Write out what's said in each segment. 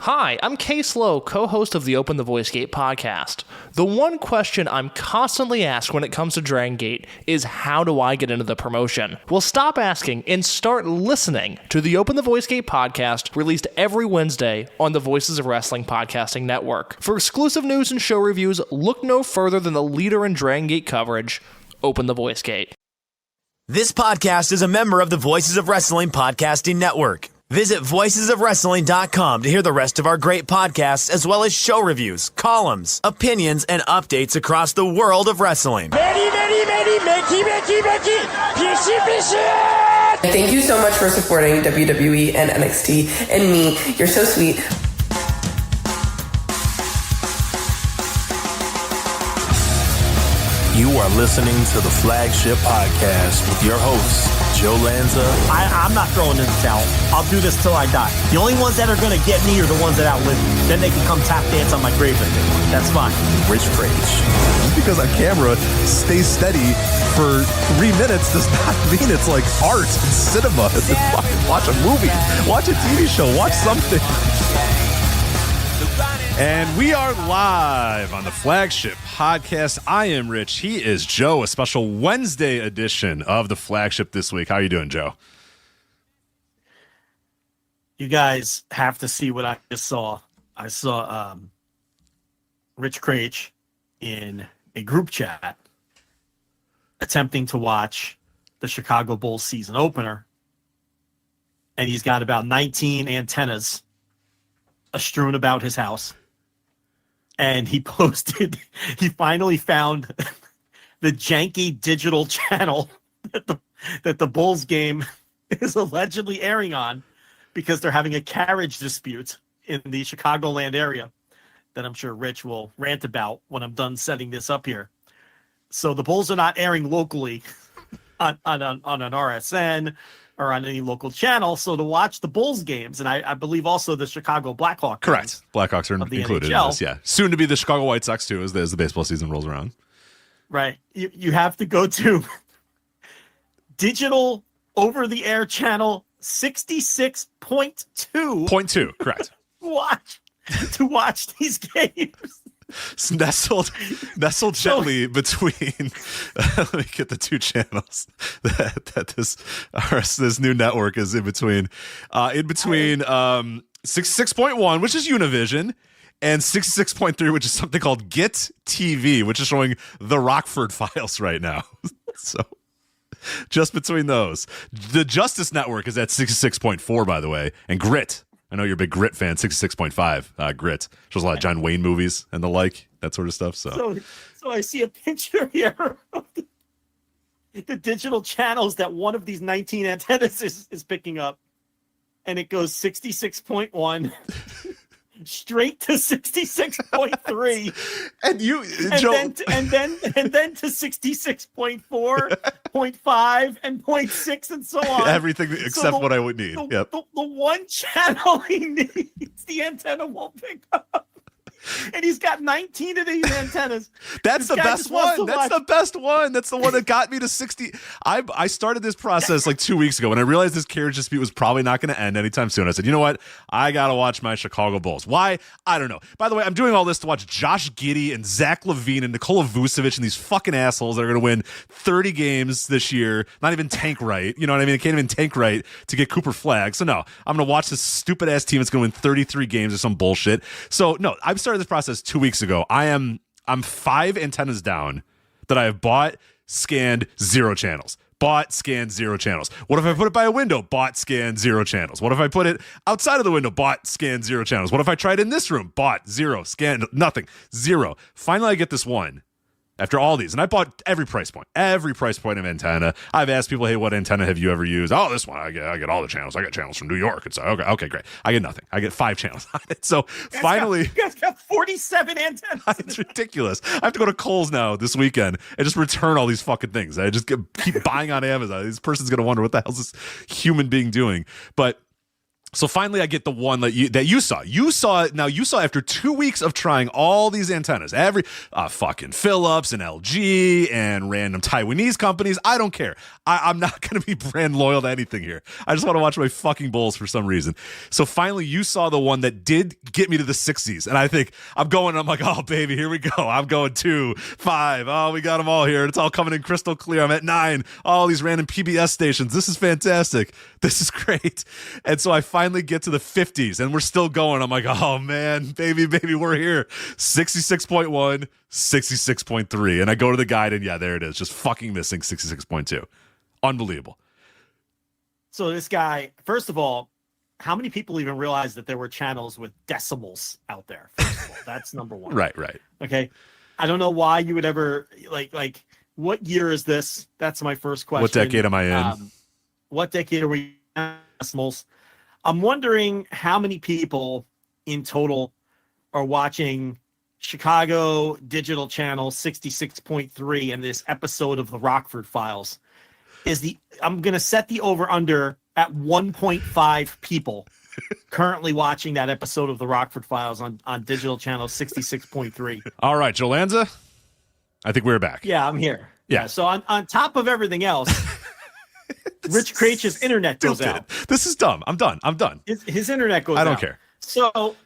Hi, I'm Case Lowe, co-host of the Open the Voice Gate podcast. The one question I'm constantly asked when it comes to Dragon Gate is, how do I get into the promotion? Well, stop asking and start listening to the Open the Voice Gate podcast, released every Wednesday on the Voices of Wrestling podcasting network. For exclusive news and show reviews, look no further than the leader in Dragon Gate coverage, Open the Voice Gate. This podcast is a member of the Voices of Wrestling podcasting network. Visit voicesofwrestling.com to hear the rest of our great podcasts, as well as show reviews, columns, opinions, and updates across the world of wrestling. Thank you so much for supporting WWE and NXT and me. You're so sweet. You are listening to the Flagship Podcast with your hosts, Joe Lanza. I'm not throwing in the towel. I'll do this till I die. The only ones that are going to get me are the ones that outlive me. Then they can come tap dance on my grave with me. That's fine. Rich Frage. Just because a camera stays steady for 3 minutes does not mean it's like art and cinema. Watch a movie, watch a TV show, watch something. And we are live on the Flagship Podcast. I am Rich. He is Joe. A special Wednesday edition of the Flagship this week. How are you doing, Joe? You guys have to see what I just saw. I saw Rich Frage in a group chat attempting to watch the Chicago Bulls season opener. And he's got about 19 antennas strewn about his house. And he posted, he finally found the janky digital channel that the Bulls game is allegedly airing on, because they're having a carriage dispute in the Chicagoland area that I'm sure Rich will rant about when I'm done setting this up here. So the Bulls are not airing locally on an RSN or on any local channel. So to watch the Bulls games, and I believe also the Chicago Blackhawks. Correct. Blackhawks are included in this, yeah. Soon to be the Chicago White Sox, too, as the baseball season rolls around. Right. You have to go to digital over-the-air channel 66.2. 0.2, correct. to watch these games. Nestled gently between let me get the two channels that this new network is in between 66.1, which is Univision, and 66.3, which is something called Get TV, which is showing the Rockford Files right now. So just between those. The Justice Network is at 66.4, by the way, and Grit, I know you're a big Grit fan, 66.5. Grit shows a lot of John Wayne movies and the like, that sort of stuff. So I see a picture here of the digital channels that one of these 19 antennas is picking up, and it goes 66.1 straight to 66.3, and then to 66.4, 0.5, and 0.6, and so on. Everything except what I would need. The one channel he needs, the antenna won't pick up. And he's got 19 of these antennas. That's the best one. That's the best one. That's the one that got me to 60. I started this process like 2 weeks ago when I realized this carriage dispute was probably not going to end anytime soon. I said, you know what? I got to watch my Chicago Bulls. Why? I don't know. By the way, I'm doing all this to watch Josh Giddey and Zach LaVine and Nikola Vucevic and these fucking assholes that are going to win 30 games this year. Not even tank right. You know what I mean? They can't even tank right to get Cooper Flag. So no, I'm going to watch this stupid ass team that's going to win 33 games or some bullshit. So no, I've started this process 2 weeks ago. I'm 5 antennas down that I have bought, scanned, 0 channels. Bought, scanned, 0 channels. What if I put it by a window? Bought, scanned, 0 channels. What if I put it outside of the window? Bought, scanned, 0 channels. What if I tried in this room? Bought, 0, scanned, nothing, 0. Finally, I get this one. After all these, and I bought every price point of antenna. I've asked people, hey, what antenna have you ever used? Oh, this one. I get all the channels. I got channels from New York. It's okay, great. I get nothing. I get 5 channels on it. So finally, you guys got 47 antennas. It's ridiculous. I have to go to Kohl's now this weekend and just return all these fucking things. I just keep buying on Amazon. This person's gonna wonder what the hell is this human being doing. But So finally, I get the one that you saw. You saw after 2 weeks of trying all these antennas, every fucking Philips and LG and random Taiwanese companies. I don't care. I'm not going to be brand loyal to anything here. I just want to watch my fucking Bulls for some reason. So finally, you saw the one that did get me to the 60s, and I think I'm like, oh baby, here we go. I'm going 2, 5. Oh, we got them all here. It's all coming in crystal clear. I'm at 9. All these random PBS stations. This is fantastic. This is great. And so I finally get to the 50s and we're still going. I'm like, oh man, baby, we're here. 66.1, 66.3. And I go to the guide and yeah, there it is. Just fucking missing 66.2. Unbelievable. So this guy, first of all, how many people even realize that there were channels with decimals out there? First of all, that's number one. Right. Okay. I don't know why you would ever like what year is this? That's my first question. What decade am I in? What decade are we in? Decimals? I'm wondering how many people in total are watching Chicago Digital Channel 66.3 and this episode of the Rockford Files. I'm going to set the over-under at 1.5 people currently watching that episode of the Rockford Files on Digital Channel 66.3. All right, Joe Lanza, I think we're back. Yeah, I'm here. Yeah. So on top of everything else, Rich Craitch's internet goes out. This is dumb. I'm done. His internet goes out. I don't care. So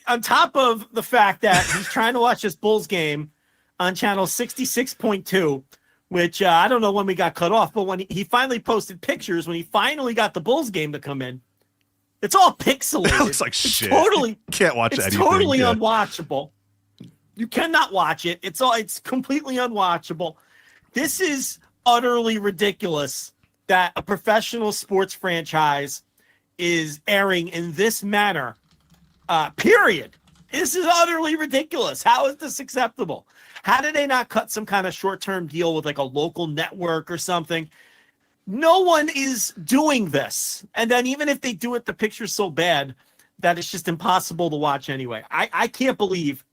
on top of the fact that he's trying to watch this Bulls game on channel 66.2, which I don't know when we got cut off, but when he finally posted pictures, when he finally got the Bulls game to come in, it's all pixelated. It looks like shit. Totally can't watch anything. It's totally unwatchable. You cannot watch it. It's completely unwatchable. This is utterly ridiculous that a professional sports franchise is airing in this manner. Period. This is utterly ridiculous. How is this acceptable? How did they not cut some kind of short-term deal with like a local network or something? No one is doing this. And then even if they do it, the picture's so bad that it's just impossible to watch anyway. I can't believe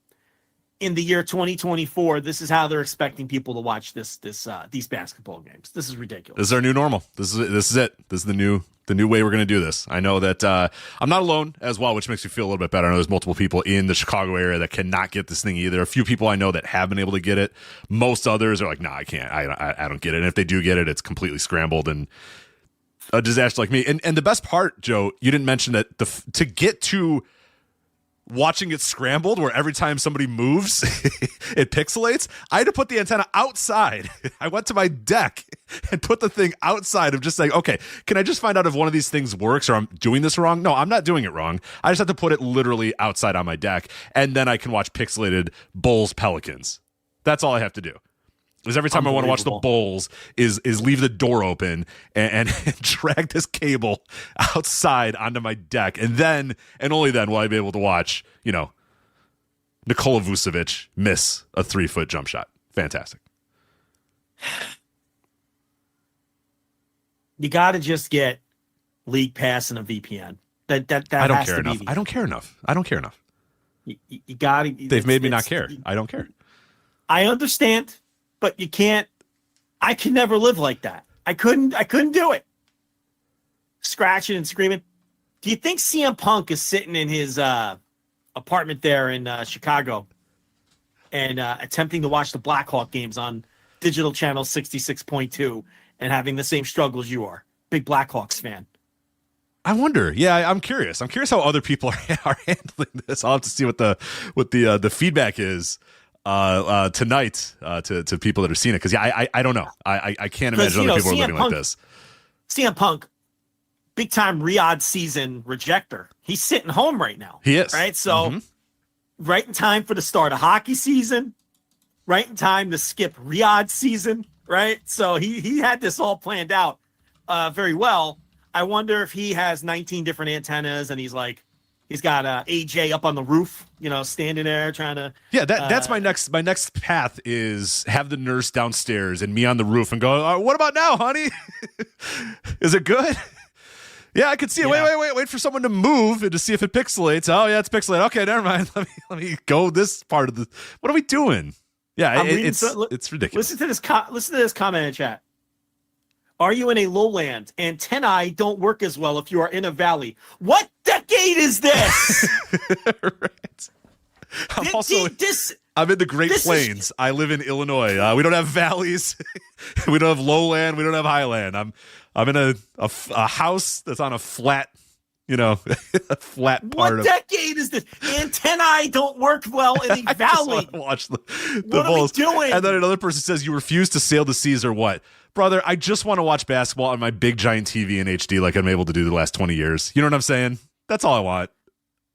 in the year 2024, this is how they're expecting people to watch these basketball games. This is ridiculous. This is our new normal. This is it. This is the new way we're going to do this. I know that I'm not alone as well, which makes me feel a little bit better. I know there's multiple people in the Chicago area that cannot get this thing either. A few people I know that have been able to get it. Most others are like, nah, I can't. I don't get it. And if they do get it, it's completely scrambled and a disaster like me. And the best part, Joe, you didn't mention that to get to watching it scrambled where every time somebody moves it pixelates, I had to put the antenna outside. I went to my deck and put the thing outside of just saying, okay, can I just find out if one of these things works or I'm doing this wrong? No, I'm not doing it wrong. I just have to put it literally outside on my deck and then I can watch pixelated Bulls Pelicans. That's all I have to do. Is every time I want to watch the Bulls is leave the door open and drag this cable outside onto my deck. And then, and only then will I be able to watch, Nikola Vucevic miss a 3-foot jump shot. Fantastic. You got to just get League Pass and a VPN. That I don't has care to enough. be I don't care enough. You got to. They've made me not care. I don't care. I understand. But you can't. I can never live like that. I couldn't do it. Scratching and screaming. Do you think CM Punk is sitting in his apartment there in Chicago and attempting to watch the Blackhawk games on Digital Channel 66.2 and having the same struggles you are? Big Blackhawks fan. I wonder. Yeah, I'm curious. I'm curious how other people are handling this. I'll have to see what the feedback is tonight to people that are seeing it, because I don't know. I can't imagine other people are living like this. CM Punk, big time Riyadh season rejecter. He's sitting home right now. He is, right. So right in time for the start of hockey season, right in time to skip Riyadh season. Right. So he had this all planned out very well. I wonder if he has 19 different antennas and he's got AJ up on the roof, standing there trying to. Yeah, that's my next path is have the nurse downstairs and me on the roof and go, what about now, honey? Is it good? Yeah, I could see it. Yeah. Wait for someone to move and to see if it pixelates. Oh yeah, it's pixelated. Okay, never mind. Let me go this part of the. What are we doing? Yeah, it's ridiculous. Listen to this comment in chat. Are you in a lowland? Antennae don't work as well if you are in a valley. What decade is this? Right. I'm in the Great Plains. I live in Illinois. We don't have valleys. We don't have lowland. We don't have highland. I'm in a house that's on a flat, a flat part. What decade is this? Antennae don't work well in the valley. Watch the what Bulls. Are we doing? And then another person says, "You refuse to sail the seas, or what?" Brother, I just want to watch basketball on my big giant TV in HD like I'm able to do the last 20 years. You know what I'm saying? That's all I want.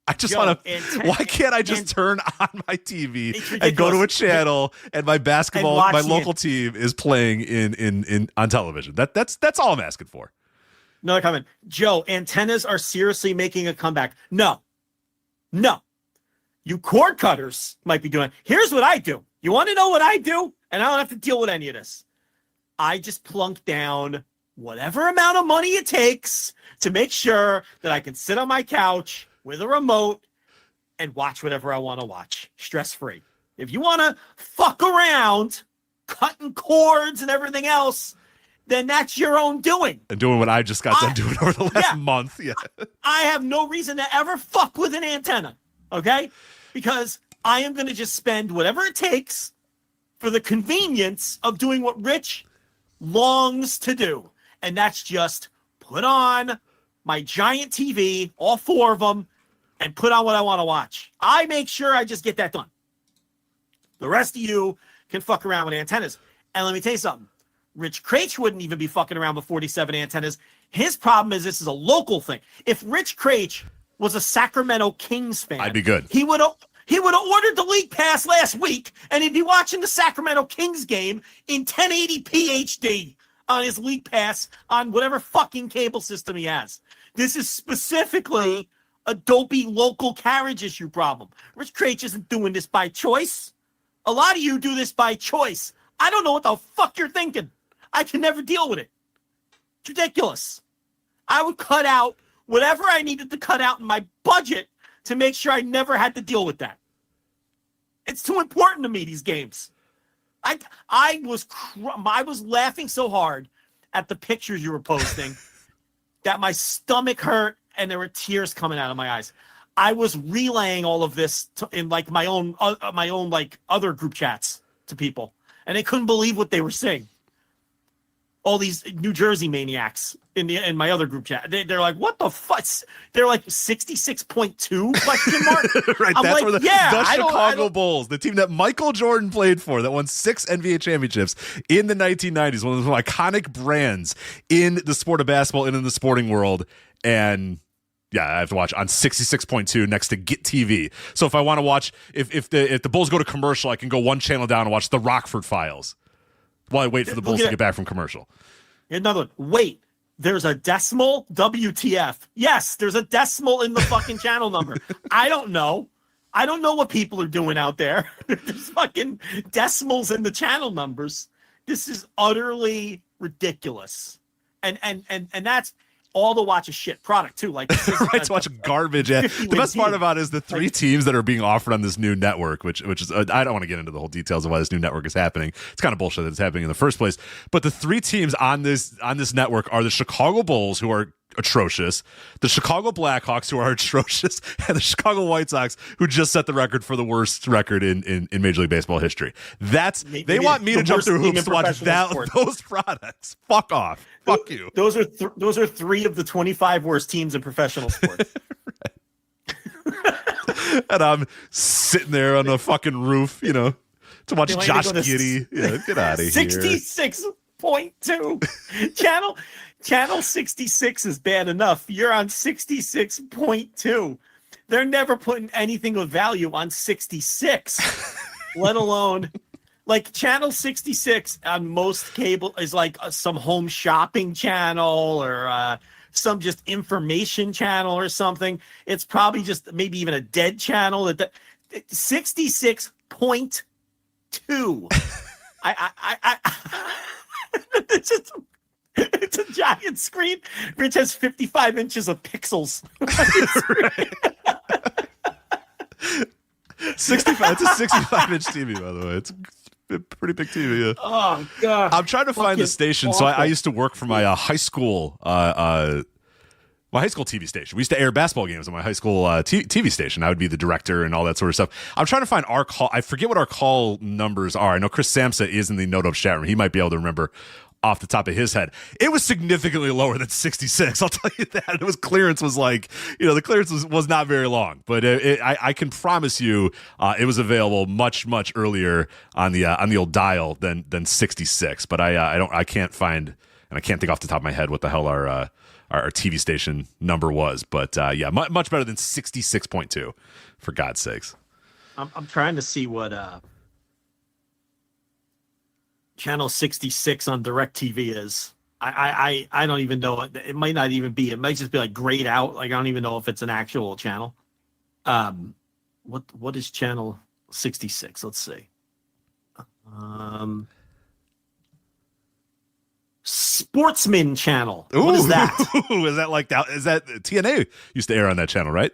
I just want to. Why can't I just turn on my TV and go to a channel and my basketball, my local team is playing in on television? That's all I'm asking for. Another comment, Joe. Antennas are seriously making a comeback. No. You cord cutters might be doing. Here's what I do. You want to know what I do? And I don't have to deal with any of this. I just plunk down whatever amount of money it takes to make sure that I can sit on my couch with a remote and watch whatever I want to watch, stress-free. If you want to fuck around, cutting cords and everything else, then that's your own doing. And doing what I just got done doing over the last month. Yeah. I have no reason to ever fuck with an antenna, okay? Because I am going to just spend whatever it takes for the convenience of doing what Rich longs to do. And that's just put on my giant TV, all four of them, and put on what I want to watch. I make sure I just get that done. The rest of you can fuck around with antennas. And let me tell you something. Rich Craich wouldn't even be fucking around with 47 antennas. His problem is this is a local thing. If Rich Craich was a Sacramento Kings fan, I'd be good. He would have ordered the league pass last week, and he'd be watching the Sacramento Kings game in 1080p HD on his league pass on whatever fucking cable system he has. This is specifically a dopey local carriage issue problem. Rich Craich isn't doing this by choice. A lot of you do this by choice. I don't know what the fuck you're thinking. I can never deal with it. It's ridiculous. I would cut out whatever I needed to cut out in my budget to make sure I never had to deal with that. It's too important to me, these games. I was laughing so hard at the pictures you were posting that my stomach hurt and there were tears coming out of my eyes. I was relaying all of this in like my own like other group chats to people, and they couldn't believe what they were seeing. All these New Jersey maniacs in my other group chat, they're like, "What the fuck?" They're like 66.2 question mark. Right, I'm that's like, where the I Chicago Bulls, the team that Michael Jordan played for, that won 6 NBA championships in the 1990s, one of the iconic brands in the sport of basketball and in the sporting world, and. Yeah, I have to watch on 66.2 next to Get TV. So if I want to watch, if the Bulls go to commercial, I can go one channel down and watch the Rockford Files while I wait for the Bulls to get back from commercial. Another one. Wait, there's a decimal? WTF. Yes, there's a decimal in the fucking channel number. I don't know. I don't know what people are doing out there. There's fucking decimals in the channel numbers. This is utterly ridiculous. And that's all to watch a shit product too, like right, to watch garbage. Yeah. The best part about it is the 3 teams that are being offered on this new network, which is I don't want to get into the whole details of why this new network is happening. It's kind of bullshit that it's happening in the first place. But the 3 teams on this network are the Chicago Bulls, who are atrocious, the Chicago Blackhawks, who are atrocious, and the Chicago White Sox, who just set the record for the worst record in Major League Baseball history. They want me to jump through hoops to watch those products. Fuck off. Fuck you. Those are 3 of the 25 worst teams in professional sports. And I'm sitting there on the fucking roof, to watch Josh Giddey. Get out of here. 66.2. Channel 66 is bad enough. You're on 66.2. They're never putting anything of value on 66, let alone like channel 66 on most cable is like some home shopping channel or some just information channel or something. It's probably just maybe even a dead channel. 66.2. It's a giant screen. Rich has 55 inches of pixels. 65. It's a 65-inch TV, by the way. It's Pretty big TV. Yeah. Oh God! I'm trying to find the station. Awful. So I used to work for my high school. My high school TV station. We used to air basketball games on my high school TV station. I would be the director and all that sort of stuff. I'm trying to find our call. I forget what our call numbers are. I know Chris Samsa is in the No Dope chat room. He might be able to remember off the top of his head. It was significantly lower than 66. I'll tell you that. It was clearance was like, the clearance was not very long, but I can promise you it was available much earlier on the old dial than 66. But I can't find, and I can't think off the top of my head what the hell our TV station number was, but much better than 66.2, for God's sakes. I'm trying to see what channel 66 on DirecTV is. I don't even know. It might not even be. It might just be like grayed out. Like I don't even know if it's an actual channel. What is channel 66? Let's see. Sportsman channel. What is that? Is that like that? Is that TNA used to air on that channel, right?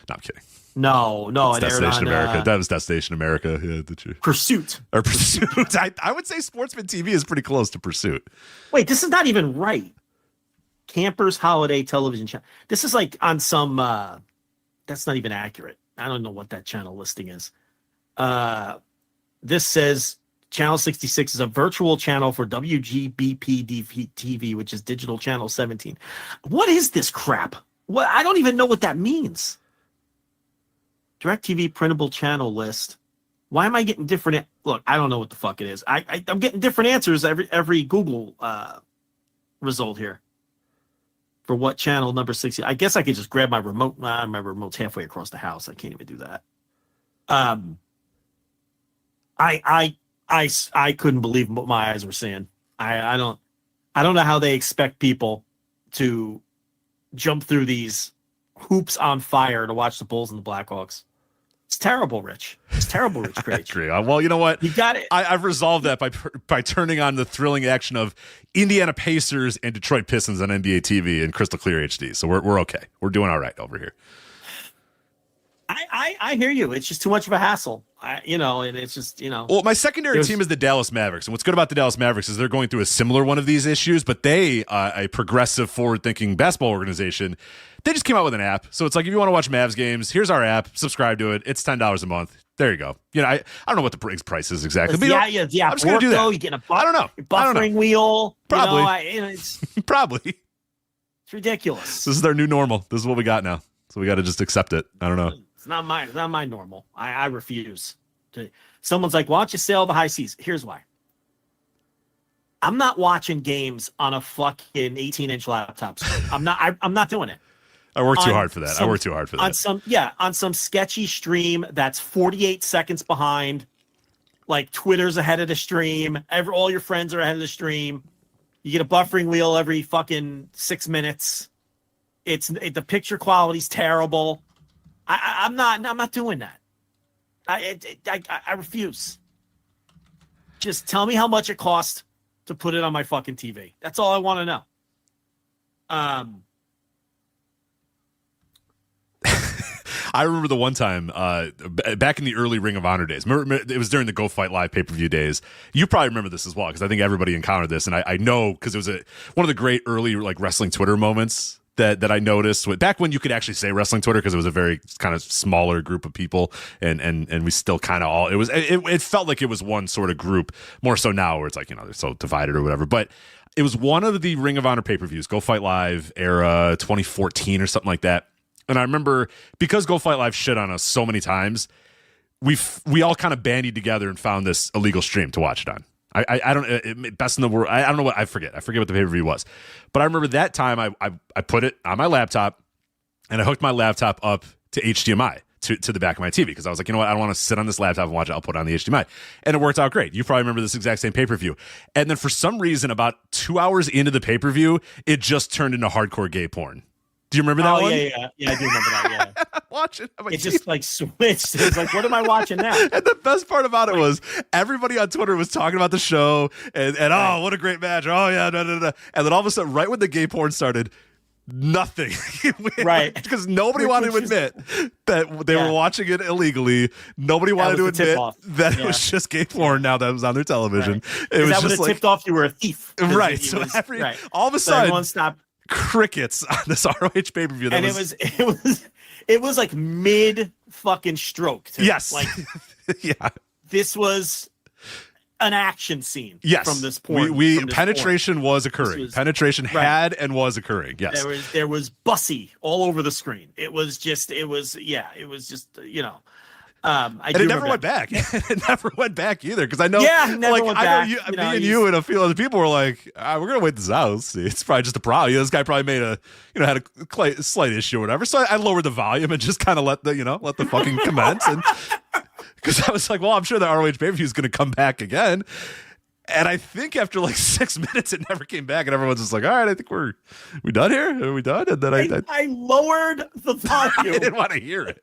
No, I'm kidding. No, it aired Destination on America. That was Destination America. Yeah, did you? Pursuit. Or Pursuit. I would say Sportsman TV is pretty close to Pursuit. Wait, this is not even right. Campers Holiday Television Channel. This is like on some. That's not even accurate. I don't know what that channel listing is. This says Channel 66 is a virtual channel for WGBP TV, which is digital channel 17. What is this crap? What? I don't even know what that means. DirecTV printable channel list. Why am I getting different? Look, I don't know what the fuck it is. I'm getting different answers every Google result here. For what channel number 60? I guess I could just grab my remote. My remote's halfway across the house. I can't even do that. I couldn't believe what my eyes were seeing. I don't know how they expect people to jump through these hoops on fire to watch the Bulls and the Blackhawks. It's terrible, Rich. It's terrible, Rich Craig. Well, you know what? You got it. I've resolved that by turning on the thrilling action of Indiana Pacers and Detroit Pistons on NBA TV in crystal clear HD. So we're okay. We're doing all right over here. I hear you. It's just too much of a hassle. And it's just, Well, my secondary team is the Dallas Mavericks. And what's good about the Dallas Mavericks is they're going through a similar one of these issues, but they, a progressive, forward-thinking basketball organization, they just came out with an app. So it's like, if you want to watch Mavs games, here's our app. Subscribe to it. It's $10 a month. There you go. I don't know what the price is exactly. But I'm just going to do that. You get I don't know. Buffering wheel. Probably. It's Probably. It's ridiculous. This is our new normal. This is what we got now. So we got to just accept it. I don't know. It's not my normal. I refuse. Someone's like, why don't you sail the high seas? Here's why. I'm not watching games on a fucking 18-inch laptop screen. I'm not doing it. I work too hard for that. On some sketchy stream that's 48 seconds behind. Like Twitter's ahead of the stream. All your friends are ahead of the stream. You get a buffering wheel every fucking 6 minutes. The picture quality's terrible. I'm not doing that. I refuse. Just tell me how much it costs to put it on my fucking TV. That's all I want to know. I remember the one time back in the early Ring of Honor days. Remember, it was during the Go Fight Live pay-per-view days. You probably remember this as well, because I think everybody encountered this, and I know because it was one of the great early like wrestling Twitter moments that I noticed back when you could actually say wrestling Twitter, because it was a very kind of smaller group of people, and we still kind of all it felt like it was one sort of group, more so now where it's like they're so divided or whatever. But it was one of the Ring of Honor pay-per-views, Go Fight Live era 2014 or something like that. And I remember, because Go Fight Live shit on us so many times, we all kind of bandied together and found this illegal stream to watch it on. I don't best in the world. I don't know what I forget what the pay-per-view was, but I remember that time I put it on my laptop and I hooked my laptop up to HDMI to the back of my TV, because I was like, you know what, I don't want to sit on this laptop and watch it. I'll put it on the HDMI, and it worked out great. You probably remember this exact same pay-per-view. And then for some reason, about 2 hours into the pay-per-view, it just turned into hardcore gay porn. Do you remember that one? Yeah, I do remember that. Yeah. Watch it. It just like switched. It was like, what am I watching now? And the best part about it was everybody on Twitter was talking about the show and oh, what a great match. Oh yeah, no. And then all of a sudden, right when the gay porn started, nothing. Right. Because nobody wanted to admit that they were watching it illegally. Nobody wanted to admit that it was just gay porn now that it was on their television. Right. It was that just would have tipped off you were a thief. Right. So all of a sudden, everyone stopped. Crickets on this ROH pay-per-view. And it was like mid fucking stroke. Too. Yes. Like, yeah. This was an action scene. Yes. From this point. Penetration was occurring. Penetration had and was occurring. Yes. There was bussy all over the screen. It was just, you know. And it never went back. It never went back either. Because I know, me and you and a few other people were like, we're gonna wait this out. Let's see. It's probably just a problem. This guy probably made had a slight issue or whatever. So I lowered the volume and just kind of let the fucking commence. And because I was like, well, I'm sure the ROH pay-per-view is gonna come back again. And I think after like 6 minutes, it never came back, and everyone's just like, "All right, I think we done here. Are we done?" And then I lowered the volume. I didn't want to hear it.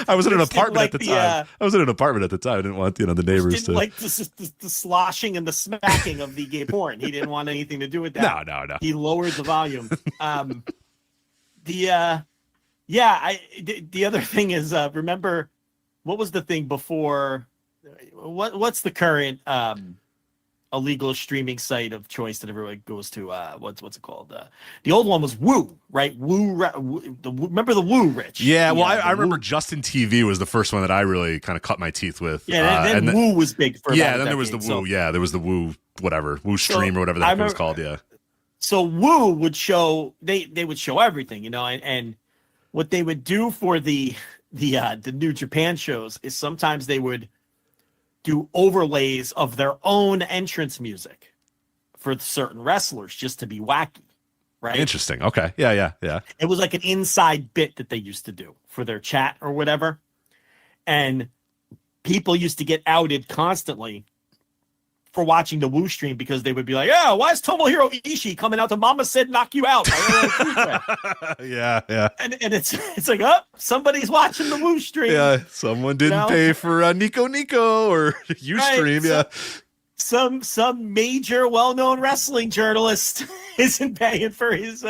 I was in an apartment at the time. I was in an apartment at the time. I didn't want the neighbors to like the sloshing and the smacking of the gay porn. He didn't want anything to do with that. No. He lowered the volume. The other thing is, remember what was the thing before? What's the current illegal streaming site of choice that everyone goes to? What's it called? The old one was Woo, right? Remember the Woo, Rich? Yeah, well, I remember Justin TV was the first one that I really kind of cut my teeth with. Yeah, and then Woo was big for then there was the Woo. So, there was the Woo, whatever, Woo Stream or whatever that was called. Yeah. So Woo would show they would show everything, and what they would do for the New Japan shows is sometimes they would do overlays of their own entrance music for certain wrestlers just to be wacky, right? Interesting. Okay. Yeah. It was like an inside bit that they used to do for their chat or whatever. And people used to get outed constantly for watching the Woo stream because they would be like, "Yeah, why is Tomohiro Ishii coming out to Mama Said Knock You Out?" Yeah. And it's like, oh, somebody's watching the Woo stream. Yeah, someone didn't pay for Nico or Ustream. Right. Some major well-known wrestling journalist isn't paying for his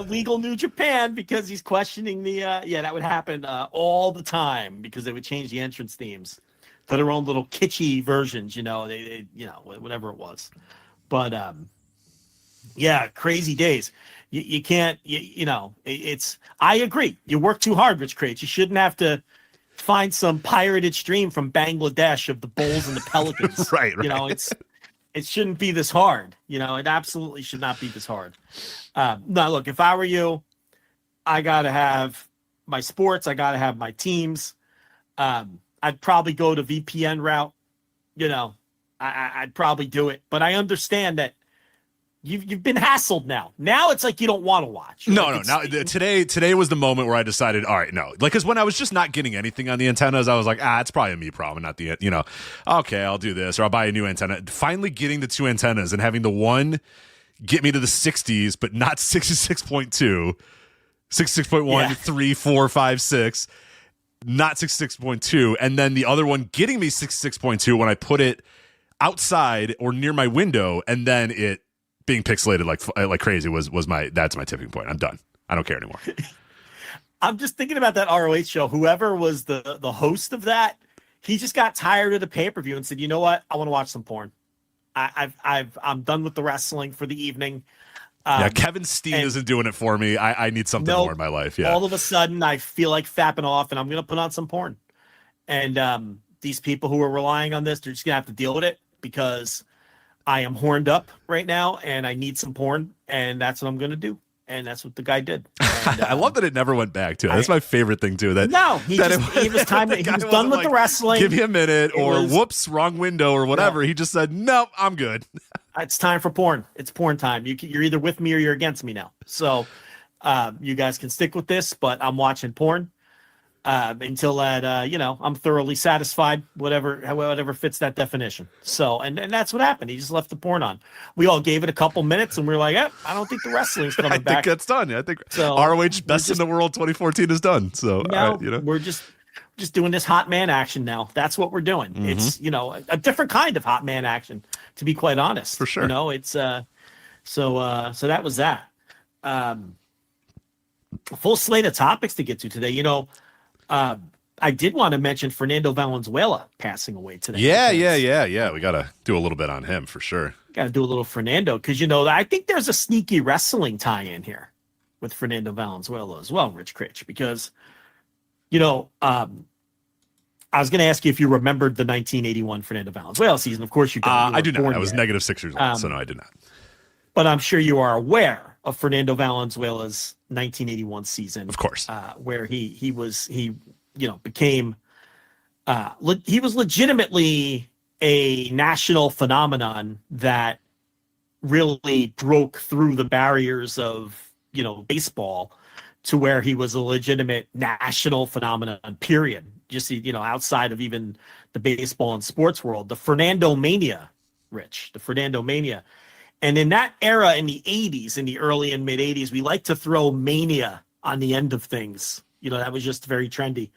legal New Japan because he's questioning the that would happen all the time because they would change the entrance themes to their own little kitschy versions, they whatever it was. But crazy days. You can't, it's, I agree. You work too hard, Rich Crates. You shouldn't have to find some pirated stream from Bangladesh of the Bulls and the Pelicans. Right. It shouldn't be this hard. It absolutely should not be this hard. Now, look, if I were you, I got to have my sports. I got to have my teams. I'd probably go the VPN route. I'd probably do it. But I understand that you've been hassled now. Now it's like you don't want to watch. No. Now today was the moment where I decided, all right, no. Like, because when I was just not getting anything on the antennas, I was like, it's probably a me problem, not the, okay, I'll do this, or I'll buy a new antenna. Finally getting the two antennas and having the one get me to the 60s, but not 66.2, 66.1, 3, 4, 5, 6. Not 66.2, and then the other one getting me 66.2 when I put it outside or near my window, and then it being pixelated like crazy that's my tipping point. I'm done. I don't care anymore. I'm just thinking about that ROH show. Whoever was the host of that, he just got tired of the pay-per-view and said, "You know what? I want to watch some porn. I'm done with the wrestling for the evening." Kevin Steen isn't doing it for me. I need something more in my life. Yeah. All of a sudden, I feel like fapping off, and I'm going to put on some porn. And these people who are relying on this, they're just going to have to deal with it because I am horned up right now, and I need some porn, and that's what I'm going to do. And that's what the guy did. And, I love that it never went back, too. That's my favorite thing, too. He was done with the wrestling. Give me a minute, whoops, wrong window, or whatever. He just said, nope, I'm good. It's time for porn. It's porn time. You're either with me or you're against me now. So you guys can stick with this, but I'm watching porn until that, I'm thoroughly satisfied, whatever fits that definition. So, and that's what happened. He just left the porn on. We all gave it a couple minutes and we were like, I don't think the wrestling's coming back. I think that's done. I think ROH Best in the World 2014 is done. So, we're just doing this hot man action now. That's what we're doing. Mm-hmm. It's, a different kind of hot man action, to be quite honest. For sure. It's So that was that. A full slate of topics to get to today. I did want to mention Fernando Valenzuela passing away today. Yeah. We got to do a little bit on him for sure. Got to do a little Fernando because, I think there's a sneaky wrestling tie-in here with Fernando Valenzuela as well, Rich Critch, because, I was going to ask you if you remembered the 1981 Fernando Valenzuela season. Of course you don't. I do not. I was negative 6 years old, so no, I did not. But I'm sure you are aware of Fernando Valenzuela's 1981 season. Of course. Where he became he was legitimately a national phenomenon that really broke through the barriers of baseball to where he was a legitimate national phenomenon, period. Just outside of even the baseball and sports world, the Fernando Mania, Rich, the Fernando Mania. And in that era, in the 80s, in the early and mid 80s, we like to throw mania on the end of things. That was just very trendy.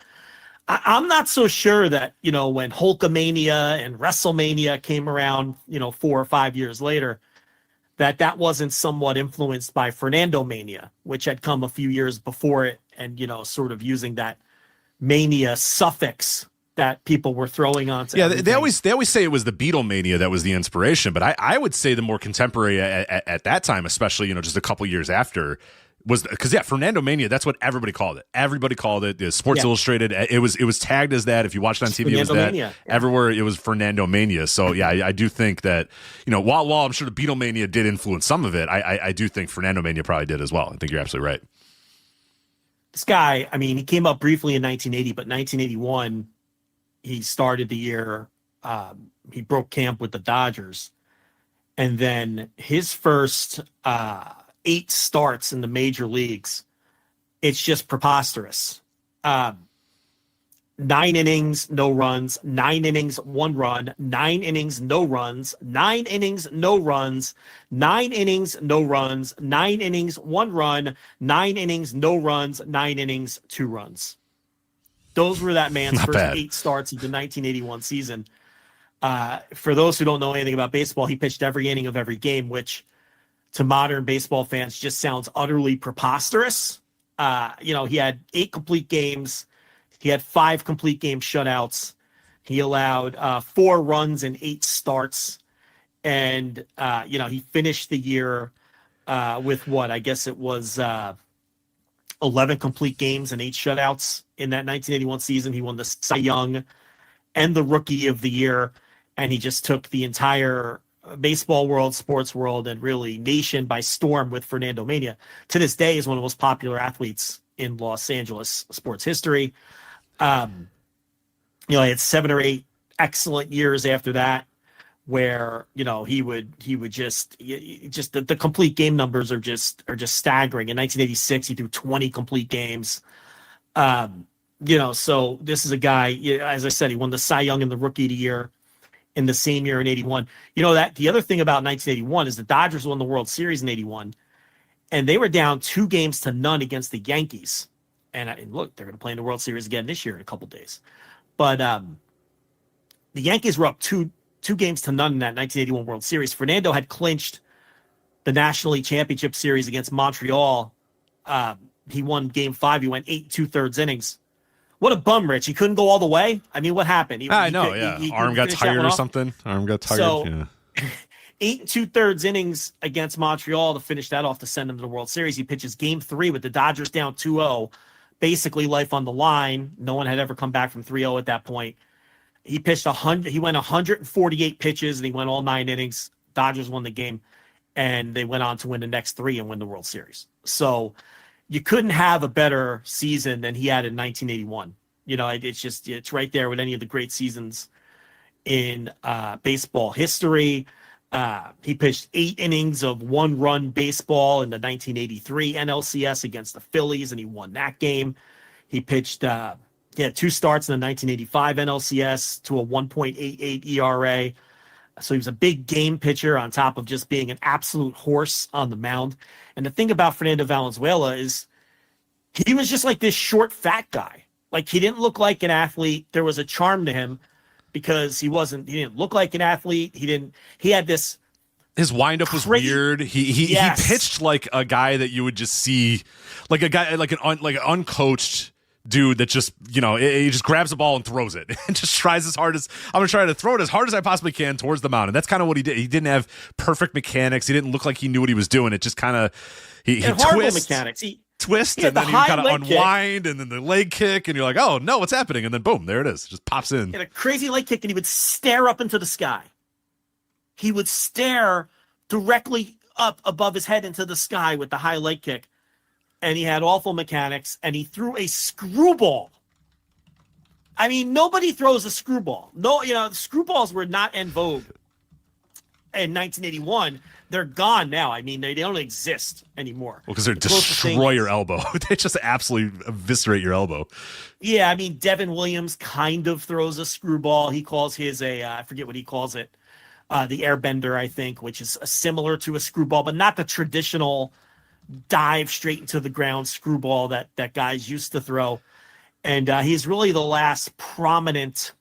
I'm not so sure that, when Hulkamania and WrestleMania came around, 4 or 5 years later, that wasn't somewhat influenced by Fernando Mania, which had come a few years before it and, sort of using that mania suffix that people were throwing onto. Yeah, they always say it was the Beatlemania that was the inspiration, but I would say the more contemporary at that time, especially just a couple years after, was because Fernando Mania. That's what everybody called it. Everybody called it. Sports Illustrated. It was tagged as that. If you watched it on TV, it was that. Mania. Everywhere it was Fernando Mania. So yeah, I do think that while I'm sure the Beatlemania did influence some of it, I do think Fernando Mania probably did as well. I think you're absolutely right. This guy, he came up briefly in 1980, but 1981. He started the year, he broke camp with the Dodgers. And then his first 8 starts in the major leagues, it's just preposterous. 9 innings, no runs, 9 innings, 1 run, 9 innings, no runs, 9 innings, no runs, 9 innings, no runs, 9 innings, 1 run, 9 innings, no runs, 9 innings, 2 runs. Those were that man's first 8 starts of the 1981 season. For those who don't know anything about baseball, he pitched every inning of every game, which to modern baseball fans just sounds utterly preposterous. He had 8 complete games. He had 5 complete game shutouts. He allowed 4 runs in 8 starts. And, he finished the year with what? I guess it was 11 complete games and 8 shutouts in that 1981 season. He won the Cy Young and the Rookie of the Year, and he just took the entire baseball world, sports world, and really nation by storm with Fernando Mania. To this day, is one of the most popular athletes in Los Angeles sports history. He had 7 or 8 excellent years after that, where he would just the complete game numbers are just staggering. In 1986, he threw 20 complete games. So this is a guy, as I said, he won the Cy Young and the Rookie of the Year in the same year in 81. That the other thing about 1981 is the Dodgers won the World Series in 81, and they were down 2-0 against the Yankees. And look, they're going to play in the World Series again this year in a couple days. But the Yankees were up 2-0 in that 1981 World Series. Fernando had clinched the National League Championship Series against Montreal. He won Game 5. He went 8 2/3 innings. What a bum, Rich. He couldn't go all the way. What happened? I know, Arm got tired or something. Arm got tired. So, 8 2/3 innings against Montreal to finish that off to send him to the World Series. He pitches Game 3 with the Dodgers down 2-0. Basically life on the line. No one had ever come back from 3-0 at that point. He pitched 100. He went 148 pitches and he went all 9 innings. Dodgers won the game, and they went on to win the next 3 and win the World Series. So you couldn't have a better season than he had in 1981. It's right there with any of the great seasons in baseball history. He pitched 8 innings of 1-run baseball in the 1983 NLCS against the Phillies, and he won that game. He pitched 2 starts in the 1985 NLCS to a 1.88 ERA. So he was a big game pitcher on top of just being an absolute horse on the mound. And the thing about Fernando Valenzuela is he was just like this short, fat guy. Like, he didn't look like an athlete. There was a charm to him because he didn't look like an athlete. He had this His windup was weird. He pitched like a guy that you would just see, like a guy like an uncoached dude that just, you know, he just grabs the ball and throws it and just tries as hard as I'm gonna try to throw it as hard as I possibly can towards the mound. And that's kind of what he did. He didn't have perfect mechanics. He didn't look like he knew what he was doing. It just kind of he twists, mechanics. Twist, and then he kind of unwind, and then the leg kick, and you're like, oh no, what's happening? And then boom, there it is. It just pops in. He had a crazy leg kick, and he would stare up into the sky. He would stare directly up above his head into the sky with the high leg kick. And he had awful mechanics, and he threw a screwball. I mean, nobody throws a screwball. No, you know, screwballs were not en vogue in 1981. They're gone now. I mean, they don't exist anymore. Well, because they destroy your elbow. They just absolutely eviscerate your elbow. Yeah, I mean, Devin Williams kind of throws a screwball. He calls his I forget what he calls it, the airbender, I think, which is similar to a screwball, but not the traditional dive straight into the ground screwball that guys used to throw. And he's really the last prominent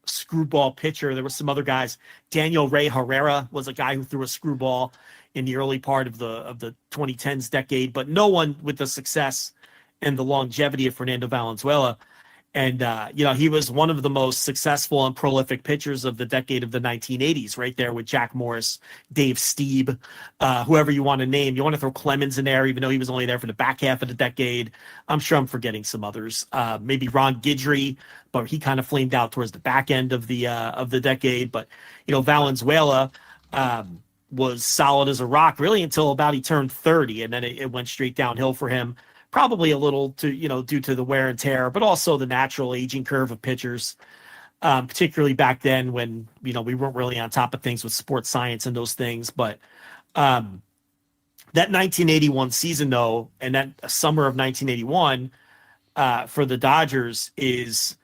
screwball pitcher. There were some other guys. Daniel Ray Herrera was a guy who threw a screwball in the early part of the 2010s decade, but no one with the success and the longevity of Fernando Valenzuela. And, you know, he was one of the most successful and prolific pitchers of the decade of the 1980s, right there with Jack Morris, Dave Stieb, whoever you want to name. You want to throw Clemens in there, even though he was only there for the back half of the decade. I'm sure I'm forgetting some others. Maybe Ron Guidry, but he kind of flamed out towards the back end of the decade. But, you know, Valenzuela was solid as a rock really until about he turned 30, and then it went straight downhill for him. Probably a little due to the wear and tear, but also the natural aging curve of pitchers, particularly back then when, you know, we weren't really on top of things with sports science and those things. But that 1981 season, though, and that summer of 1981 for the Dodgers is,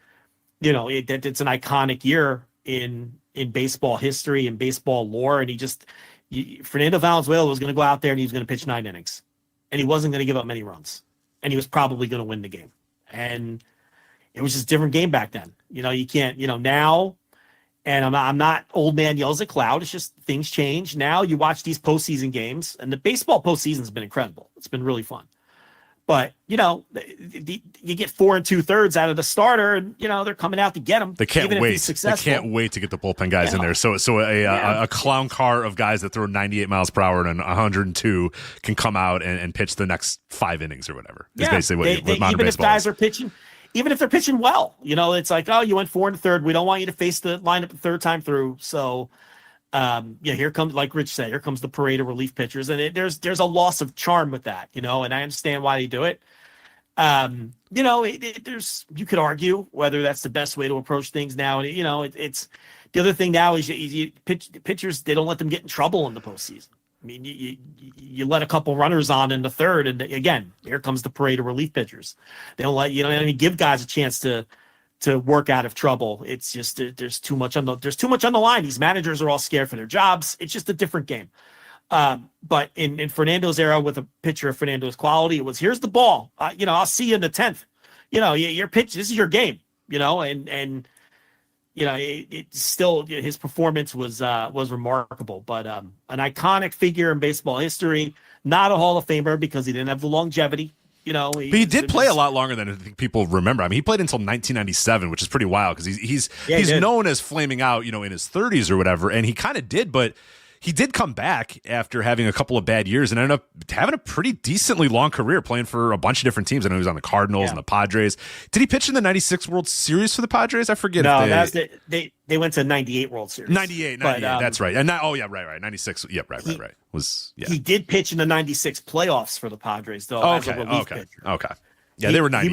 you know, it's an iconic year in baseball history and baseball lore. And Fernando Valenzuela was going to go out there and he was going to pitch 9 innings, and he wasn't going to give up many runs. And he was probably going to win the game. And it was just a different game back then. You know, you can't, you know, now, and I'm not old man yells at cloud. It's just things change. Now you watch these postseason games, and the baseball postseason has been incredible. It's been really fun. But, you know, you get 4 2/3 out of the starter, and, you know, they're coming out to get him. They can't wait. They can't wait to get the bullpen guys in there. So a clown car of guys that throw 98 miles per hour and 102 can come out and pitch the next 5 innings or whatever. It's basically what modern even baseball if guys is. are pitching, even if they're pitching well, you know, it's like, oh, you went 4 1/3. We don't want you to face the lineup the third time through. So, here comes, like Rich said, here comes the parade of relief pitchers, and there's a loss of charm with that, you know, and I understand why they do it. You know, you could argue whether that's the best way to approach things now. And, you know, it's the other thing now is pitchers, they don't let them get in trouble in the postseason. I mean, you let a couple runners on in the third, and again, here comes the parade of relief pitchers. They don't let, you know, and give guys a chance to work out of trouble. It's just there's too much on the line. These managers are all scared for their jobs. It's just a different game. But in Fernando's era, with a pitcher of Fernando's quality, it was, here's the ball. You know, I'll see you in the 10th. You know, your pitch. This is your game. You know, and you know, it still, his performance was remarkable. But an iconic figure in baseball history. Not a Hall of Famer because he didn't have the longevity. You know, but he did play a lot longer than I think people remember. I mean, he played until 1997, which is pretty wild because he's known as flaming out, you know, in his 30s or whatever, and he kind of did, but he did come back after having a couple of bad years and ended up having a pretty decently long career playing for a bunch of different teams. I know he was on the Cardinals and the Padres. Did he pitch in the 96 World Series for the Padres? I forget. No, they went to 98 World Series. 98, that's right. And right. 96. Yep, right. He did pitch in the 96 playoffs for the Padres, though. As a relief pitcher. Okay. Yeah, they were 98.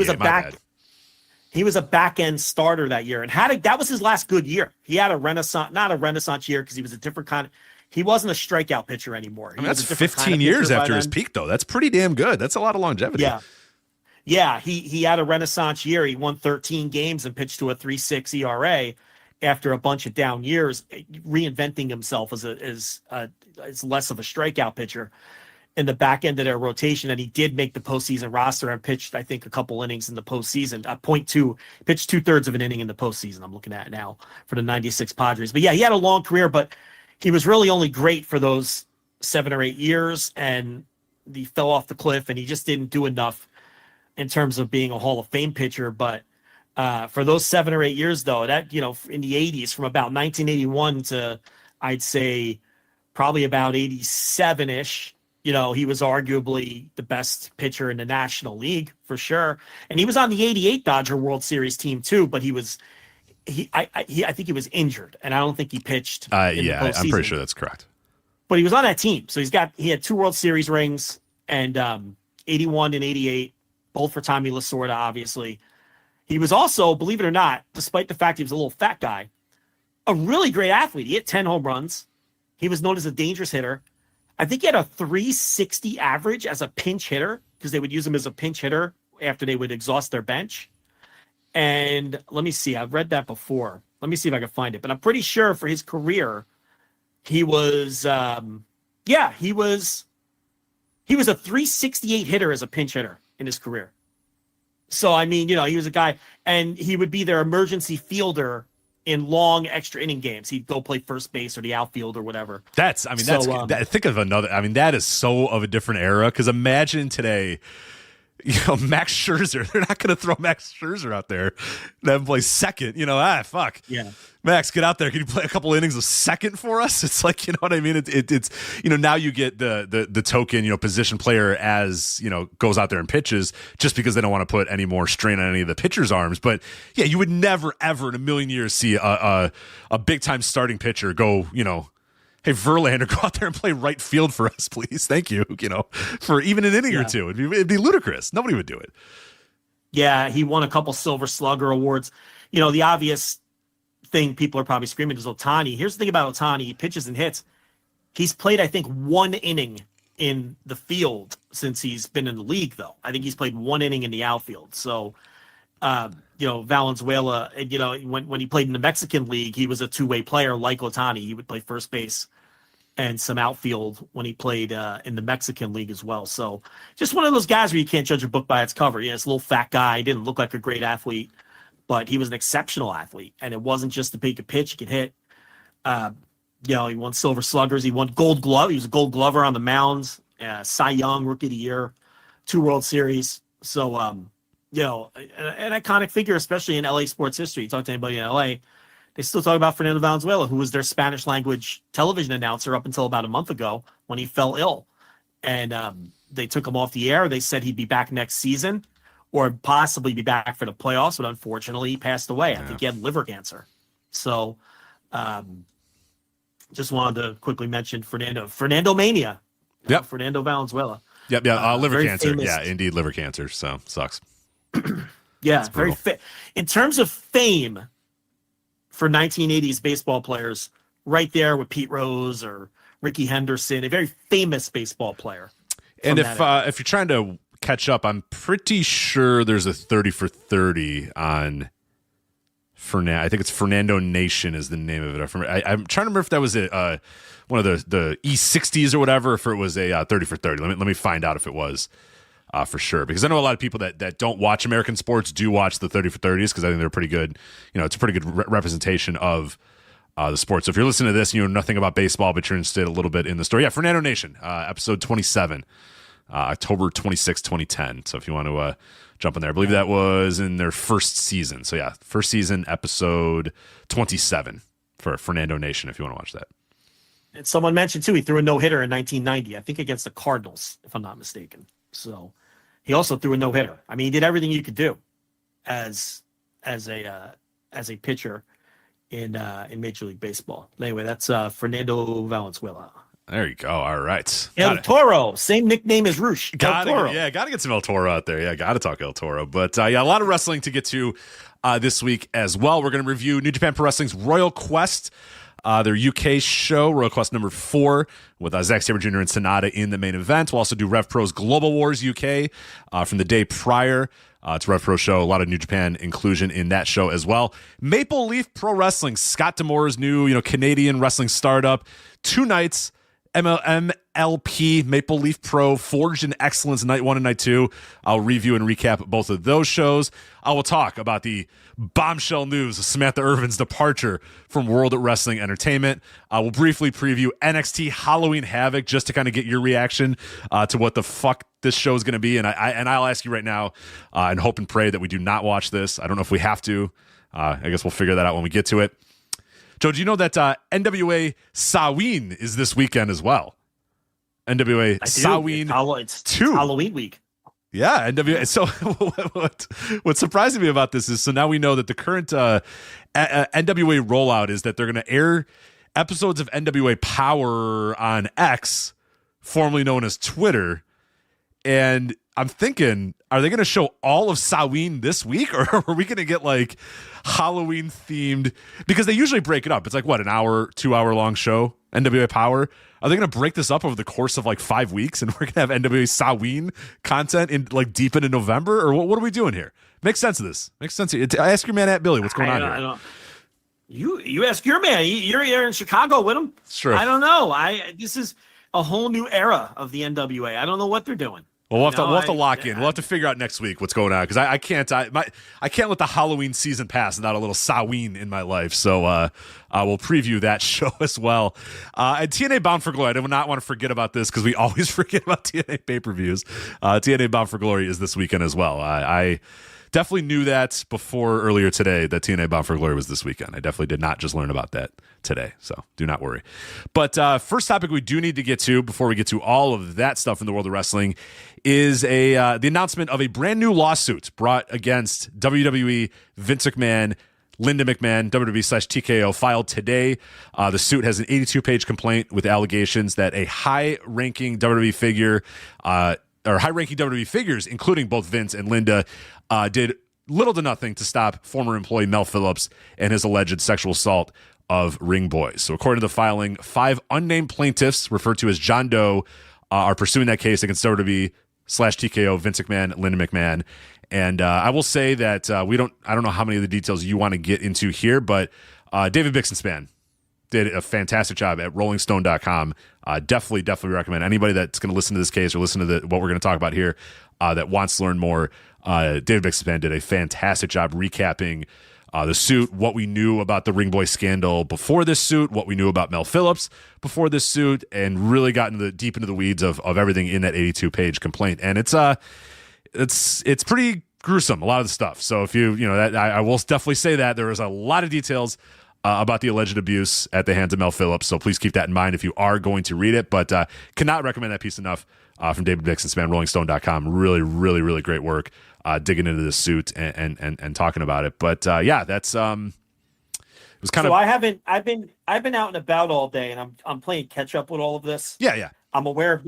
He was a back end starter that year, and that was his last good year. He had not a renaissance year because he was a different kind of. He wasn't a strikeout pitcher anymore. I mean, that's 15 years after his peak, though. That's pretty damn good. That's a lot of longevity. Yeah. He had a renaissance year. He won 13 games and pitched to a 3.6 ERA after a bunch of down years, reinventing himself as less of a strikeout pitcher in the back end of their rotation. And he did make the postseason roster and pitched, I think, a couple innings in the postseason. Pitched 2/3 of an inning in the postseason. I'm looking at it now for the 96 Padres. But yeah, he had a long career, but he was really only great for those 7 or 8 years, and he fell off the cliff, and he just didn't do enough in terms of being a Hall of Fame pitcher. But for those 7 or 8 years, though, that, in the 80s, from about 1981 to, I'd say, probably about 87-ish, he was arguably the best pitcher in the National League for sure. And he was on the 88 Dodger World Series team too, but I think he was injured, and I don't think he pitched. Yeah, I'm pretty sure that's correct. But he was on that team. So he had 2 World Series rings, and 81 and 88, both for Tommy Lasorda, obviously. He was also, believe it or not, despite the fact he was a little fat guy, a really great athlete. He hit 10 home runs. He was known as a dangerous hitter. I think he had a 360 average as a pinch hitter, because they would use him as a pinch hitter after they would exhaust their bench. And let me see, I've read that before. Let me see if I can find it. But I'm pretty sure for his career, he was a 368 hitter as a pinch hitter in his career. So, I mean, he was a guy, and he would be their emergency fielder in long extra inning games. He'd go play first base or the outfield or whatever. Think of another. I mean, that is so of a different era, because imagine today, Max Scherzer. They're not going to throw Max Scherzer out there and have him play second. Fuck. Yeah. Max, get out there. Can you play a couple innings of second for us? It's like, you know what I mean? It's now you get the token, position player as, goes out there and pitches, just because they don't want to put any more strain on any of the pitcher's arms. But yeah, you would never, ever in a million years see a big time starting pitcher go, hey, Verlander, go out there and play right field for us, please. Thank you. For even an inning or two. It'd be ludicrous. Nobody would do it. Yeah, he won a couple Silver Slugger awards. The obvious thing people are probably screaming is Ohtani. Here's the thing about Ohtani. He pitches and hits. He's played, I think, 1 inning in the field since he's been in the league, though. I think he's played 1 inning in the outfield. So, Valenzuela, when he played in the Mexican League, he was a two-way player like Ohtani. He would play first base and some outfield when he played in the Mexican League as well. So just one of those guys where you can't judge a book by its cover. Yeah, it's a little fat guy. He didn't look like a great athlete, but he was an exceptional athlete. And it wasn't just the he could pitch, he could hit. He won Silver Sluggers. He won Gold Glove. He was a Gold Glover on the mounds. Cy Young, Rookie of the Year, 2 World Series. So, an iconic figure, especially in LA sports history. You talk to anybody in LA, they still talk about Fernando Valenzuela, who was their Spanish language television announcer up until about a month ago when he fell ill. And they took him off the air. They said he'd be back next season or possibly be back for the playoffs, but unfortunately he passed away. I think he had liver cancer. So just wanted to quickly mention Fernando Mania. Yep. Fernando Valenzuela. Yep. Yeah. Liver cancer. Famous. Yeah, indeed. Liver cancer. So sucks. Yeah. Very fit. In terms of fame for 1980s baseball players, right there with Pete Rose or Ricky Henderson, a very famous baseball player. And if you're trying to catch up, I'm pretty sure there's a 30 for 30 on Fernando. I think it's Fernando Nation is the name of it. I'm trying to remember if that was one of the E60s or whatever, if it was a 30 for 30. Let me find out if it was for sure, because I know a lot of people that don't watch American sports do watch the 30 for 30s, because I think they're pretty good. It's a pretty good representation of the sport. So if you're listening to this and you know nothing about baseball, but you're interested a little bit in the story, Fernando Nation, episode 27, October 26, 2010. So if you want to jump in there, I believe that was in their first season. So first season, episode 27 for Fernando Nation, if you want to watch that. And someone mentioned too, he threw a no-hitter in 1990, I think against the Cardinals, if I'm not mistaken. So he also threw a no-hitter. I mean, he did everything you could do as a pitcher in Major League Baseball. Anyway, that's Fernando Valenzuela. There you go. All right. El Toro, same nickname as Roosh. Got to get some El Toro out there. Yeah, got to talk El Toro. But a lot of wrestling to get to this week as well. We're going to review New Japan Pro Wrestling's Royal Quest, their UK show, Royal Quest number 4, with Zack Sabre Jr. and Sonata in the main event. We'll also do RevPro's Global Wars UK from the day prior. It's a RevPro show. A lot of New Japan inclusion in that show as well. Maple Leaf Pro Wrestling, Scott D'Amore's new Canadian wrestling startup. 2 nights MLP Maple Leaf Pro Forged in Excellence Night 1 and Night 2. I'll review and recap both of those shows. I will talk about the bombshell news of Samantha Irvin's departure from World Wrestling Entertainment. I will briefly preview NXT Halloween Havoc just to kind of get your reaction to what the fuck this show is going to be. And I'll ask you right now and hope and pray that we do not watch this. I don't know if we have to. I guess we'll figure that out when we get to it. Joe, do you know that NWA Samhain is this weekend as well? NWA Samhain it's 2. Halloween week. Yeah, NWA. So what surprised me about this is, so now we know that the current NWA rollout is that they're going to air episodes of NWA Power on X, formerly known as Twitter. And I'm thinking, are they going to show all of Samhain this week, or are we going to get like Halloween themed? Because they usually break it up. It's like what, an hour, 2 hour long show, NWA Power. Are they going to break this up over the course of like 5 weeks, and we're going to have NWA Samhain content in like deep into November, or what are we doing here? Makes sense of this. Makes sense. I ask your man at Billy, what's going on here? I don't. You ask your man. You're in Chicago with him. It's true. I don't know. This is a whole new era of the NWA. I don't know what they're doing. Well, we'll have to lock in. We'll have to figure out next week what's going on, because I can't let the Halloween season pass without a little Samhain in my life. So I will preview that show as well. And TNA Bound for Glory, I do not want to forget about this, because we always forget about TNA pay-per-views. TNA Bound for Glory is this weekend as well. I definitely knew that before earlier today, that TNA Bound for Glory was this weekend. I definitely did not just learn about that today, so do not worry. But first topic we do need to get to before we get to all of that stuff in the world of wrestling is the announcement of a brand new lawsuit brought against WWE, Vince McMahon, Linda McMahon, WWE/TKO, filed today. The suit has an 82-page complaint with allegations that a high-ranking WWE figure, or high-ranking WWE figures, including both Vince and Linda, did little to nothing to stop former employee Mel Phillips and his alleged sexual assault of ring boys. So according to the filing, 5 unnamed plaintiffs, referred to as John Doe, are pursuing that case against WWE/TKO, Vince McMahon, Linda McMahon. And I will say that I don't know how many of the details you want to get into here, but David Bixenspan did a fantastic job at rollingstone.com. Definitely recommend anybody that's going to listen to this case or listen to what we're going to talk about here that wants to learn more. David Bixenspan did a fantastic job recapping the suit, what we knew about the Ring Boy scandal before this suit, what we knew about Mel Phillips before this suit, and really got deep into the weeds of everything in that 82-page complaint. And it's pretty gruesome, a lot of the stuff. So if I will definitely say that there is a lot of details about the alleged abuse at the hands of Mel Phillips. So please keep that in mind if you are going to read it. But cannot recommend that piece enough from David Bixenspan, rollingstone.com. Really great work digging into this suit and talking about it. But that's it was kind of. So I've been out and about all day, and I'm playing catch up with all of this. Yeah. I'm aware of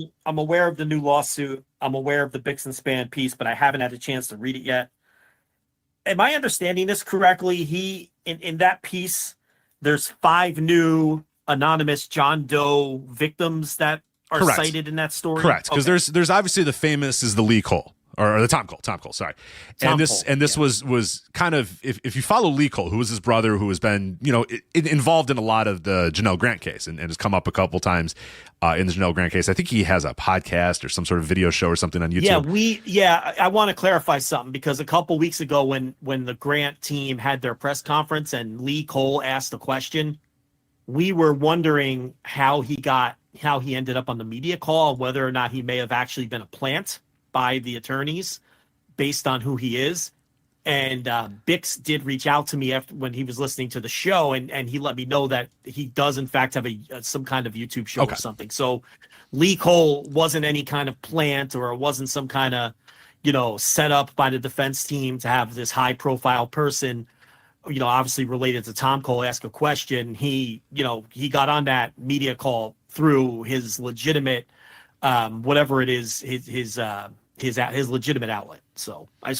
the new lawsuit. I'm aware of the Bixenspan piece, but I haven't had a chance to read it yet. Am I understanding this correctly? He in that piece, there's 5 new anonymous John Doe victims that are cited in that story. Correct, because there's obviously the famous is the Lee Cole. Or the Tom Cole, sorry. This was kind of, if you follow Lee Cole, who was his brother, who has been, involved in a lot of the Janelle Grant case and has come up a couple times in the Janelle Grant case. I think he has a podcast or some sort of video show or something on YouTube. I want to clarify something, because a couple weeks ago when the Grant team had their press conference and Lee Cole asked the question, we were wondering how he ended up on the media call, whether or not he may have actually been a plant by the attorneys based on who he is. And Bix did reach out to me when he was listening to the show, and he let me know that he does in fact have some kind of YouTube show or something. So Lee Cole wasn't any kind of plant, or it wasn't some kind of, set up by the defense team to have this high profile person, obviously related to Tom Cole, ask a question. He got on that media call through his legitimate, whatever it is, his legitimate outlet. So I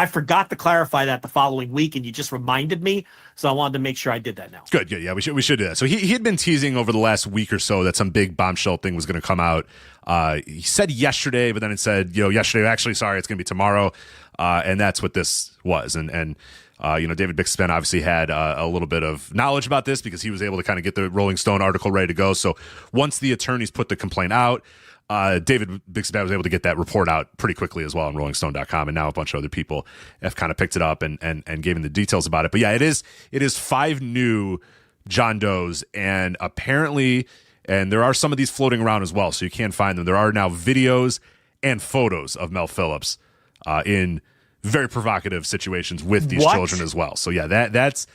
forgot to clarify that the following week, and you just reminded me. So I wanted to make sure I did that now. Good. Yeah, we should do that. So he had been teasing over the last week or so that some big bombshell thing was going to come out. He said yesterday, but then it said, yesterday, actually, sorry, it's going to be tomorrow. and that's what this was. And David Bixby obviously had a little bit of knowledge about this because he was able to kind of get the Rolling Stone article ready to go. So once the attorneys put the complaint out, David Bixby was able to get that report out pretty quickly as well on RollingStone.com, and now a bunch of other people have kind of picked it up and gave him the details about it. But yeah, it is 5 new John Does, and apparently, and there are some of these floating around as well, so you can find them. There are now videos and photos of Mel Phillips in very provocative situations with these children as well. So yeah, that's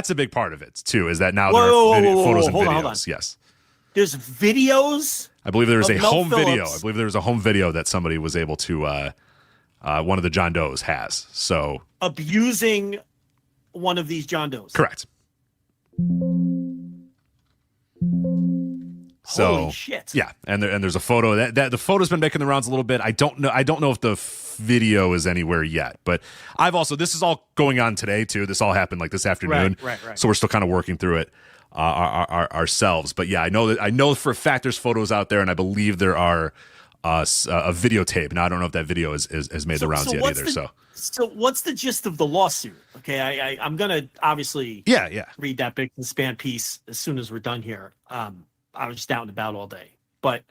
a big part of it too. Is that now there are photos and videos? Hold on. Yes, there's videos. I believe there was a home video. I believe there was a home video that somebody was able to. One of the John Does has so abusing one of these John Does. Correct. So, holy shit. Yeah, and there's a photo that the photo's been making the rounds a little bit. I don't know if the video is anywhere yet, but this is all going on today too. This all happened like this afternoon, right. So we're still kind of working through it ourselves. But yeah, I know for a fact there's photos out there, and I believe there are a videotape. Now I don't know if that video has made the rounds yet either. So what's the gist of the lawsuit? Okay, I'm gonna obviously read that big span piece as soon as we're done here. I was just out and about all day, but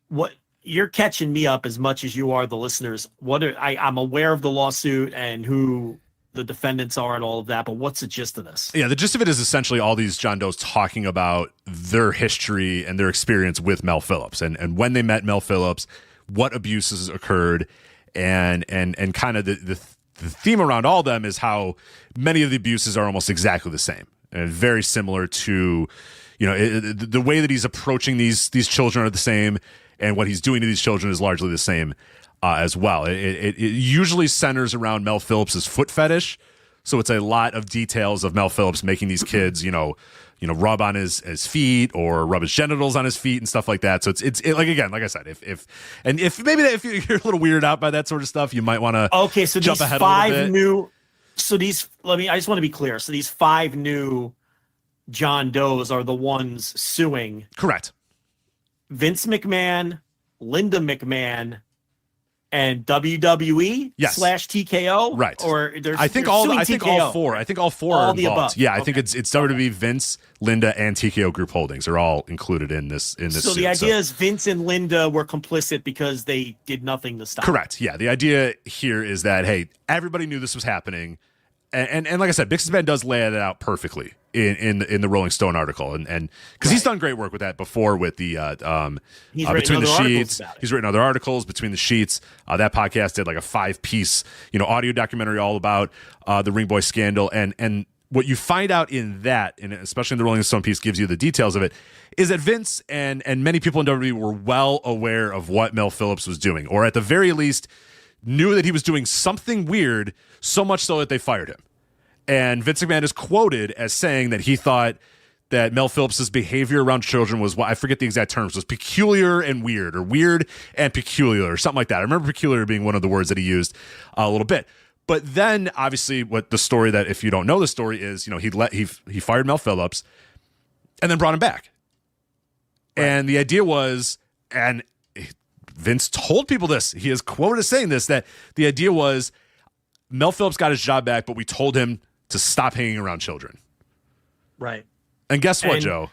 what you're catching me up as much as you are the listeners. I'm aware of the lawsuit and who the defendants are and all of that, but what's the gist of this? Yeah, the gist of it is essentially all these John Does talking about their history and their experience with Mel Phillips and when they met Mel Phillips, what abuses occurred, and kind of the theme around all of them is how many of the abuses are almost exactly the same and very similar to, the way that he's approaching these children are the same, and what he's doing to these children is largely the same as well. It usually centers around Mel Phillips's foot fetish, so it's a lot of details of Mel Phillips making these kids, rub on his feet or rub his genitals on his feet and stuff like that. So it's like I said, if you're a little weirded out by that sort of stuff, you might want to so jump these ahead 5 a little bit. new. So I just want to be clear. So these 5 new John Does are the ones suing. Correct. Vince McMahon, Linda McMahon, and WWE / TKO. Right. Or I think all 4. I think all 4 are involved. Above. Yeah, I think it's WWE, Vince, Linda, and TKO Group Holdings are all included in this. So suit. The idea is Vince and Linda were complicit because they did nothing to stop. Correct. Yeah. The idea here is that, hey, everybody knew this was happening. And like I said, Bixby does lay it out perfectly in the Rolling Stone article, and because he's done great work with that before with the Between the Sheets. He's written other articles, Between the Sheets. That podcast did like a 5-piece audio documentary all about the Ring Boy scandal, and what you find out in that, and especially in the Rolling Stone piece, gives you the details of it, is that Vince and many people in WWE were well aware of what Mel Phillips was doing, or at the very least knew that he was doing something weird, so much so that they fired him. And Vince McMahon is quoted as saying that he thought that Mel Phillips's behavior around children was, I forget the exact terms, was peculiar and weird, or weird and peculiar, or something like that. I remember peculiar being one of the words that he used a little bit. But then, obviously, what the story that, if you don't know the story, is, he fired Mel Phillips and then brought him back. Right. And the idea was, and Vince told people this, he is quoted as saying this, that the idea was Mel Phillips got his job back, but we told him to stop hanging around children. Right. And guess what, Joe?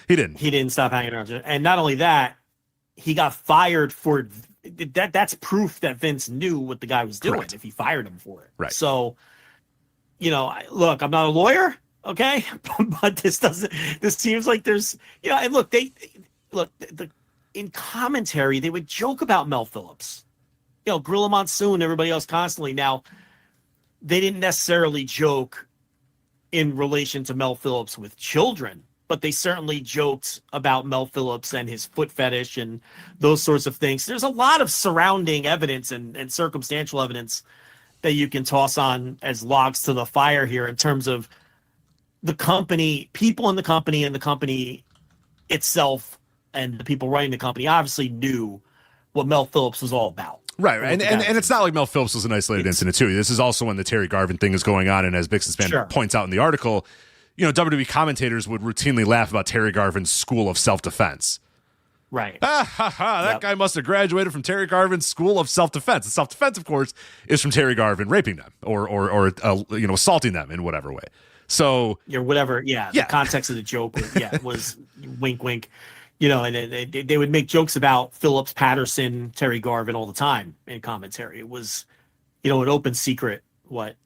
He didn't. He didn't stop hanging around children. And not only that, he got fired for that. That's proof that Vince knew what the guy was doing. Correct. If he fired him for it. Right. So, look, I'm not a lawyer, okay? But this seems like there's, and look, in commentary, they would joke about Mel Phillips. Gorilla Monsoon, everybody else constantly. Now, they didn't necessarily joke in relation to Mel Phillips with children, but they certainly joked about Mel Phillips and his foot fetish and those sorts of things. There's a lot of surrounding evidence and circumstantial evidence that you can toss on as logs to the fire here in terms of the company, people in the company, and the company itself, and the people running the company obviously knew what Mel Phillips was all about. Right. And it's not like Mel Phillips was an isolated incident, too. This is also when the Terry Garvin thing is going on. And as Bixby points out in the article, WWE commentators would routinely laugh about Terry Garvin's school of self-defense. Right. That guy must have graduated from Terry Garvin's School of Self-Defense. And self-defense, of course, is from Terry Garvin raping them or assaulting them in whatever way. So whatever. Yeah. The context of the joke was wink, wink. And they would make jokes about Phillips, Patterson, Terry Garvin all the time in commentary. It was, an open secret what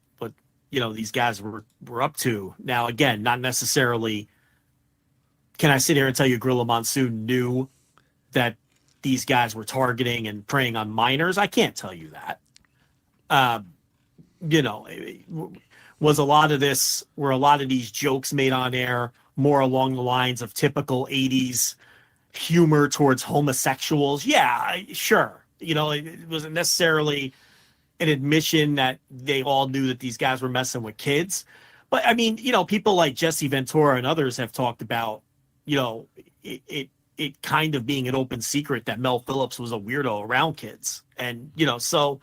these guys were up to. Now, again, not necessarily can I sit here and tell you Gorilla Monsoon knew that these guys were targeting and preying on minors. I can't tell you that. Were a lot of these jokes made on air more along the lines of typical 80s humor towards homosexuals? Yeah, sure. It wasn't necessarily an admission that they all knew that these guys were messing with kids. But I mean, people like Jesse Ventura and others have talked about, it kind of being an open secret that Mel Phillips was a weirdo around kids. And, so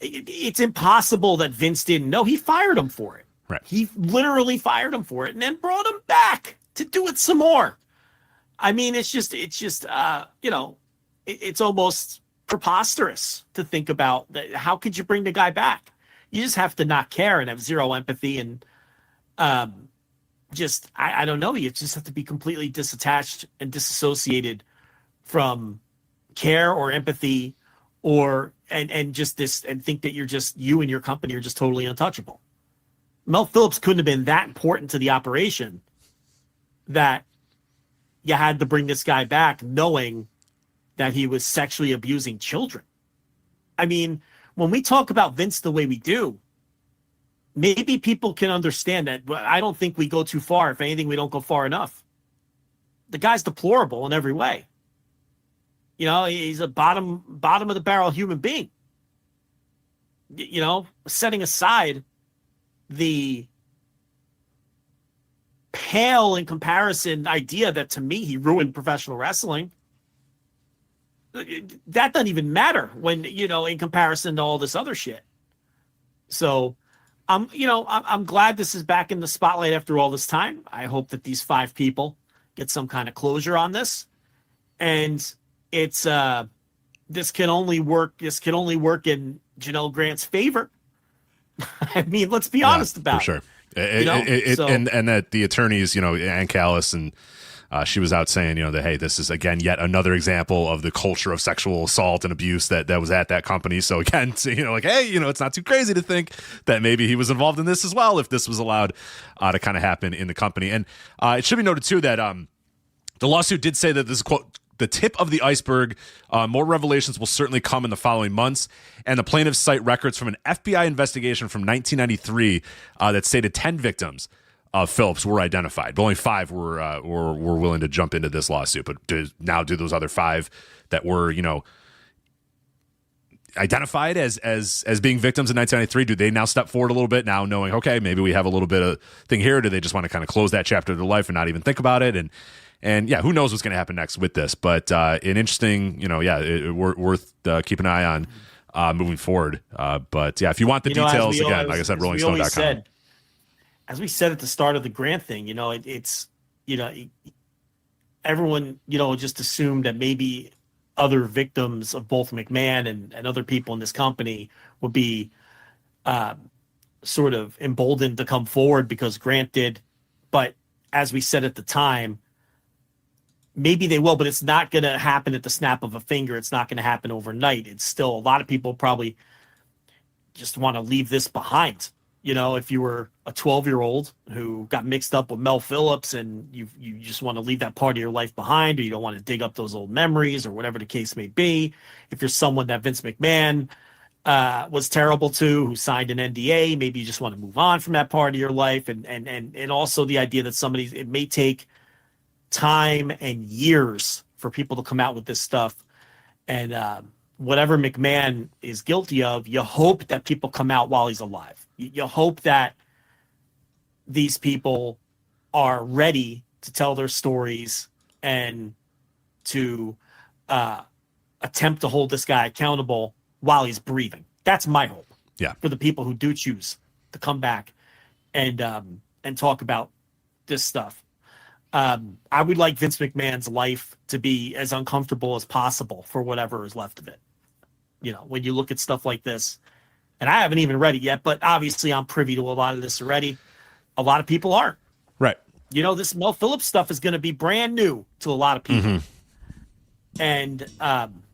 it's impossible that Vince didn't know. He fired him for it. Right. He literally fired him for it and then brought him back to do it some more. I mean, it's almost preposterous to think about that. How could you bring the guy back? You just have to not care and have zero empathy. And I don't know. You just have to be completely disattached and disassociated from care or empathy and think that you and your company are just totally untouchable. Mel Phillips couldn't have been that important to the operation that you had to bring this guy back knowing that he was sexually abusing children. I mean, when we talk about Vince the way we do, maybe people can understand that. But I don't think we go too far. If anything, we don't go far enough. The guy's deplorable in every way. He's a bottom of the barrel human being. Setting aside the pale in comparison idea that to me he ruined professional wrestling. That doesn't even matter when, in comparison to all this other shit. So I'm glad this is back in the spotlight after all this time. I hope that these 5 people get some kind of closure on this. And it's, this can only work in Janelle Grant's favor. I mean, let's be honest about for sure. it. And that the attorneys, Ann Callis and she was out saying, that, hey, this is, again, yet another example of the culture of sexual assault and abuse that was at that company. So, again, hey, it's not too crazy to think that maybe he was involved in this as well if this was allowed to kind of happen in the company. And it should be noted, too, that the lawsuit did say that this is, quote, the tip of the iceberg. More revelations will certainly come in the following months. And the plaintiffs cite records from an FBI investigation from 1993 that stated 10 victims of Phillips were identified, but only 5 were willing to jump into this lawsuit. But do those other 5 that were identified as being victims in 1993, do they now step forward a little bit now, knowing, okay, maybe we have a little bit of thing here? Or do they just want to kind of close that chapter of their life and not even think about it? And yeah, who knows what's going to happen next with this? But an interesting, worth keeping an eye on moving forward. But yeah, if you want the details, again, like I said, rollingstone.com. As we said at the start of the Grant thing, everyone, just assumed that maybe other victims of both McMahon and other people in this company would be sort of emboldened to come forward because Grant did. But as we said at the time, maybe they will, but it's not going to happen at the snap of a finger. It's not going to happen overnight. It's still, a lot of people probably just want to leave this behind. If you were a 12-year-old who got mixed up with Mel Phillips and you just want to leave that part of your life behind, or you don't want to dig up those old memories or whatever the case may be. If you're someone that Vince McMahon was terrible to, who signed an NDA, maybe you just want to move on from that part of your life. And also the idea that it may take time and years for people to come out with this stuff. And whatever McMahon is guilty of, you hope that people come out while he's alive. You hope that these people are ready to tell their stories and to attempt to hold this guy accountable while he's breathing. That's my hope. Yeah. For the people who do choose to come back and talk about this stuff. I would like Vince McMahon's life to be as uncomfortable as possible for whatever is left of it. You know, when you look at stuff like this, and I haven't even read it yet, but obviously I'm privy to a lot of this already. A lot of people aren't. Right. You know, this Mel Phillips stuff is going to be brand new to a lot of people. Mm-hmm. And,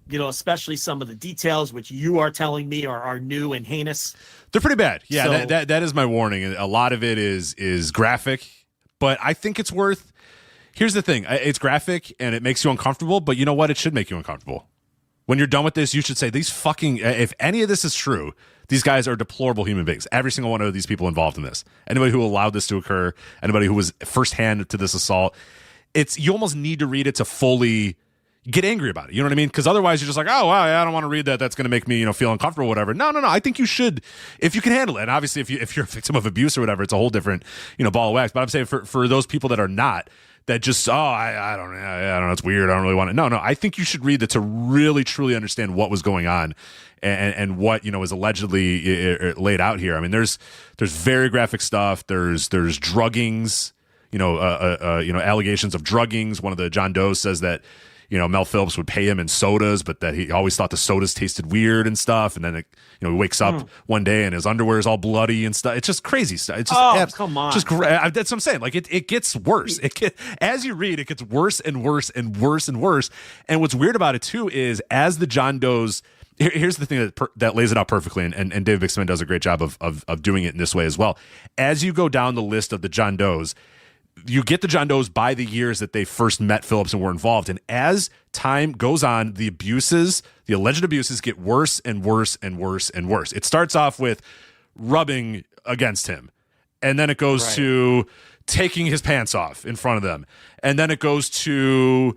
you know, especially some of the details, which you are telling me are new and heinous. They're pretty bad. Yeah, So, that is my warning. A lot of it is graphic, but I think it's worth. Here's the thing: it's graphic and it makes you uncomfortable. But you know what? It should make you uncomfortable. When you're done with this, you should say, "These fucking." If any of this is true, these guys are deplorable human beings. Every single one of these people involved in this. Anybody who allowed this to occur, anybody who was firsthand to this assault, you almost need to read it to fully get angry about it. You know what I mean? Because otherwise you're just like, oh, wow, I don't want to read that. That's going to make me, feel uncomfortable or whatever. No. I think you should, if you can handle it. And obviously if you're a victim of abuse or whatever, it's a whole different, ball of wax. But I'm saying for those people that are not, that just, I don't know, it's weird. I don't really want it. No, I think you should read that to really, truly understand what was going on and what, is allegedly laid out here. I mean, there's very graphic stuff. There's druggings, allegations of druggings. One of the John Does says that, Mel Phillips would pay him in sodas, but that he always thought the sodas tasted weird and stuff. And then, he wakes up one day and his underwear is all bloody and stuff. It's just crazy stuff. It's just, come on. Just that's what I'm saying. Like it gets worse. As you read, it gets worse and worse and worse and worse. And what's weird about it too is as the John Does, here's the thing that lays it out perfectly. And David Bixman does a great job of doing it in this way as well. As you go down the list of the John Does, you get the John Does by the years that they first met Phillips and were involved. And as time goes on, the alleged abuses get worse and worse and worse and worse. It starts off with rubbing against him. And then it goes to taking his pants off in front of them. And then it goes to,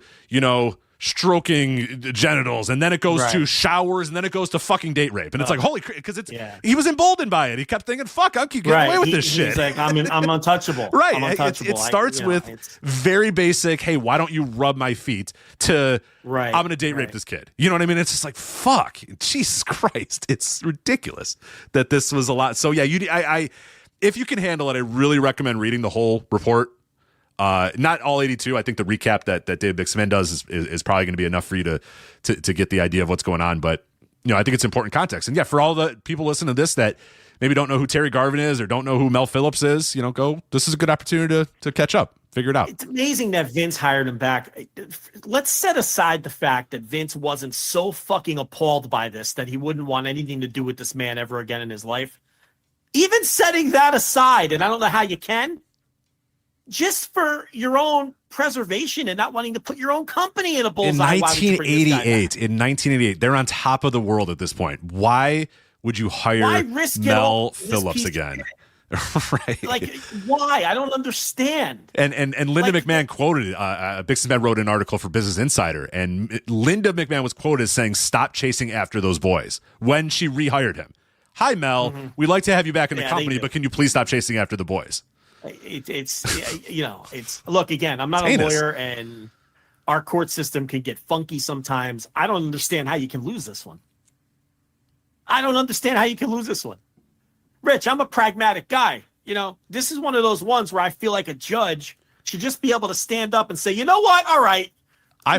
stroking genitals, and then it goes to showers, and then it goes to fucking date rape. And it's like, holy crap, because he was emboldened by it. He kept thinking, fuck, I'll keep getting away with this shit. He's like, I'm untouchable. Right. I'm untouchable. It starts with very basic, hey, why don't you rub my feet, to I'm going to date rape this kid. You know what I mean? It's just like, fuck, Jesus Christ. It's ridiculous that this was a lot. So yeah, I if you can handle it, I really recommend reading the whole report. Not all 82. I think the recap that Dave Bixman does is probably going to be enough for you to get the idea of what's going on. But I think it's important context. And yeah, for all the people listening to this that maybe don't know who Terry Garvin is or don't know who Mel Phillips is, go. This is a good opportunity to catch up, figure it out. It's amazing that Vince hired him back. Let's set aside the fact that Vince wasn't so fucking appalled by this that he wouldn't want anything to do with this man ever again in his life. Even setting that aside, and I don't know how you can. Just for your own preservation and not wanting to put your own company in a bullseye. In 1988, they're on top of the world at this point. Why would you hire Mel Phillips again? Right. Like, why? I don't understand. And Linda McMahon quoted, Bixman wrote an article for Business Insider, and Linda McMahon was quoted as saying, stop chasing after those boys, when she rehired him. Hi, Mel. We'd like to have you back in the company, but can you please stop chasing after the boys? It's look, again, I'm not a lawyer and our court system can get funky sometimes. I don't understand how you can lose this one. Rich, I'm a pragmatic guy. This is one of those ones where I feel like a judge should just be able to stand up and say, you know what? All right.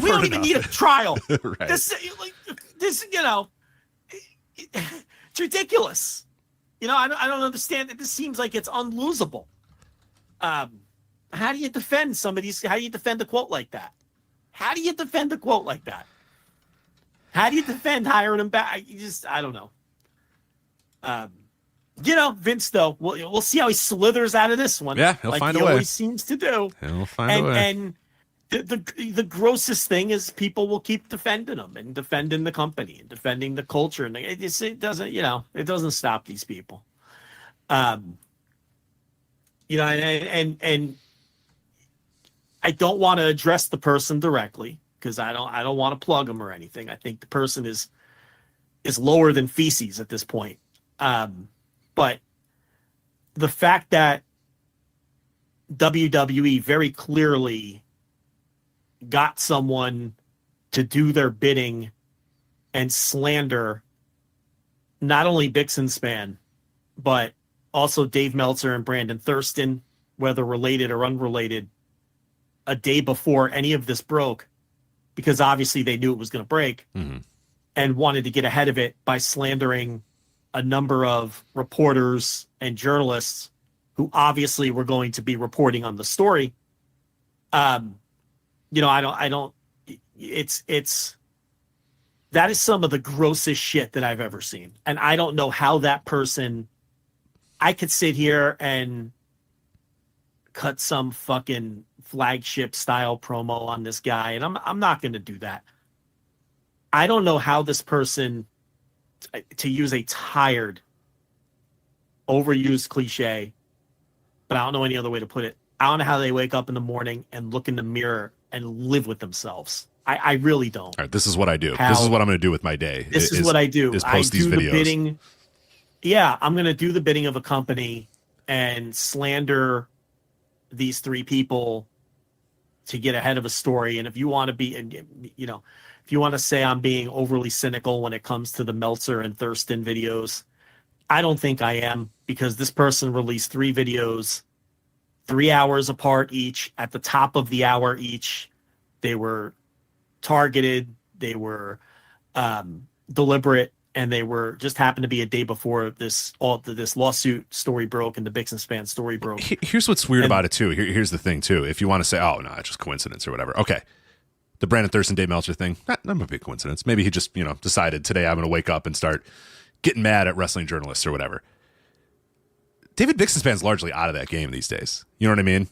We don't even need a trial. Right. This, it's ridiculous. I don't understand that. This seems like it's unlosable. How do you defend some of these? How do you defend a quote like that? How do you defend hiring him back? I don't know. Vince, though, we'll see how he slithers out of this one. Yeah, he'll find a way. He always seems to do. He'll find a way. And the grossest thing is people will keep defending him and defending the company and defending the culture. And it doesn't stop these people. And I don't want to address the person directly because I don't want to plug them or anything. I think the person is lower than feces at this point. But the fact that WWE very clearly got someone to do their bidding and slander not only Bixenspan, but also Dave Meltzer and Brandon Thurston, whether related or unrelated, a day before any of this broke, because obviously they knew it was going to break, and wanted to get ahead of it by slandering a number of reporters and journalists who obviously were going to be reporting on the story. That is some of the grossest shit that I've ever seen. And I don't know how that person, I could sit here and cut some fucking Flagship style promo on this guy, and I'm not going to do that. I don't know how this person, to use a tired, overused cliche, but I don't know any other way to put it. I don't know how they wake up in the morning and look in the mirror and live with themselves. I really don't. All right, this is what I do. This is what I'm going to do with my day. This is what I do. Is post these videos. Bidding. Yeah, I'm going to do the bidding of a company and slander these three people to get ahead of a story. And if you want to be, if you want to say I'm being overly cynical when it comes to the Meltzer and Thurston videos, I don't think I am, because this person released 3 videos, 3 hours apart each, at the top of the hour each. They were targeted, they were deliberate, and they were just happened to be a day before this lawsuit story broke and the Bixenspan story broke. Here's what's weird about it too. Here's the thing too. If you want to say, oh no, it's just coincidence or whatever. Okay, the Brandon Thurston Dave Meltzer thing, that might be a coincidence. Maybe he just decided today I'm going to wake up and start getting mad at wrestling journalists or whatever. David Bixenspan's largely out of that game these days. You know what I mean?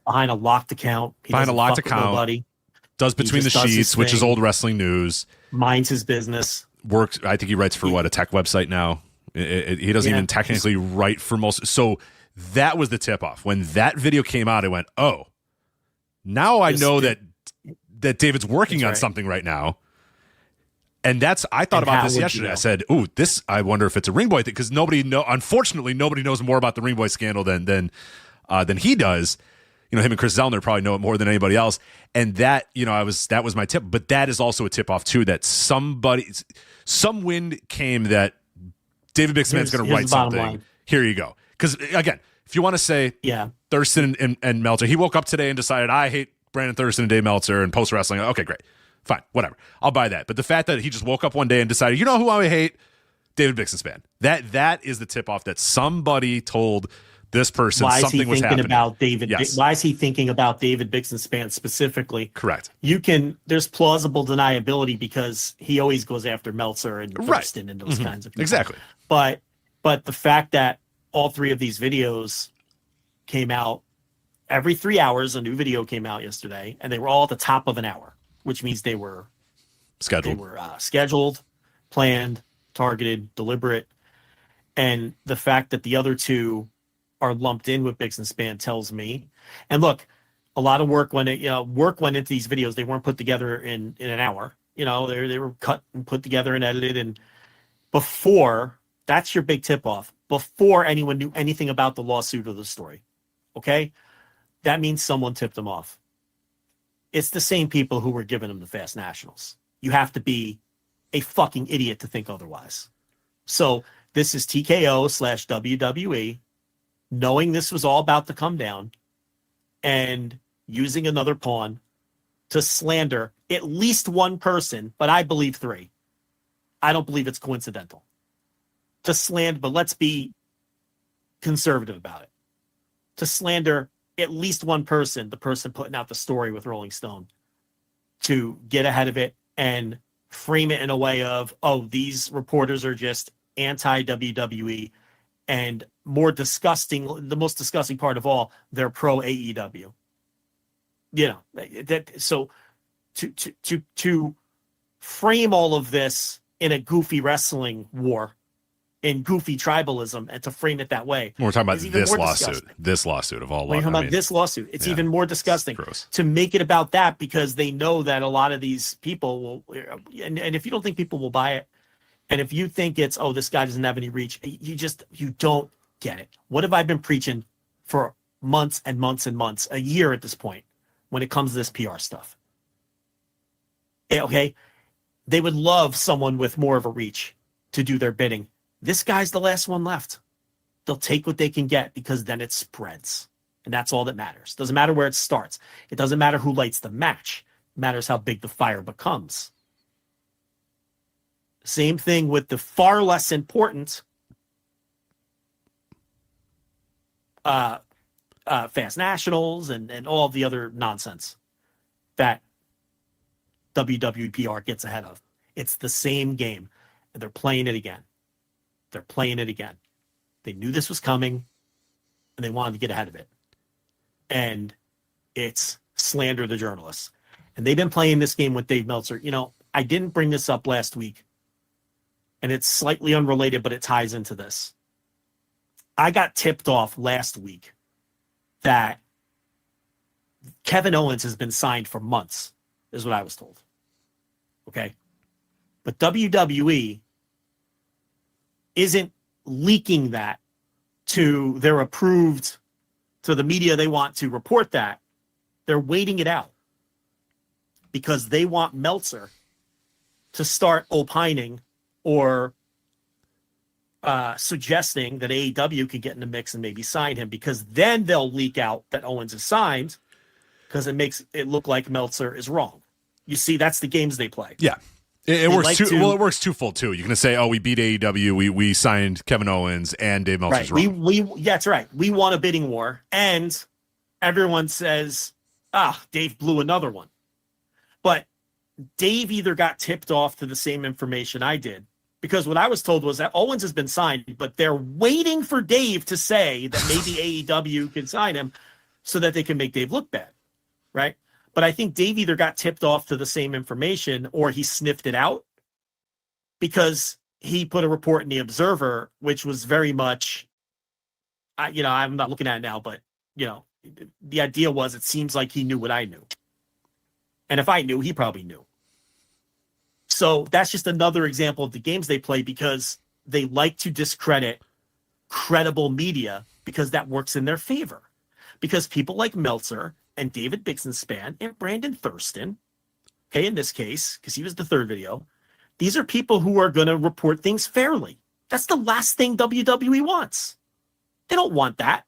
Behind a locked account. Behind a locked account. Nobody. Does Between the Sheets, which is old wrestling news. Minds his business. Works. I think he writes for a tech website now. He doesn't even technically write for most. So that was the tip off. When that video came out, I went, oh, now I know that David's working on something right now. And I thought about this yesterday. I said, "Ooh, I wonder if it's a Ring Boy thing," because unfortunately, nobody knows more about the Ring Boy scandal than he does. Him and Chris Zellner probably know it more than anybody else. And that was my tip. But that is also a tip off too, that some wind came that David Bixenspan's going to write something. Line. Here you go. Because again, if you want to say Thurston and Meltzer, he woke up today and decided, I hate Brandon Thurston and Dave Meltzer and post wrestling. Okay, great. Fine, whatever. I'll buy that. But the fact that he just woke up one day and decided, you know who I hate? David Bixenspan. That is the tip off that somebody told this person something was happening. About David? Yes. Why is he thinking about David Bixenspan specifically? Correct. There's plausible deniability because he always goes after Meltzer and Thurston and those kinds of people. Exactly. But the fact that all 3 of these videos came out every 3 hours, a new video came out yesterday, and they were all at the top of an hour, which means they were scheduled. They were scheduled, planned, targeted, deliberate, and the fact that the other 2 are lumped in with Bixenspan tells me. And look, a lot of work went into these videos. They weren't put together in an hour. They were cut and put together and edited. And before, that's your big tip off. Before anyone knew anything about the lawsuit or the story, okay, that means someone tipped them off. It's the same people who were giving them the Fast Nationals. You have to be a fucking idiot to think otherwise. So this is TKO/WWE. Knowing this was all about to come down and using another pawn to slander at least one person, but I believe 3. I don't believe it's coincidental. To slander, but let's be conservative about it. To slander at least one person, the person putting out the story with Rolling Stone, to get ahead of it and frame it in a way of, oh, these reporters are just anti-WWE, and the most disgusting part of all, they're pro AEW. So to frame all of this in a goofy wrestling war, in goofy tribalism, and to frame it that way. We're talking about this lawsuit of all. We're talking about this lawsuit. It's even more disgusting to make it about that, because they know that a lot of these people will, and if you don't think people will buy it, and if you think it's, oh, this guy doesn't have any reach, you don't get it. What have I been preaching for months and months and months, a year at this point, when it comes to this PR stuff? Okay, they would love someone with more of a reach to do their bidding. This guy's the last one left. They'll take what they can get, because then it spreads. And that's all that matters. Doesn't matter where it starts. It doesn't matter who lights the match. It matters how big the fire becomes. Same thing with the far less important Fast Nationals and all of the other nonsense that WWE PR gets ahead of. It's the same game, and they're playing it again. They're playing it again. They knew this was coming, and they wanted to get ahead of it. And it's slander the journalists. And they've been playing this game with Dave Meltzer. You know, I didn't bring this up last week, and it's slightly unrelated, but it ties into this. I got tipped off last week that Kevin Owens has been signed for months, is what I was told. Okay? But WWE isn't leaking that to their approved, to the media they want to report that. They're waiting it out because they want Meltzer to start opining or suggesting that AEW could get in the mix and maybe sign him, because then they'll leak out that Owens is signed because it makes it look like Meltzer is wrong. You see, that's the games they play. Yeah. It works it works twofold too. You can say, "Oh, we beat AEW. We signed Kevin Owens, and Dave Meltzer's wrong." Yeah, that's right. We won a bidding war, and everyone says, Dave blew another one." But Dave either got tipped off to the same information I did, because what I was told was that Owens has been signed, but they're waiting for Dave to say that maybe AEW can sign him so that they can make Dave look bad, right? But I think Dave either got tipped off to the same information or he sniffed it out, because he put a report in the Observer, which was very much, I'm not looking at it now, but, the idea was it seems like he knew what I knew. And if I knew, he probably knew. So that's just another example of the games they play, because they like to discredit credible media because that works in their favor. Because people like Meltzer and David Bixenspan and Brandon Thurston, okay, in this case, because he was the third video, these are people who are going to report things fairly. That's the last thing WWE wants. They don't want that.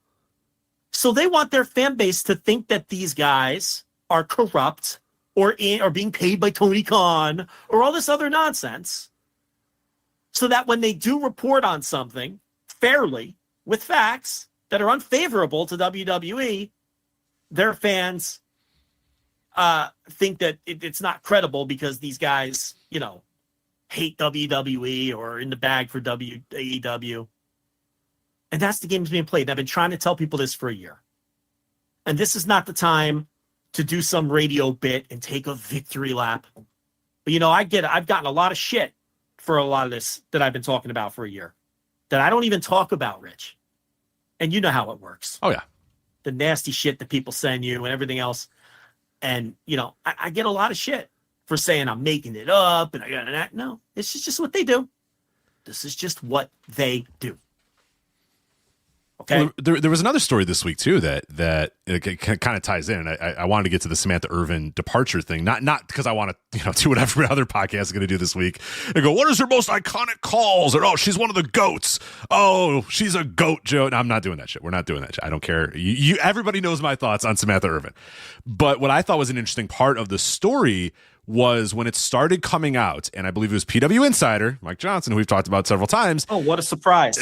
So they want their fan base to think that these guys are corrupt or being paid by Tony Khan or all this other nonsense, so that when they do report on something fairly with facts that are unfavorable to WWE, their fans think that it's not credible because these guys, hate WWE or in the bag for AEW. And that's the game that's being played. I've been trying to tell people this for a year. And this is not the time to do some radio bit and take a victory lap. But, I've gotten a lot of shit for a lot of this that I've been talking about for a year that I don't even talk about, Rich. And you know how it works. Oh, yeah. The nasty shit that people send you and everything else. And, I get a lot of shit for saying I'm making it up and I got that. No, it's just what they do. This is just what they do. Okay. Well, there was another story this week too that kind of ties in. I wanted to get to the Samantha Irvin departure thing, not because I want to do what every other podcast is going to do this week and go, what is her most iconic calls? Or she's one of the goats. Oh, she's a goat, Joe. No, I'm not doing that shit. We're not doing that shit. I don't care. Everybody knows my thoughts on Samantha Irvin. But what I thought was an interesting part of the story was when it started coming out, and I believe it was PW Insider, Mike Johnson, who we've talked about several times. Oh, what a surprise.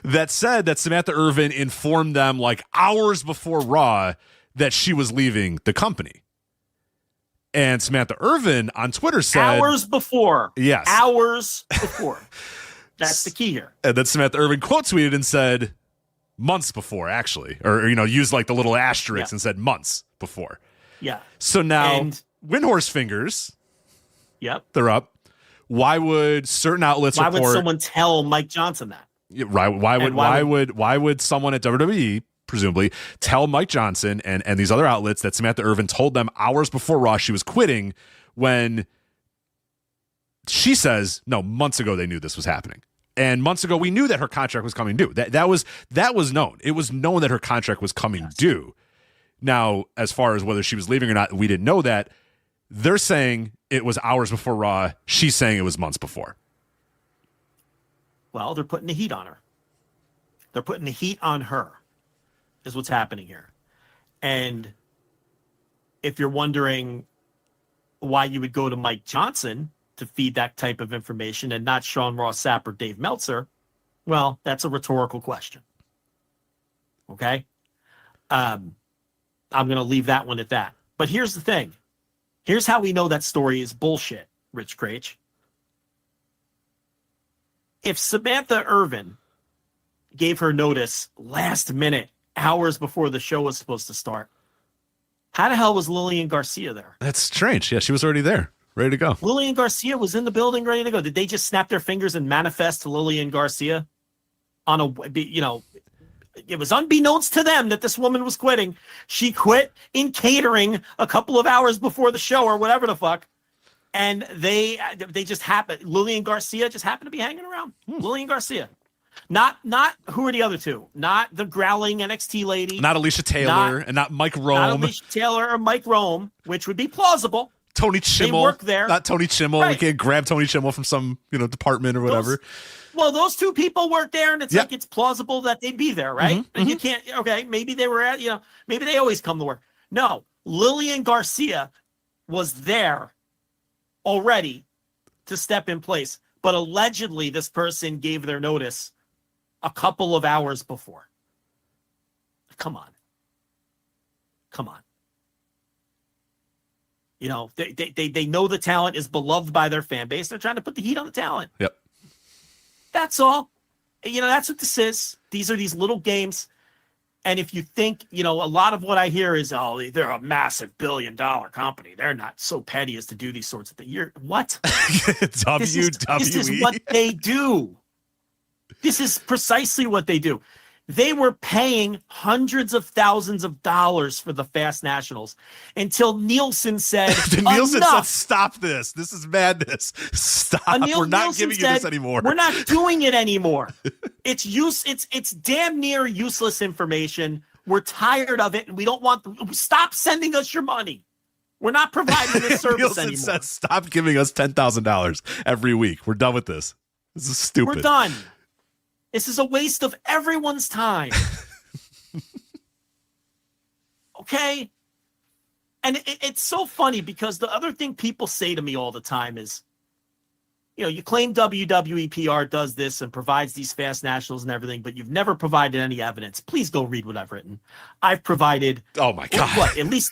That said that Samantha Irvin informed them like hours before Raw that she was leaving the company. And Samantha Irvin on Twitter said... Hours before. Yes. Hours before. That's the key here. And then Samantha Irvin quote tweeted and said months before, actually. Or, used like the little asterisk and said months before. Yeah. So now, Windhorse fingers. Yep. They're up. Why would certain outlets report? Why would someone tell Mike Johnson that? Right. Why would someone at WWE presumably tell Mike Johnson and these other outlets that Samantha Irvin told them hours before Raw she was quitting, when she says, no, months ago they knew this was happening. And months ago we knew that her contract was coming due. That was known. It was known that her contract was coming due. Now, as far as whether she was leaving or not, we didn't know that. They're saying it was hours before Raw. She's saying it was months before. Well, they're putting the heat on her. They're putting the heat on her. is what's happening here. And if you're wondering why you would go to Mike Johnson to feed that type of information and not Sean Ross Sapp or Dave Meltzer, well, that's a rhetorical question. Okay? I'm going to leave that one at that. But here's the thing. Here's how we know that story is bullshit, Rich Craich. If Samantha Irvin gave her notice last minute, hours before the show was supposed to start, how the hell was Lillian Garcia there? That's strange. Yeah, she was already there, ready to go. Lillian Garcia was in the building, ready to go. Did they just snap their fingers and manifest Lillian Garcia on it was unbeknownst to them that this woman was quitting. She quit in catering a couple of hours before the show or whatever the fuck. And they just happened. Lillian Garcia just happened to be hanging around. Lillian Garcia. Not who are the other two? Not the growling NXT lady. Not Alicia Taylor and not Mike Rome. Not Alicia Taylor or Mike Rome, which would be plausible. Tony Chimmel. They work there. Not Tony Chimmel. Right. We can't grab Tony Chimmel from some department or whatever. Those two people work there, and it's like it's plausible that they'd be there, right? And you can't. Okay, maybe they were at. Maybe they always come to work. No, Lillian Garcia was there already to step in place, but allegedly this person gave their notice a couple of hours before. Come on. They know the talent is beloved by their fan base. They're trying to put the heat on the talent. Yep. That's all. That's what this is. These are these little games. And if you think, a lot of what I hear is, they're a massive billion-dollar company. They're not so petty as to do these sorts of things. What? WWE. This is what they do. This is precisely what they do. They were paying hundreds of thousands of dollars for the Fast Nationals until Nielsen said, Nielsen enough. said, stop this. This is madness. Stop. We're not Nielsen giving you this anymore. We're not doing it anymore. It's damn near useless information. We're tired of it, and we don't want stop sending us your money. We're not providing this service Nielsen anymore. said, stop giving us $10,000 every week. We're done with this. This is stupid. We're done. This is a waste of everyone's time. Okay? And it's so funny because the other thing people say to me all the time is, you claim WWE PR does this and provides these Fast Nationals and everything, but you've never provided any evidence. Please go read what I've written. I've provided, oh my God, at least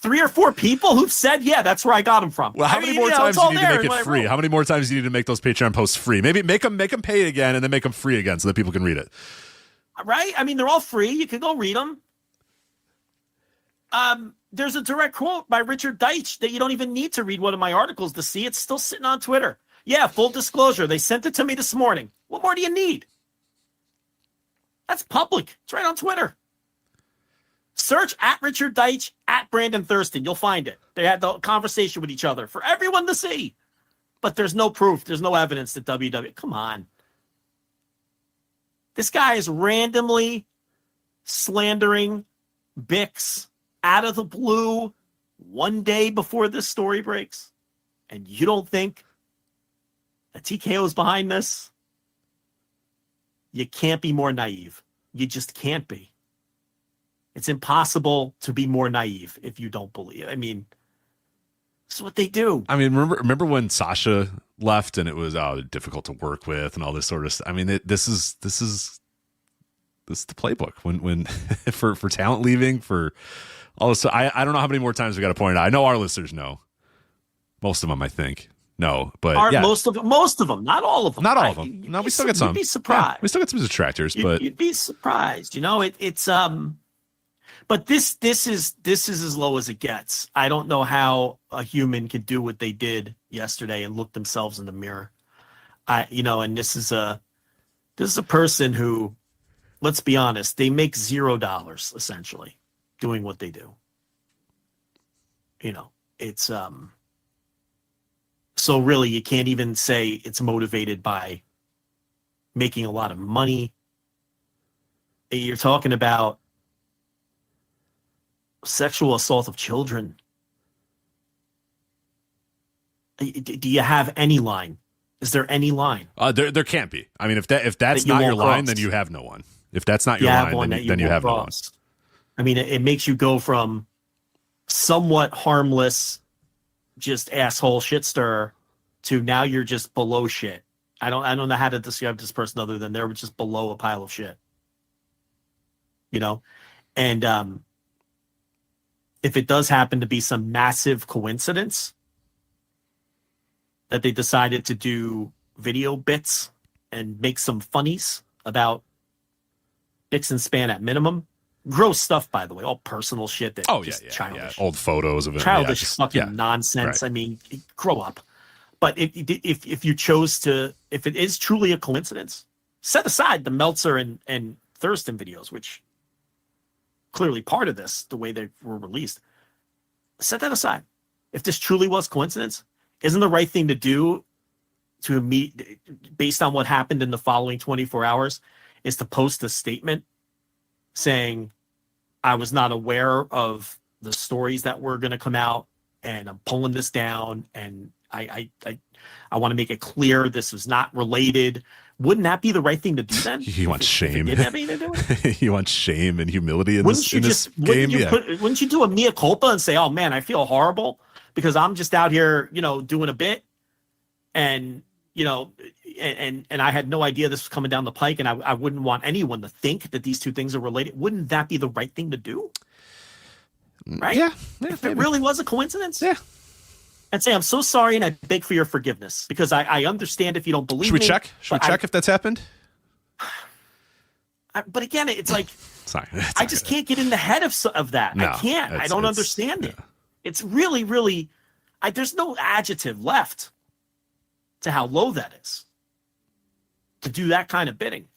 3 or 4 people who've said, yeah, that's where I got them from. Well, how many more times do you need to make it free? How many more times do you need to make those Patreon posts free? Maybe make them pay it again and then make them free again so that people can read it. Right? I mean, they're all free. You can go read them. There's a direct quote by Richard Deitch that you don't even need to read one of my articles to see. It's still sitting on Twitter. Yeah, full disclosure. They sent it to me this morning. What more do you need? That's public. It's right on Twitter. Search at Richard Deitch, at Brandon Thurston. You'll find it. They had the conversation with each other for everyone to see. But there's no proof. There's no evidence that WWE... Come on. This guy is randomly slandering Bix out of the blue one day before this story breaks. And you don't think that TKO is behind this? You can't be more naive. You just can't be. It's impossible to be more naive if you don't believe. I mean, this is what they do. I mean, remember when Sasha left and it was difficult to work with and all this sort of stuff. I mean, this is the playbook when for talent leaving, for all this. I don't know how many more times we got to point it out. I know our listeners know. Most of them, I think. No, but yeah. Most of them, not all of them. Not all of them. No, we still get some. You'd be surprised. Yeah, we still get some detractors, but you'd be surprised. It's but this is as low as it gets. I don't know how a human could do what they did yesterday and look themselves in the mirror. And this is a person who, let's be honest, they make $0 essentially doing what they do. It's so really you can't even say it's motivated by making a lot of money. You're talking about sexual assault of children. Do you have any line? Is there any line? There can't be. I mean, if that's not your line, then you have no one. If that's not your line, then you have no one. I mean, it makes you go from somewhat harmless, just asshole shit stir to now you're just below shit. I don't know how to describe this person other than they're just below a pile of shit. You know? And if it does happen to be some massive coincidence that they decided to do video bits and make some funnies about Bix and Span at minimum. Gross stuff, by the way, all personal shit. That childish, old photos of it, childish fucking nonsense. Right. I mean, grow up. But if you chose to, if it is truly a coincidence, set aside the Meltzer and Thurston videos, which clearly part of this, the way they were released. Set that aside. If this truly was coincidence, isn't the right thing to do to meet based on what happened in the following 24 hours is to post a statement saying, I was not aware of the stories that were going to come out, and I'm pulling this down, and I want to make it clear this was not related. Wouldn't that be the right thing to do then? You want shame. Didn't have anything to do with it? You want shame and humility in this game? Wouldn't you do a mea culpa and say, oh man, I feel horrible because I'm just out here, doing a bit, and and I had no idea this was coming down the pike, and I wouldn't want anyone to think that these two things are related. Wouldn't that be the right thing to do? Right? Yeah. If it really was a coincidence? Yeah. And say, I'm so sorry, and I beg for your forgiveness, because I understand if you don't believe me. Should we check if that's happened? But again, it's like, sorry, I just can't get in the head of that. No, I can't. I don't understand it. It's really, really, there's no adjective left to how low that is to do that kind of bidding.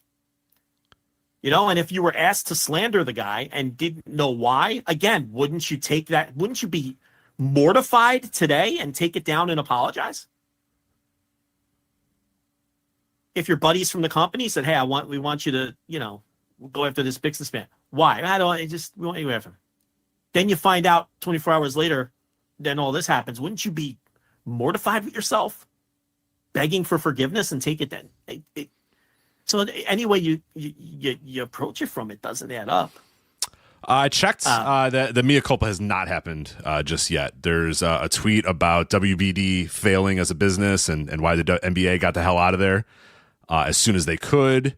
And if you were asked to slander the guy and didn't know why, again, wouldn't you take that? Wouldn't you be mortified today and take it down and apologize? If your buddies from the company said, hey, we want you to, go after this Bix and Span. Why? We want you to after him. Then you find out 24 hours later, then all this happens. Wouldn't you be mortified with yourself? Begging for forgiveness and take it then. So any way you approach it from, it doesn't add up. I checked. The mea culpa has not happened just yet. There's a tweet about WBD failing as a business and why the NBA got the hell out of there as soon as they could.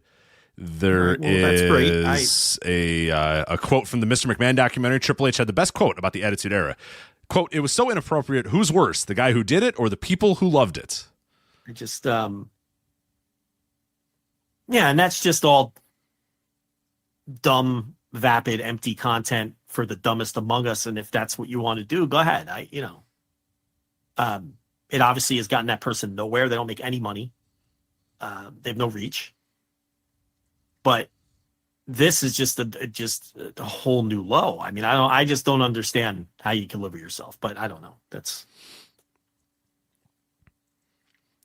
There is a quote from the Mr. McMahon documentary. Triple H had the best quote about the Attitude Era. Quote, "It was so inappropriate. Who's worse, the guy who did it or the people who loved it?" I just, and that's just all dumb, vapid, empty content for the dumbest among us. And if that's what you want to do, go ahead. It obviously has gotten that person nowhere. They don't make any money. They have no reach. But this is just a whole new low. I mean, I just don't understand how you can live with yourself, but I don't know.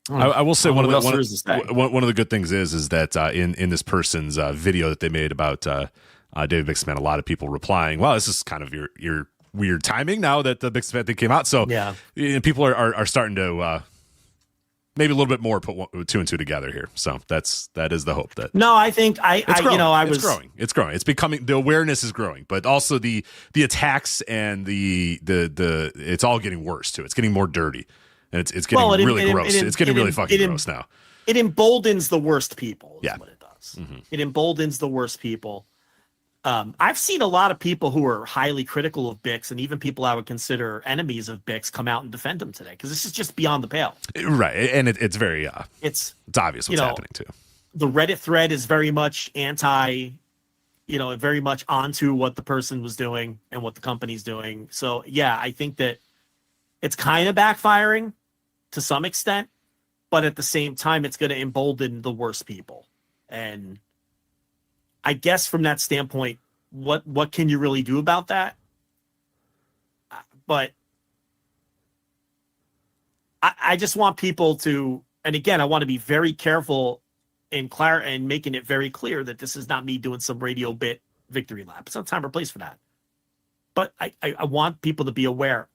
I will say one of the good things is that in this person's video that they made about David Bixman, a lot of people replying, "Well, this is kind of your weird timing now that the Bixman thing came out." So yeah, people are starting to maybe a little bit more put two and two together here. So that is the hope that. No, I think it's growing. It's growing. It's becoming, the awareness is growing, but also the attacks and the it's all getting worse too. It's getting more dirty. And it's getting really gross. It's getting really fucking gross now. It emboldens the worst people. Is what it does. Mm-hmm. It emboldens the worst people. I've seen a lot of people who are highly critical of Bix, and even people I would consider enemies of Bix, come out and defend him today, because this is just beyond the pale. Right, and it's very it's obvious what's happening too. The Reddit thread is very much very much onto what the person was doing and what the company's doing. So yeah, I think that it's kind of backfiring to some extent, but at the same time, it's going to embolden the worst people. And I guess from that standpoint, what can you really do about that? But I just want people to, and again, I want to be very careful and making it very clear that this is not me doing some radio bit victory lap. It's not time or place for that. But I want people to be aware.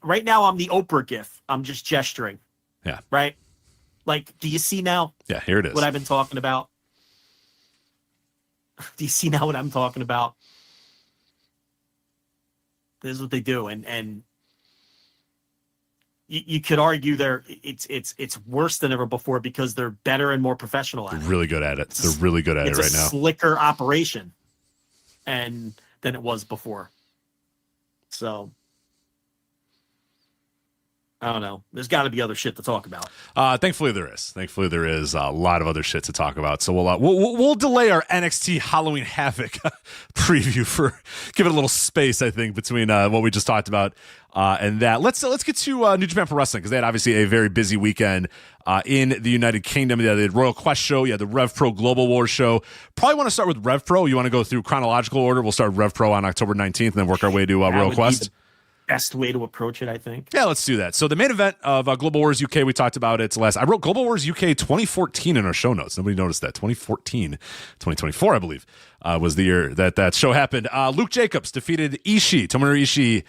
Right now I'm the Oprah gif. I'm just gesturing. Yeah. Right? Like, do you see now? Yeah, here it is. What I've been talking about. Do you see now what I'm talking about? This is what they do, and you could argue it's worse than ever before because they're better and more professional at it. They're really good at it. They're really good at it right now. It's a slicker operation than it was before. So I don't know. There's got to be other shit to talk about. Thankfully there is. Thankfully there is a lot of other shit to talk about. So we'll delay our NXT Halloween Havoc preview for give it a little space. I think between what we just talked about and that. Let's get to New Japan Pro Wrestling because they had obviously a very busy weekend in the United Kingdom. They had Royal Quest show. You had the RevPro Global Wars show. Probably want to start with RevPro. You want to go through chronological order? We'll start with RevPro on October 19th and then work our way to Royal Quest. Best way to approach it, I think. Yeah, let's do that. So the main event of Global Wars UK, we talked about it last. I wrote Global Wars UK 2014 in our show notes. Nobody noticed that. 2024, I believe, was the year that show happened. Luke Jacobs defeated Tomohiro Ishii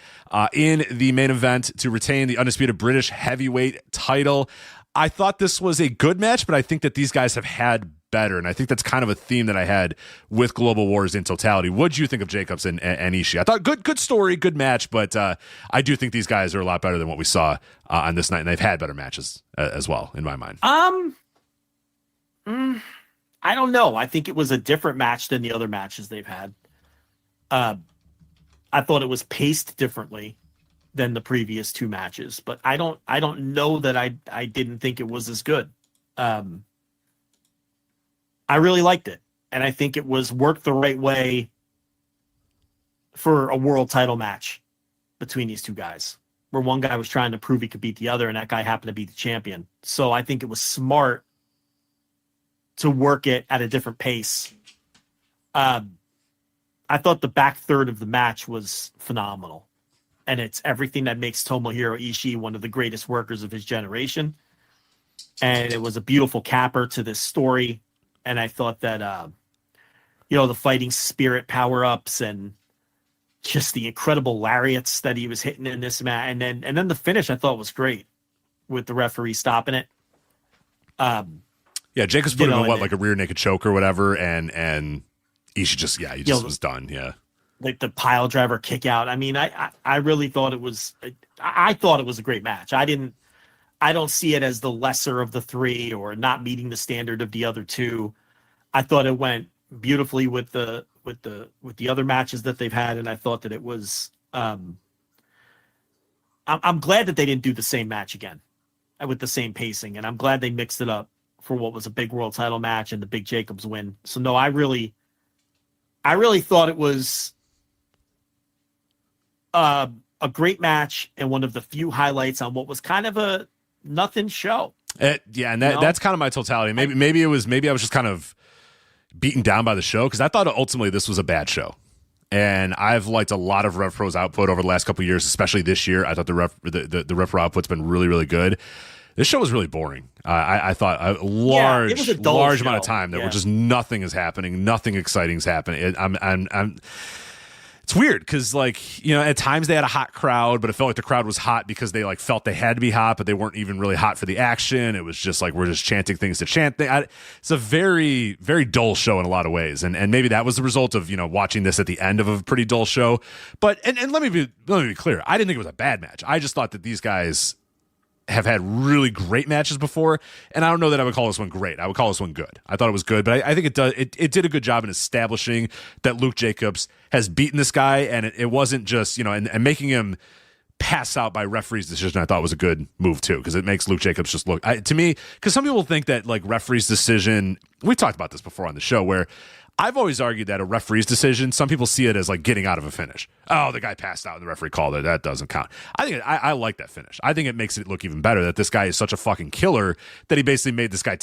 in the main event to retain the undisputed British heavyweight title. I thought this was a good match, but I think that these guys have had better, and I think that's kind of a theme that I had with Global Wars in totality. What do you think of Jacobs and Ishii? I thought good story, good match, but I do think these guys are a lot better than what we saw on this night, and they've had better matches as well, in my mind. I don't know. I think it was a different match than the other matches they've had. I thought it was paced differently than the previous two matches, but I don't know that I didn't think it was as good. I really liked it, and I think it was worked the right way for a world title match between these two guys, where one guy was trying to prove he could beat the other, and that guy happened to be the champion. So I think it was smart to work it at a different pace. I thought the back third of the match was phenomenal, and it's everything that makes Tomohiro Ishii one of the greatest workers of his generation, and it was a beautiful capper to this story. And I thought that, the fighting spirit power-ups and just the incredible lariats that he was hitting in this match. And then the finish I thought was great with the referee stopping it. Jacobs put him in like a rear naked choke or whatever. And Ishii just was done. Yeah. Like the pile driver kick out. I mean, I really thought it was a great match. I don't see it as the lesser of the three or not meeting the standard of the other two. I thought it went beautifully with the other matches that they've had, and I thought that it was. I'm glad that they didn't do the same match again with the same pacing, and I'm glad they mixed it up for what was a big world title match and the big Jacobs win. So no, I really thought it was a great match and one of the few highlights on what was kind of a nothing show. That's kind of my totality. Maybe I was just kind of beaten down by the show because I thought ultimately this was a bad show. And I've liked a lot of RevPro's output over the last couple of years, especially this year. I thought the RevPro output's been really, really good. This show was really boring. I thought a large amount of time that were just nothing is happening, nothing exciting is happening. It's weird because, at times they had a hot crowd, but it felt like the crowd was hot because they felt they had to be hot, but they weren't even really hot for the action. It was just we're just chanting things to chant. It's a very, very dull show in a lot of ways, and maybe that was the result of watching this at the end of a pretty dull show. But and let me be clear, I didn't think it was a bad match. I just thought that these guys have had really great matches before, and I don't know that I would call this one great. I would call this one good. I thought it was good, but I think it did a good job in establishing that Luke Jacobs has beaten this guy, and it wasn't just and making him pass out by referee's decision. I thought was a good move too, because it makes Luke Jacobs just look to me. Because some people think that referee's decision. We talked about this before on the show where. I've always argued that a referee's decision, some people see it as getting out of a finish. Oh, the guy passed out and the referee called it. That doesn't count. I like that finish. I think it makes it look even better that this guy is such a fucking killer that he basically made this guy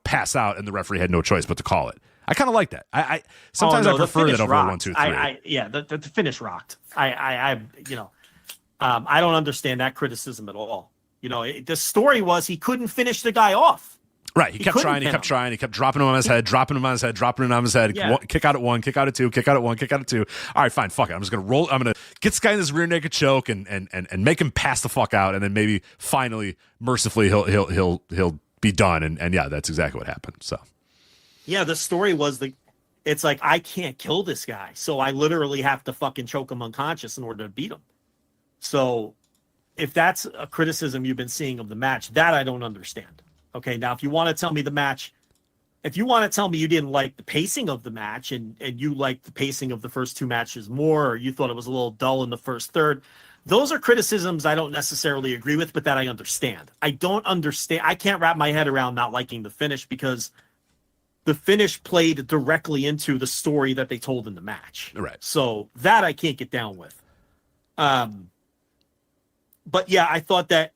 pass out and the referee had no choice but to call it. I kind of like that. I sometimes I prefer that over rocked. 1, 2, 3. The finish rocked. I don't understand that criticism at all. The story was he couldn't finish the guy off. Right, he kept trying, he kept dropping him on his head, dropping him on his head, Yeah. Kick out at 1, kick out at 2, kick out at 1, kick out at 2. All right, fine, fuck it. I'm gonna get this guy in this rear naked choke and make him pass the fuck out, and then maybe finally, mercifully, he'll be done. And yeah, that's exactly what happened. So yeah, the story was It's like, I can't kill this guy, so I literally have to fucking choke him unconscious in order to beat him. So if that's a criticism you've been seeing of the match, that I don't understand. Okay, now if you want to tell me the match, if you want to tell me you didn't like the pacing of the match and you liked the pacing of the first two matches more, or you thought it was a little dull in the first third, those are criticisms I don't necessarily agree with, but that I understand. I don't understand. I can't wrap my head around not liking the finish, because the finish played directly into the story that they told in the match. Right. So that I can't get down with. But yeah, I thought that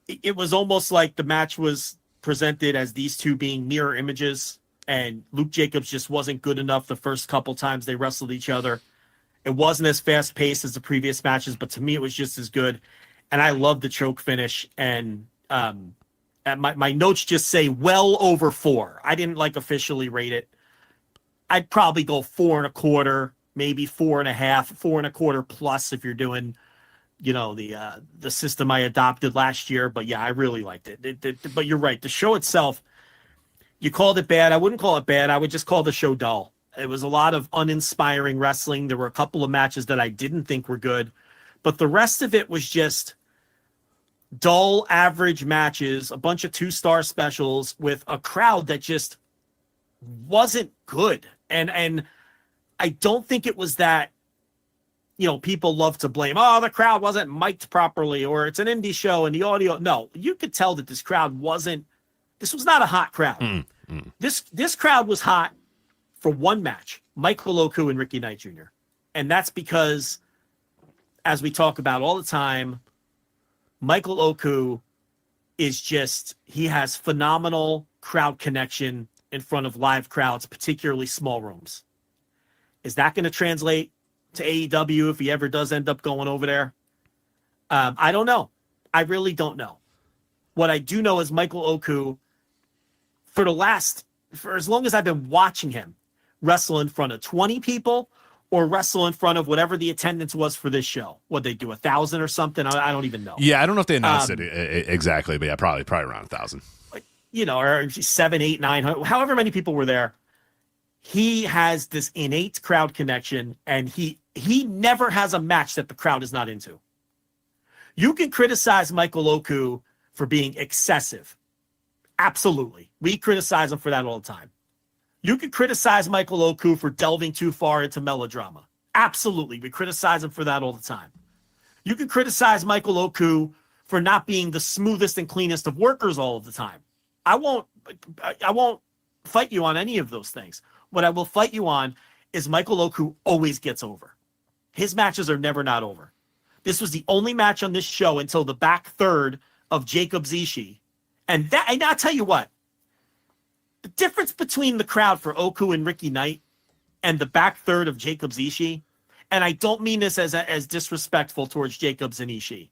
it was almost like the match was presented as these two being mirror images, and Luke Jacobs just wasn't good enough the first couple times they wrestled each other. It wasn't as fast paced as the previous matches, but to me it was just as good. And I love the choke finish. And my notes just say well over 4. I didn't officially rate it. I'd probably go 4.25, maybe 4.5, 4.25 plus if you're doing, the system I adopted last year. But yeah, I really liked it. But you're right. The show itself, you called it bad. I wouldn't call it bad. I would just call the show dull. It was a lot of uninspiring wrestling. There were a couple of matches that I didn't think were good, but the rest of it was just dull, average matches, a bunch of 2-star specials with a crowd that just wasn't good. And I don't think it was that, people love to blame, the crowd wasn't mic'd properly, or it's an indie show and the audio. No, you could tell that this was not a hot crowd. This crowd was hot for one match, Michael Oku and Ricky Knight Jr. And that's because, as we talk about all the time, Michael Oku he has phenomenal crowd connection in front of live crowds, particularly small rooms. Is that going to translate to AEW if he ever does end up going over there? I don't know. I really don't know. What I do know is Michael Oku, for as long as I've been watching him, wrestle in front of 20 people or wrestle in front of whatever the attendance was for this show. What'd they do, 1,000 or something? I don't even know. Yeah, I don't know if they announced it exactly, but yeah, probably around 1,000. Or 7, 8, 900, however many people were there. He has this innate crowd connection, and he never has a match that the crowd is not into. You can criticize Michael Oku for being excessive. Absolutely. We criticize him for that all the time. You can criticize Michael Oku for delving too far into melodrama. Absolutely. We criticize him for that all the time. You can criticize Michael Oku for not being the smoothest and cleanest of workers all of the time. I won't fight you on any of those things. What I will fight you on is Michael Oku always gets over. His matches are never not over. This was the only match on this show until the back third of Jacobs Ishii. And I'll tell you what, the difference between the crowd for Oku and Ricky Knight and the back third of Jacobs Ishii, and I don't mean this as disrespectful towards Jacobs and Ishii,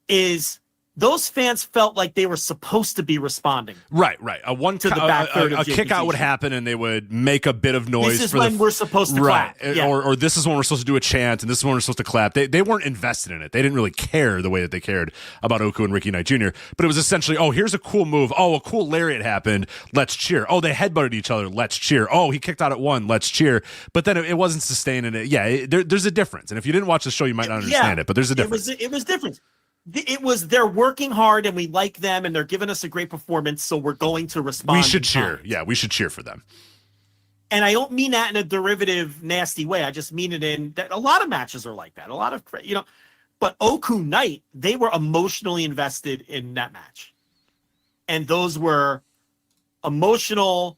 is those fans felt like they were supposed to be responding. Right. A kick out would happen, and they would make a bit of noise. This is when we're supposed to clap. Yeah. Or this is when we're supposed to do a chant, and this is when we're supposed to clap. They weren't invested in it. They didn't really care the way that they cared about Oku and Ricky Knight Jr. But it was essentially, here's a cool move. A cool lariat happened. Let's cheer. They headbutted each other. Let's cheer. He kicked out at one. Let's cheer. But then it wasn't sustaining it. Yeah, there's a difference. And if you didn't watch the show, you might not understand it. But there's a difference. It was different. It was they're working hard and we like them and they're giving us a great performance, so we're going to respond. We should cheer. Yeah, we should cheer for them. And I don't mean that in a derivative, nasty way. I just mean it in that a lot of matches are like that. A lot of, but Oku Knight, they were emotionally invested in that match. And those were emotional.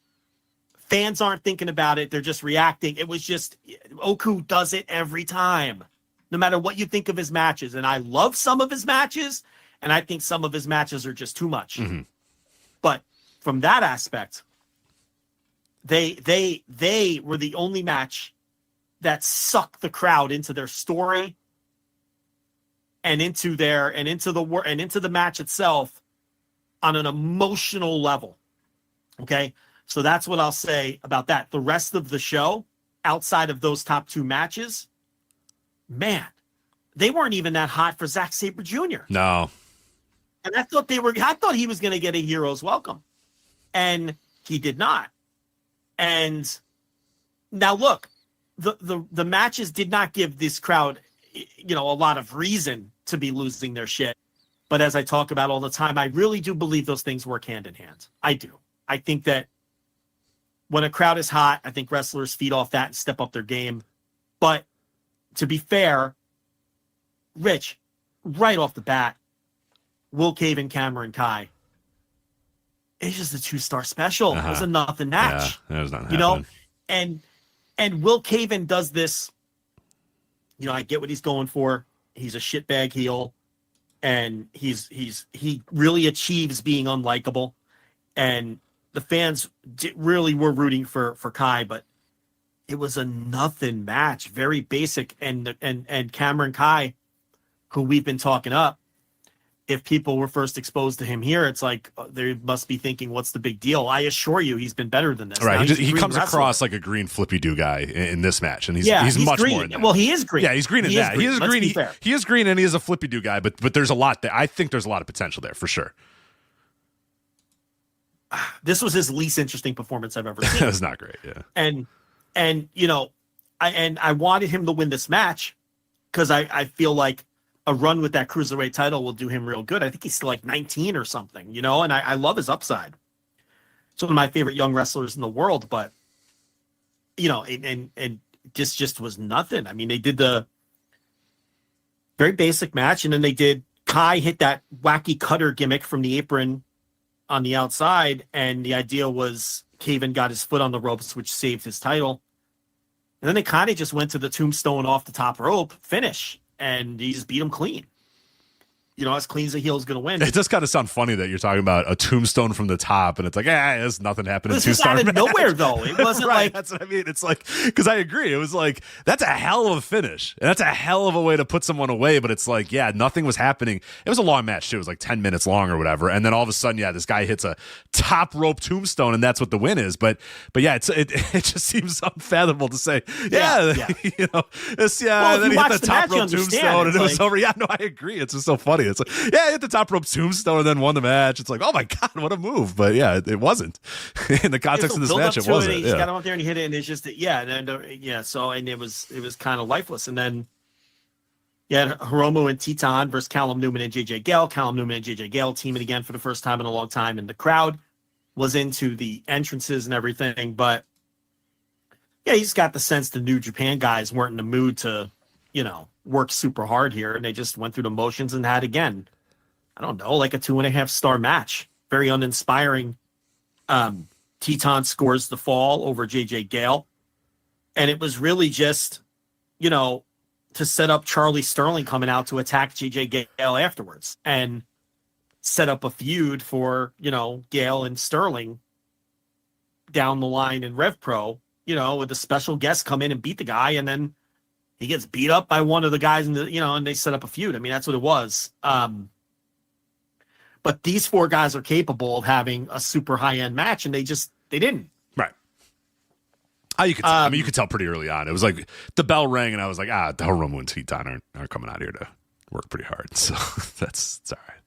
Fans aren't thinking about it. They're just reacting. It was just, Oku does it every time. No matter what you think of his matches. And I love some of his matches, and I think some of his matches are just too much. Mm-hmm. But from that aspect, they were the only match that sucked the crowd into their story and into the match itself on an emotional level. Okay? So that's what I'll say about that. The rest of the show, outside of those top two matches, man, they weren't even that hot for Zack Sabre Jr. No. And I thought he was going to get a hero's welcome. And he did not. And Now look, the matches did not give this crowd, a lot of reason to be losing their shit. But as I talk about all the time, I really do believe those things work hand in hand. I do. I think that when a crowd is hot, I think wrestlers feed off that and step up their game. But to be fair, Rich, right off the bat, Will Cave and Cameron Kai, it's just a 2-star special. It was a nothing match. Yeah, it was nothing happening. And Will Caven does this. I get what he's going for. He's a shitbag heel, and he really achieves being unlikable. And the fans really were rooting for Kai, but it was a nothing match, very basic. And Cameron Kai, who we've been talking up, if people were first exposed to him here, it's like they must be thinking, what's the big deal? I assure you, he's been better than this. Right. He comes across like a green flippy-do guy in this match, and he's much green. more than that. Well, he is green. Yeah, he's green in that. He is green. He is green, and he is a flippy-do guy, but there's a lot there. I think there's a lot of potential there for sure. This was his least interesting performance I've ever seen. It was not great, yeah. And I wanted him to win this match because I feel like a run with that cruiserweight title will do him real good. I think he's still like 19 or something, and I love his upside. It's one of my favorite young wrestlers in the world, but and this just was nothing. I mean, they did the very basic match, and then they did Kai hit that wacky cutter gimmick from the apron on the outside, and the idea was Caven got his foot on the ropes, which saved his title. And then they kind of just went to the tombstone off the top rope finish, and he just beat him clean. As clean as a heel is going to win. It does kind of sound funny that you're talking about a tombstone from the top, and it's like, there's nothing happening. This is out of nowhere, though. It wasn't right, like... That's what I mean. It's like, because I agree. It was like, that's a hell of a finish. And that's a hell of a way to put someone away, but it's like, nothing was happening. It was a long match, too. It was like 10 minutes long or whatever. And then all of a sudden, this guy hits a top rope tombstone, and that's what the win is. But it just seems unfathomable to say, Well, then he hit the top rope tombstone, and it was over. Yeah, no, I agree. It's just so funny. It's like, hit the top rope tombstone and then won the match. It's like, oh my God, what a move. But it wasn't. In the context of this match, it wasn't. He got him up there and he hit it, and it's just, and it was kind of lifeless. And then Hiromu and Teton versus Callum Newman and JJ Gale. Callum Newman and JJ Gale teaming again for the first time in a long time, and the crowd was into the entrances and everything. But you just got the sense the New Japan guys weren't in the mood to, work super hard here, and they just went through the motions and had, again, I don't know, like a 2.5-star match. Very uninspiring. Teton scores the fall over JJ Gale. And it was really just, to set up Charlie Sterling coming out to attack JJ Gale afterwards and set up a feud for, Gale and Sterling down the line in RevPro, with a special guest come in and beat the guy, and then he gets beat up by one of the guys in the, and they set up a feud. I mean, that's what it was. But these 4 guys are capable of having a super high-end match, and they didn't. Right. You could tell. You could tell pretty early on. It was like the bell rang, and I was like, the Hiromu and Teton aren't coming out here to work pretty hard. So it's all right.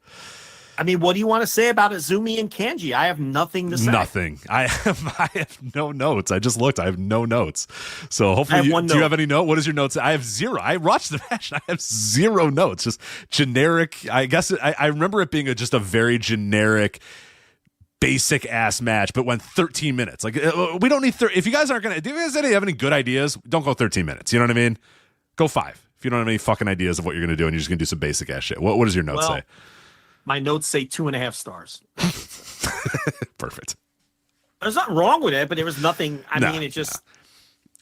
I mean, what do you want to say about Izumi and Kanji? I have nothing to say. Nothing. I have no notes. I just looked. I have no notes. So hopefully, do you have any note? What is your notes? I have 0. I watched the match. I have 0 notes. Just generic. I guess I remember it being just a very generic, basic ass match, but went 13 minutes. Like, we don't need 30. If you guys aren't gonna, do you guys have any good ideas? Don't go 13 minutes. You know what I mean? Go 5. If you don't have any fucking ideas of what you're gonna do, and you're just gonna do some basic ass shit. What does your notes say? My notes say 2.5 stars. Perfect. There's nothing wrong with it, but there was nothing. I mean, it just.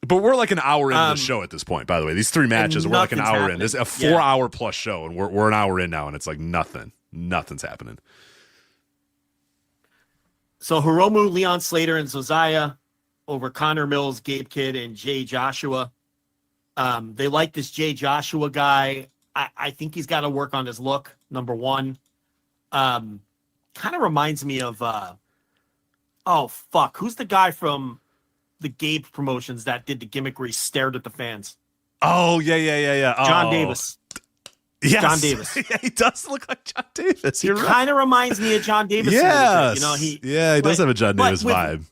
But we're like an hour into the show at this point, by the way. These 3 matches, we're like an hour in. This is a 4-hour plus show, and we're an hour in now, and it's like nothing's happening. So Hiromu, Leon Slater, and Zozaya over Connor Mills, Gabe Kidd, and Jay Joshua. They like this Jay Joshua guy. I think he's got to work on his look, number one. Kind of reminds me of who's the guy from the Gabe promotions that did the gimmick where he stared at the fans? Oh, yeah. John Davis. Yes. John Davis. Yeah, he does look like John Davis. He kind of reminds me of John Davis. Yes. He does have a John Davis vibe.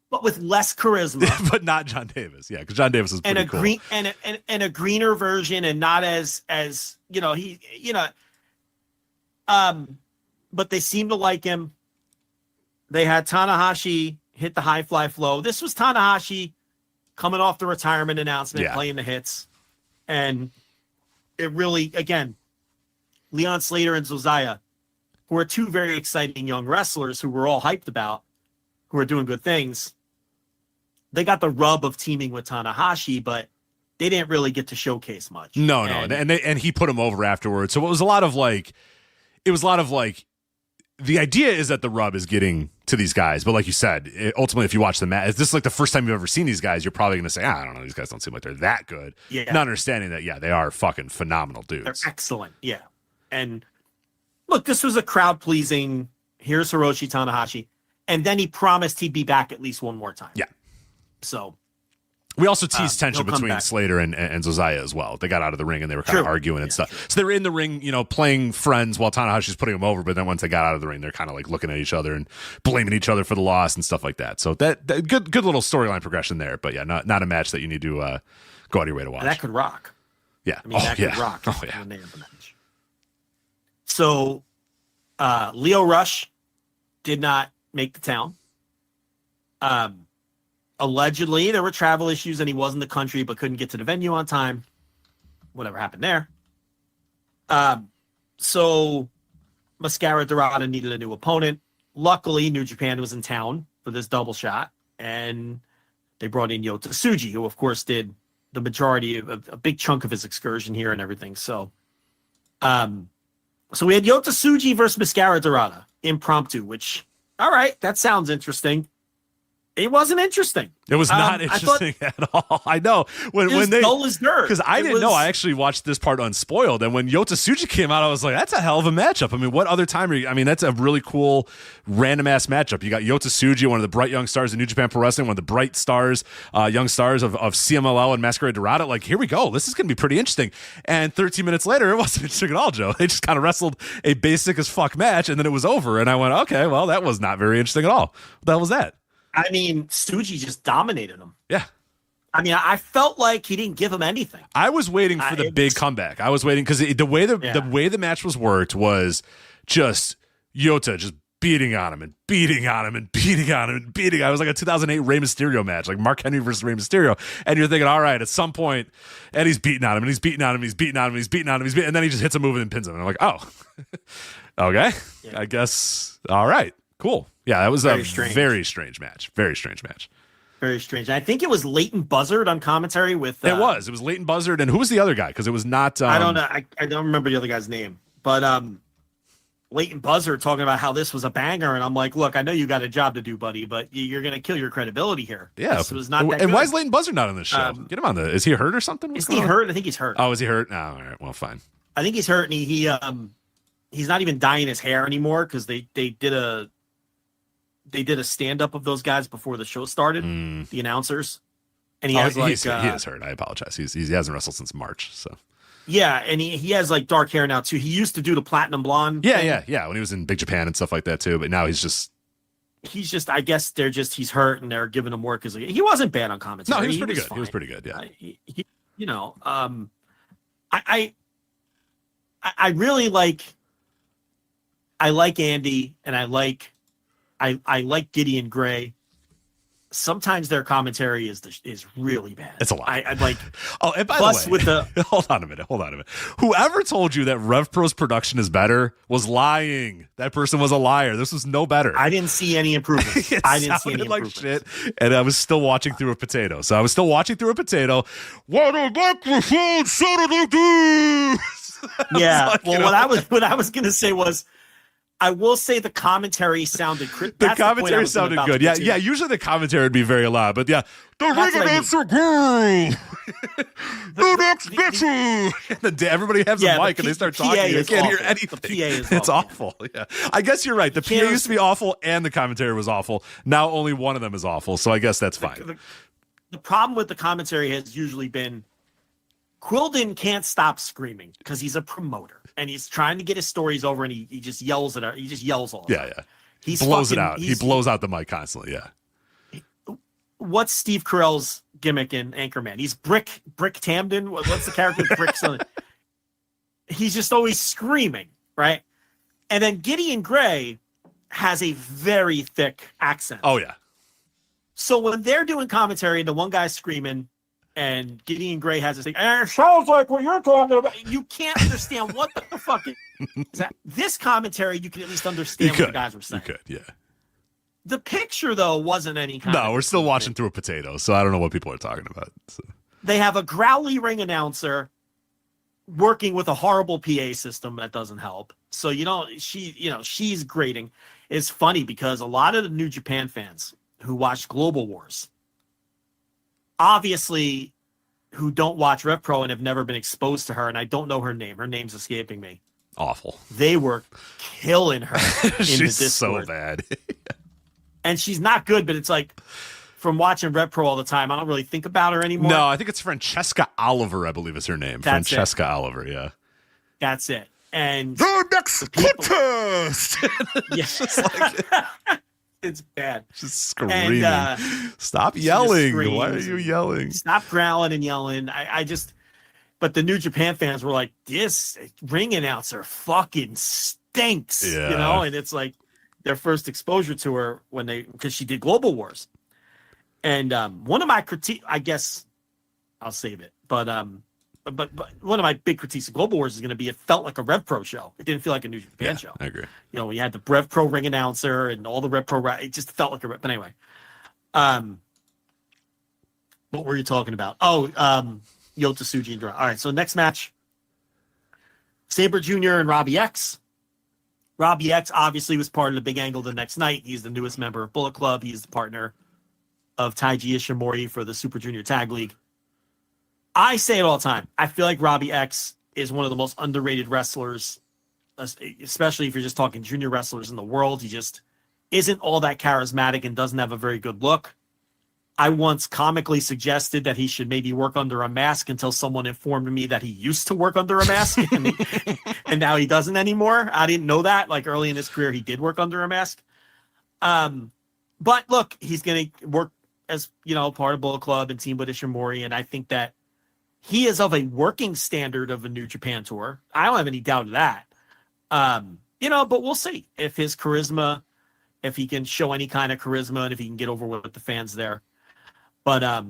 but with less charisma. But not John Davis. Yeah, because John Davis is pretty cool. And a greener version, and not as but they seem to like him. They had Tanahashi hit the high fly flow. This was Tanahashi coming off the retirement announcement, playing the hits. And it really, again, Leon Slater and Josiah, who are two very exciting young wrestlers who we're all hyped about, who are doing good things. They got the rub of teaming with Tanahashi, but they didn't really get to showcase much. No. And he put him over afterwards. So it was a lot of like, the idea is that the rub is getting to these guys. But like you said, ultimately, if you watch the match, this is like the first time you've ever seen these guys, you're probably going to say, I don't know, these guys don't seem like they're that good. Yeah. Not understanding that, they are fucking phenomenal dudes. They're excellent. Yeah. And look, this was a crowd pleasing. Here's Hiroshi Tanahashi. And then he promised he'd be back at least one more time. Yeah. So we also teased tension between Slater and Josiah as well. They got out of the ring and they were kind of arguing and stuff. True. So they were in the ring, playing friends while Tanahashi's putting them over. But then once they got out of the ring, they're kind of like looking at each other and blaming each other for the loss and stuff like that. So that good little storyline progression there. But yeah, not a match that you need to go out of your way to watch. And that could rock. Yeah. I mean, that could rock. Oh, yeah. So Leo Rush did not make the town. Allegedly, there were travel issues and he was in the country but couldn't get to the venue on time. Whatever happened there. So Mascara Dorada needed a new opponent. Luckily, New Japan was in town for this double shot, and they brought in Yota Tsuji, who, of course, did the majority of a big chunk of his excursion here and everything. So we had Yota Tsuji versus Mascara Dorada, impromptu, which, all right, that sounds interesting. It wasn't interesting. It was not interesting at all. I know when they dull as dirt. Because I didn't know. I actually watched this part unspoiled, and when Yota Tsuji came out, I was like, "That's a hell of a matchup." I mean, what other time are you? I mean, that's a really cool, random ass matchup. You got Yota Tsuji, one of the bright young stars of New Japan Pro Wrestling, one of the bright stars, young stars of CMLL and Masquerade Dorada. Like, here we go. This is going to be pretty interesting. And 13 minutes later, it wasn't interesting at all, Joe. They just kind of wrestled a basic as fuck match, and then it was over. And I went, okay, well, that was not very interesting at all. What the hell was that? I mean, Tsuji just dominated him. Yeah. I mean, I felt like he didn't give him anything. I was waiting for the big comeback. I was waiting because the way the match was worked was just Yota just beating on him and beating on him and beating on him and beating. It was like a 2008 Rey Mysterio match, like Mark Henry versus Rey Mysterio. And you're thinking, all right, at some point, Eddie's beating on him and he's beating on him, he's beating on him, he's beating on him, and then he just hits a move and pins him. And I'm like, oh, okay, I guess, all right, cool. Yeah, that was very strange match. Very strange match. Very strange. I think it was Leighton Buzzard on commentary with. It was Leighton Buzzard, and who was the other guy? Because it was not. I don't know. I don't remember the other guy's name, but Leighton Buzzard talking about how this was a banger, and I'm like, look, I know you got a job to do, buddy, but you're going to kill your credibility here. Yeah, this was not. That and good. Why is Leighton Buzzard not on this show? Get him on the. Is he hurt or something? Is he hurt? I think he's hurt. Oh, is he hurt? No, all right. Well, fine. I think he's hurt, and he's not even dyeing his hair anymore because they did a stand-up of those guys before the show started, the announcers. And he he is hurt. I apologize. He hasn't wrestled since March. So yeah, and he has like dark hair now too. He used to do the platinum blonde. Yeah. When he was in Big Japan and stuff like that too. But now he's just. I guess he's hurt and they're giving him work because he wasn't bad on commentary. No, he was pretty good. Fine. He was pretty good. Yeah. I really like. I like Andy and I like Gideon Gray. Sometimes their commentary is really bad. It's a lot. I like. Oh, and by the way, hold on a minute. Whoever told you that RevPro's production is better was lying. That person was a liar. This was no better. I didn't see any improvements. I didn't see any improvements. Like shit, and I was still watching through a potato. So I was still watching through a potato. What a microphone Saturday dude. Yeah. Like, what I was gonna say was. I will say the commentary sounded good. The commentary sounded good. Yeah. Usually the commentary would be very loud, but yeah. The ring announcer girl. The next bitchy. Everybody has a mic and they start talking. You can't hear anything. The PA is it's awful. Yeah. I guess you're right. The PA used to be awful and the commentary was awful. Now only one of them is awful. So I guess that's fine. The problem with the commentary has usually been Quilden can't stop screaming because he's a promoter and he's trying to get his stories over and he just yells at her. He just yells all the time. Yeah. He blows it out. He blows out the mic constantly. Yeah. what's Steve Carell's gimmick in Anchorman? He's Brick Tamden. What's the character? Brick something. He's just always screaming, right? And then Gideon Gray has a very thick accent. Oh yeah. So when they're doing commentary, the one guy's screaming, and Gideon Gray has this thing, and it sounds like what you're talking about. You can't understand what the fuck is that. This commentary, you can at least understand what the guys were saying. You could, yeah. The picture, though, wasn't any kind No, we're still watching through a potato, so I don't know what people are talking about. So. They have a growly ring announcer working with a horrible PA system that doesn't help. So, she's grating. It's funny because a lot of the New Japan fans who watch Global Wars, obviously, who don't watch RevPro and have never been exposed to her, and I don't know her name. Her name's escaping me. Awful. They were killing her in She's the Discord. so bad. And she's not good, but it's like, from watching RevPro all the time, I don't really think about her anymore. No, I think it's Francesca Oliver, I believe is her name. That's Francesca it. Oliver, yeah. That's it. And the next contest. Yeah. It's bad. Just screaming. And, stop yelling. Why are you yelling? Stop growling and yelling. But the New Japan fans were like, this ring announcer fucking stinks. Yeah. And it's like their first exposure to her because she did Global Wars. And one of my critiques, I guess I'll save it. But one of my big critiques of Global Wars is going to be it felt like a RevPro show. It didn't feel like a New Japan show. I agree. We had the RevPro ring announcer and all the RevPro. It just felt like a. But anyway, what were you talking about? Oh, Yota Tsuji and Dora. All right, so next match, Sabre Jr. and Robbie X. Robbie X obviously was part of the big angle the next night. He's the newest member of Bullet Club. He's the partner of Taiji Ishimori for the Super Junior Tag League. I say it all the time. I feel like Robbie X is one of the most underrated wrestlers, especially if you're just talking junior wrestlers in the world. He just isn't all that charismatic and doesn't have a very good look. I once comically suggested that he should maybe work under a mask until someone informed me that he used to work under a mask and now he doesn't anymore. I didn't know that. Like early in his career, he did work under a mask. But look, he's going to work as, part of Bullet Club and team with Ishimori. And I think that he is of a working standard of a New Japan tour. I don't have any doubt of that. But we'll see if his charisma, if he can show any kind of charisma and if he can get over with the fans there. But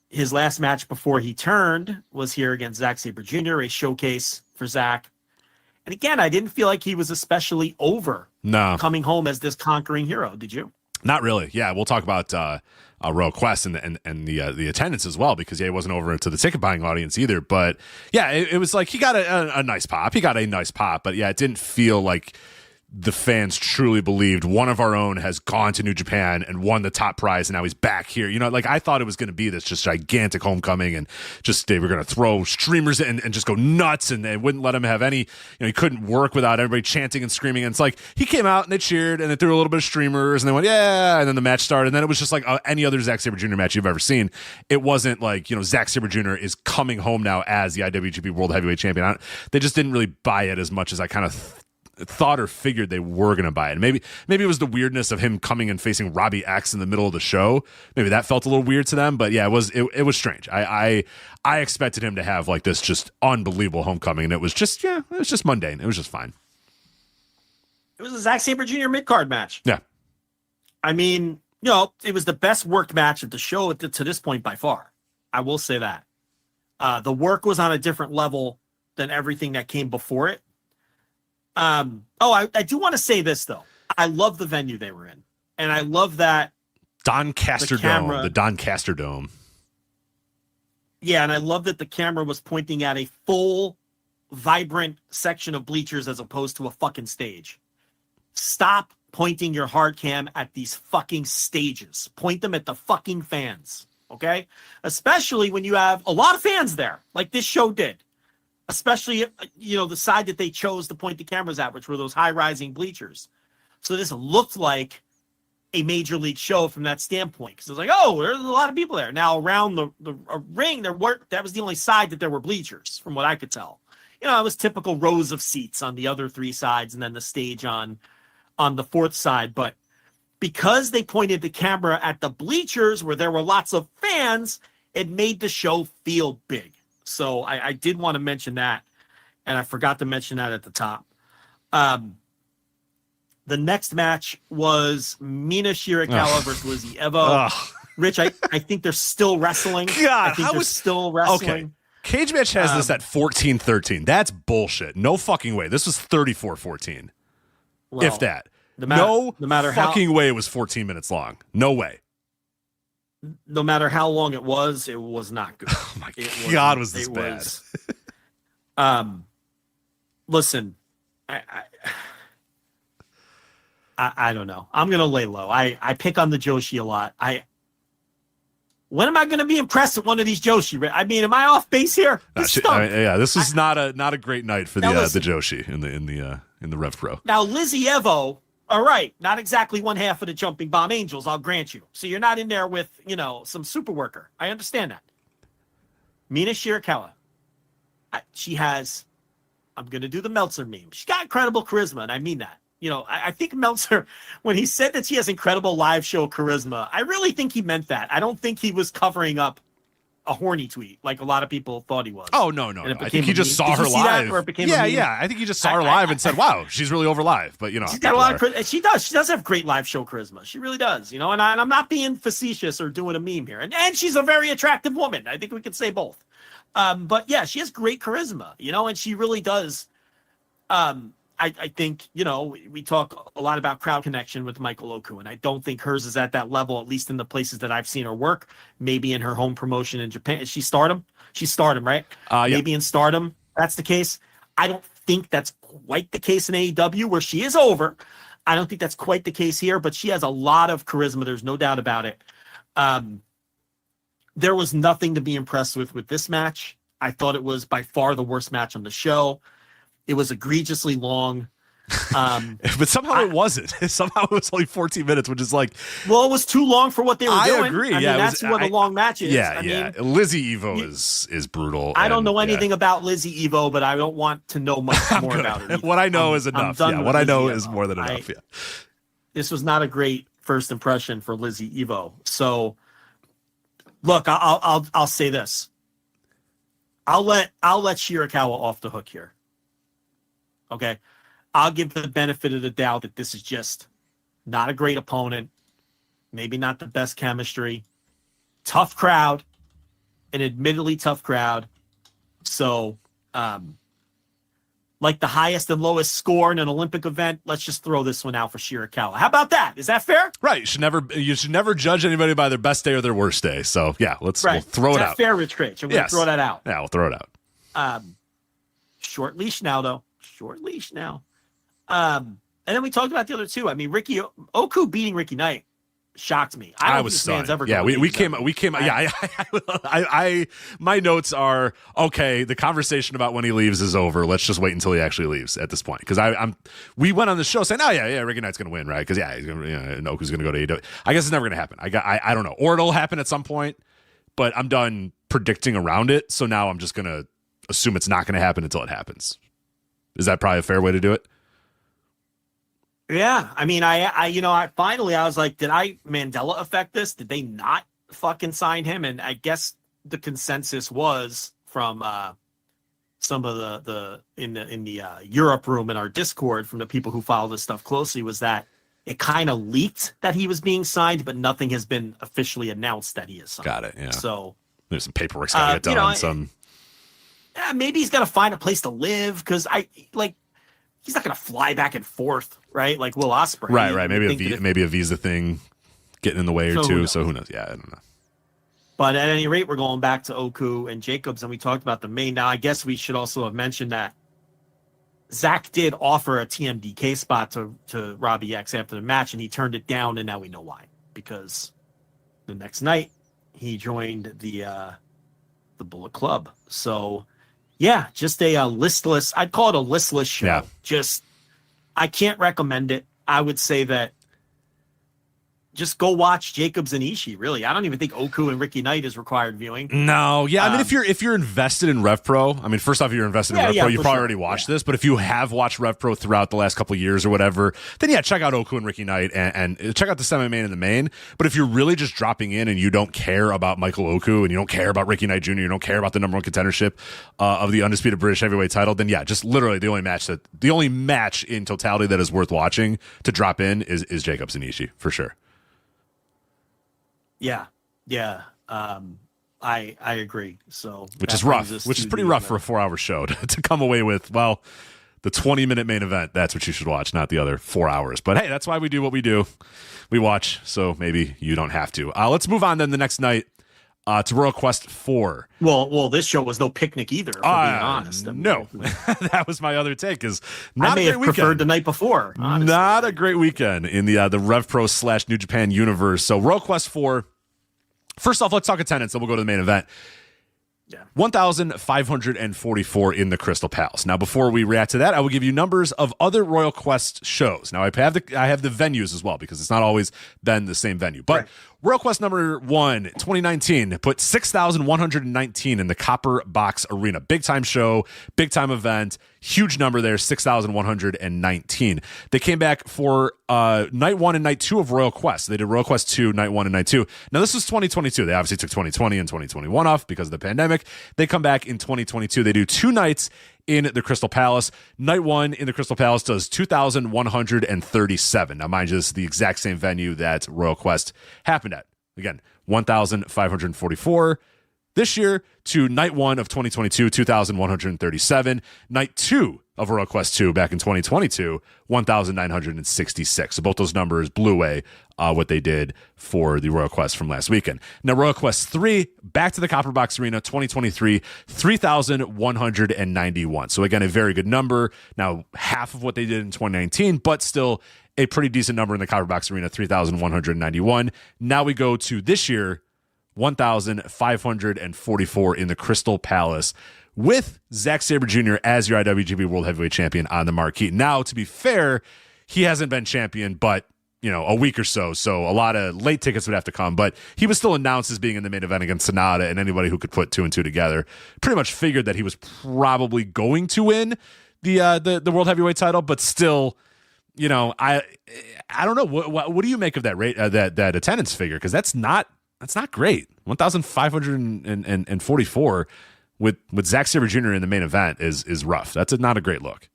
his last match before he turned was here against Zack Sabre Jr., a showcase for Zack. And again, I didn't feel like he was especially over coming home as this conquering hero. Did you? Not really. Yeah, we'll talk about Royal Quest and the attendance as well, because he wasn't over to the ticket buying audience either. But yeah, it was like he got a nice pop. He got a nice pop, but yeah, it didn't feel like the fans truly believed one of our own has gone to New Japan and won the top prize, and now he's back here. I thought it was going to be this just gigantic homecoming, and just they were going to throw streamers and just go nuts, and they wouldn't let him have any. He couldn't work without everybody chanting and screaming. And it's like he came out and they cheered and they threw a little bit of streamers and they went yeah, and then the match started. And then it was just like any other Zack Sabre Jr. match you've ever seen. It wasn't like Zack Sabre Jr. is coming home now as the IWGP World Heavyweight Champion. They just didn't really buy it as much as I kind of thought or figured they were going to buy it. Maybe it was the weirdness of him coming and facing Robbie X in the middle of the show. Maybe that felt a little weird to them, but yeah, it was strange. I expected him to have like this just unbelievable homecoming, and it was just mundane. It was just fine. It was a Zack Sabre Jr. mid-card match. Yeah. I mean, it was the best worked match of the show to this point by far. I will say that. The work was on a different level than everything that came before it. I do want to say this though. I love the venue they were in, and I love that Doncaster Dome, the Doncaster Dome. Yeah, and I love that the camera was pointing at a full, vibrant section of bleachers as opposed to a fucking stage. Stop pointing your hard cam at these fucking stages. Point them at the fucking fans, okay? Especially when you have a lot of fans there, like this show did. Especially, the side that they chose to point the cameras at, which were those high-rising bleachers. So this looked like a major league show from that standpoint. Because it was like, oh, there's a lot of people there. Now, around the ring, that was the only side that there were bleachers, from what I could tell. It was typical rows of seats on the other three sides, and then the stage on the fourth side. But because they pointed the camera at the bleachers where there were lots of fans, it made the show feel big. So I did want to mention that, and I forgot to mention that at the top. The next match was Mina Shirakawa versus Lizzie Evo. Rich, I think they're still wrestling. God, I think they're still wrestling. Okay. Cage Match has this at 14-13. That's bullshit. No fucking way. This was 34-14. Well, if that. No matter fucking way it was 14 minutes long. No way. No matter how long it was not good. Oh my God, was this bad? Listen, I don't know. I'm gonna lay low. I pick on the Joshi a lot. When am I going to be impressed with one of these Joshi? I mean, am I off base here? This is not a great night for the Joshi in the RevPro. Now Lizzie Evo, all right, not exactly one half of the Jumping Bomb Angels, I'll grant you. So you're not in there with some super worker. I understand that. Mina Shirakawa, she has. I'm going to do the Meltzer meme. She's got incredible charisma, and I mean that. I think Meltzer, when he said that she has incredible live show charisma, I really think he meant that. I don't think he was covering up a horny tweet like a lot of people thought he was. Oh, no. I think he just saw her live. Yeah. I think he just saw her live and said, wow, she's really over live. But, she's got a lot of charisma. She does have great live show charisma. She really does, and I'm not being facetious or doing a meme here. And she's a very attractive woman. I think we could say both. But, yeah, she has great charisma, and she really does. I think, we talk a lot about crowd connection with Michael Oku, and I don't think hers is at that level, at least in the places that I've seen her work. Maybe in her home promotion in Japan. Is she Stardom? She's Stardom, right? Yeah. Maybe in Stardom, that's the case. I don't think that's quite the case in AEW, where she is over. I don't think that's quite the case here, but she has a lot of charisma. There's no doubt about it. There was nothing to be impressed with this match. I thought it was by far the worst match on the show. It was egregiously long. But somehow it wasn't. Somehow it was only 14 minutes, which is like... Well, it was too long for what they were doing. I agree. I mean, that's what a long match is. Yeah. Lizzie Evo is brutal. I don't know anything about Lizzie Evo, but I don't want to know much more about her. What I know is enough. What I know is more than enough. Yeah. This was not a great first impression for Lizzie Evo. So, look, I'll say this. I'll let Shirakawa off the hook here. Okay, I'll give the benefit of the doubt that this is just not a great opponent, maybe not the best chemistry, tough crowd, an admittedly tough crowd. So, like the highest and lowest score in an Olympic event, let's just throw this one out for Shirakawa. How about that? Is that fair? Right. You should never judge anybody by their best day or their worst day. So yeah, we'll throw it out. Fair, Rich Craich. I'm going to throw that out. Yeah, we'll throw it out. Short leash now, though. Short leash now. And then we talked about the other two. I mean, Oku beating Ricky Knight shocked me. I was stunned. Yeah, we came. Yeah, I my notes are okay. The conversation about when he leaves is over. Let's just wait until he actually leaves at this point, because we went on the show saying, oh yeah, Ricky Knight's gonna win, right? Because he's gonna, and Oku's gonna go to AEW. I guess it's never gonna happen. I don't know, or it'll happen at some point, but I'm done predicting around it. So now I'm just gonna assume it's not gonna happen until it happens. Is that probably a fair way to do it? Yeah. I mean, I finally was like, did I Mandela affect this? Did they not fucking sign him? And I guess the consensus was from some of the Europe room in our Discord, from the people who follow this stuff closely, was that it kind of leaked that he was being signed, but nothing has been officially announced that he is signed. Got it. Yeah. So there's some paperwork's got to get done. Yeah, maybe he's got to find a place to live, because he's not going to fly back and forth, right? Like Will Ospreay. Right. Maybe a visa thing getting in the way or two. So who knows? Yeah, I don't know. But at any rate, we're going back to Oku and Jacobs, and we talked about the main. Now, I guess we should also have mentioned that Zach did offer a TMDK spot to Robbie X after the match, and he turned it down, and now we know why. Because the next night, he joined the Bullet Club. So... yeah, just a listless. I'd call it a listless show. Yeah. I can't recommend it. I would say that just go watch Jacobs and Ishii. Really, I don't even think Oku and Ricky Knight is required viewing. No, yeah. I mean, if you're invested in RevPro, I mean, first off, if you're invested in RevPro, you probably already watched this. But if you have watched RevPro throughout the last couple of years or whatever, then yeah, check out Oku and Ricky Knight and check out the semi-main and the main. But if you're really just dropping in and you don't care about Michael Oku and you don't care about Ricky Knight Jr., you don't care about the number one contendership of the undisputed British heavyweight title, then yeah, just literally the only match in totality that is worth watching to drop in is Jacobs and Ishii for sure. Yeah. I agree. So which is rough, which is pretty rough for a 4-hour show to come away with. Well, the 20-minute main event, that's what you should watch, not the other 4 hours. But hey, that's why we do what we do. We watch, so maybe you don't have to. Let's move on then the next night to Royal Quest 4. Well, this show was no picnic either, for being honest. No, that was my other take. Is not I may have preferred the night before. Honestly. Not a great weekend in the RevPro / New Japan universe. So Royal Quest 4. First off, let's talk attendance, then we'll go to the main event. Yeah. 1,544 in the Crystal Palace. Now, before we react to that, I will give you numbers of other Royal Quest shows. Now, I have the venues as well because it's not always been the same venue. But right. Royal Quest number 1, 2019, put 6,119 in the Copper Box Arena. Big time show, big time event, huge number there, 6,119. They came back for night 1 and night 2 of Royal Quest. They did Royal Quest 2, night 1 and night 2. Now, this was 2022. They obviously took 2020 and 2021 off because of the pandemic. They come back in 2022. They do 2 nights in the Crystal Palace. Night 1 in the Crystal Palace does 2,137. Now, mind you, this is the exact same venue that Royal Quest happened at. Again, 1,544 this year to night 1 of 2022, 2,137. Night 2 of Royal Quest 2 back in 2022, 1,966. So both those numbers blew away what they did for the Royal Quest from last weekend. Now, Royal Quest 3, back to the Copper Box Arena, 2023, 3,191. So again, a very good number. Now, half of what they did in 2019, but still a pretty decent number in the Copper Box Arena, 3,191. Now we go to this year, 1,544 in the Crystal Palace with Zack Sabre Jr. as your IWGP World Heavyweight Champion on the marquee. Now, to be fair, he hasn't been champion, but a week or so. So a lot of late tickets would have to come, but he was still announced as being in the main event against Sonata, and anybody who could put 2 and 2 together pretty much figured that he was probably going to win the World Heavyweight title, but still, I don't know. What do you make of that rate, that attendance figure? Because that's not great. 1,544 with Zack Sabre Jr. in the main event is rough. That's not a great look.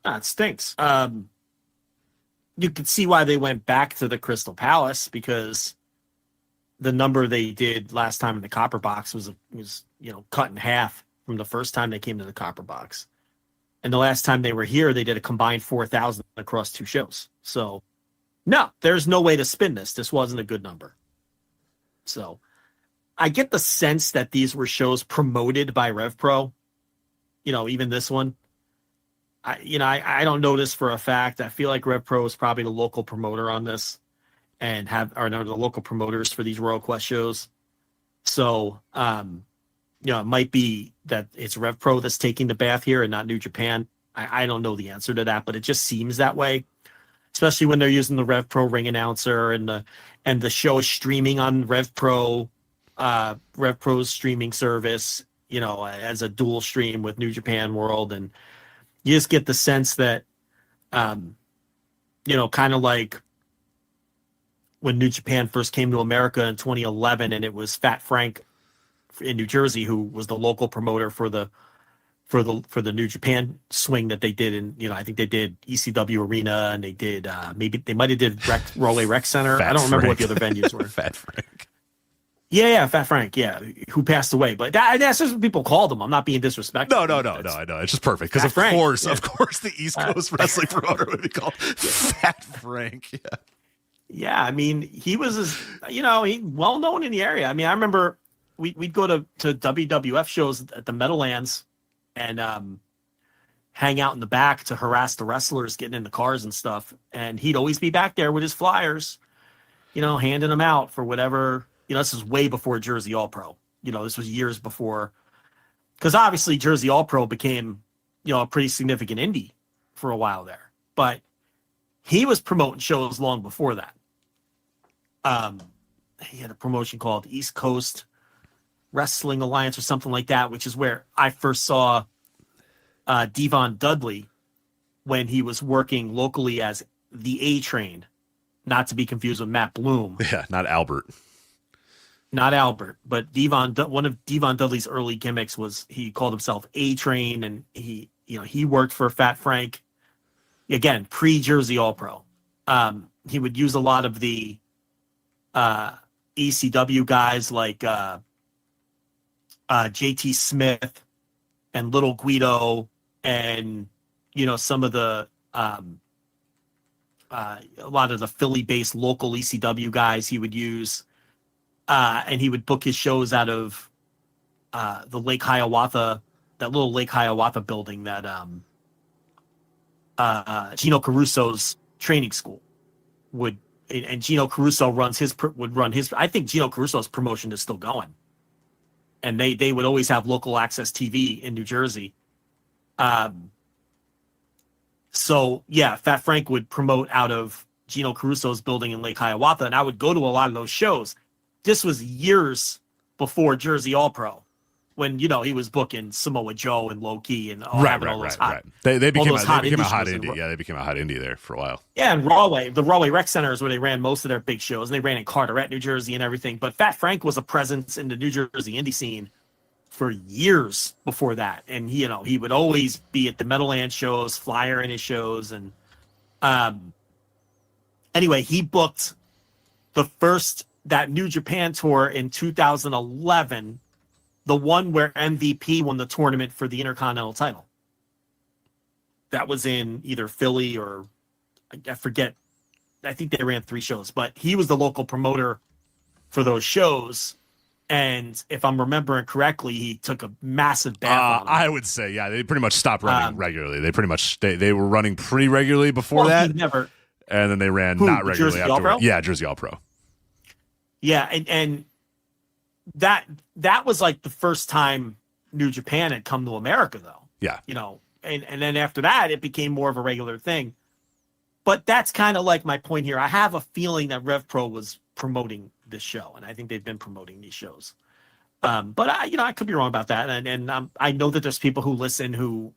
It stinks. You could see why they went back to the Crystal Palace, because the number they did last time in the Copper Box was cut in half from the first time they came to the Copper Box. And the last time they were here, they did a combined 4,000 across 2 shows. So, no, there's no way to spin this. This wasn't a good number. So, I get the sense that these were shows promoted by RevPro. Even this one. I don't know this for a fact. I feel like RevPro is probably the local promoter on this, and are the local promoters for these Royal Quest shows. So, it might be that it's RevPro that's taking the bath here and not New Japan. I don't know the answer to that, but it just seems that way, especially when they're using the RevPro ring announcer and the show is streaming on RevPro's streaming service, as a dual stream with New Japan World. And you just get the sense that, kind of like when New Japan first came to America in 2011, and it was Fat Frank in New Jersey who was the local promoter for the New Japan swing that they did. And I think they did ECW Arena, and they did maybe they might have did Rolway Rec Center. I don't remember what the other venues were. Fat Frank. Yeah, Fat Frank, who passed away. But that's just what people called him. I'm not being disrespectful. No, I know. It's just perfect. Because of course, the East Coast wrestling promoter would be called Fat Frank. Yeah. Yeah, I mean, he was, he well known in the area. I mean, I remember we'd go to WWF shows at the Meadowlands and hang out in the back to harass the wrestlers getting in the cars and stuff. And he'd always be back there with his flyers, handing them out for whatever. This is way before Jersey All Pro. This was years before, because obviously Jersey All Pro became, a pretty significant indie for a while there. But he was promoting shows long before that. He had a promotion called East Coast Wrestling Alliance or something like that, which is where I first saw Devon Dudley when he was working locally as the A-Train, not to be confused with Matt Bloom. Yeah, not Albert. Not Albert, but one of Devon Dudley's early gimmicks was he called himself A-Train, and he worked for Fat Frank. Again, pre-Jersey All-Pro. He would use a lot of the ECW guys like JT Smith and Little Guido, and some of the a lot of the Philly-based local ECW guys he would use, and he would book his shows out of the Lake Hiawatha, that little Lake Hiawatha building that Gino Caruso's training school would. And Gino Caruso would run his. I think Gino Caruso's promotion is still going, and they would always have local access TV in New Jersey. So yeah, Fat Frank would promote out of Gino Caruso's building in Lake Hiawatha, and I would go to a lot of those shows. This was years before Jersey All Pro, when he was booking Samoa Joe and Low Key and Right. They became a hot indie. Yeah, they became a hot indie there for a while. Yeah, and the Rahway Rec Center is where they ran most of their big shows, and they ran in Carteret, New Jersey, and everything. But Fat Frank was a presence in the New Jersey indie scene for years before that, and he would always be at the Meadowland shows, flyer in his shows, and anyway, he booked that New Japan tour in 2011. The one where MVP won the tournament for the Intercontinental title. That was in either Philly or I forget. I think they ran 3 shows, but he was the local promoter for those shows. And if I'm remembering correctly, he took a massive bath on them. I would say, yeah, they pretty much stopped running regularly. They pretty much they were running pretty regularly before that. And then they ran not regularly after. Yeah, Jersey All Pro. Yeah, and that was like the first time New Japan had come to America, though. Yeah. And then after that, it became more of a regular thing. But that's kind of like my point here. I have a feeling that RevPro was promoting this show, and I think they've been promoting these shows. But I could be wrong about that. And I know that there's people who listen who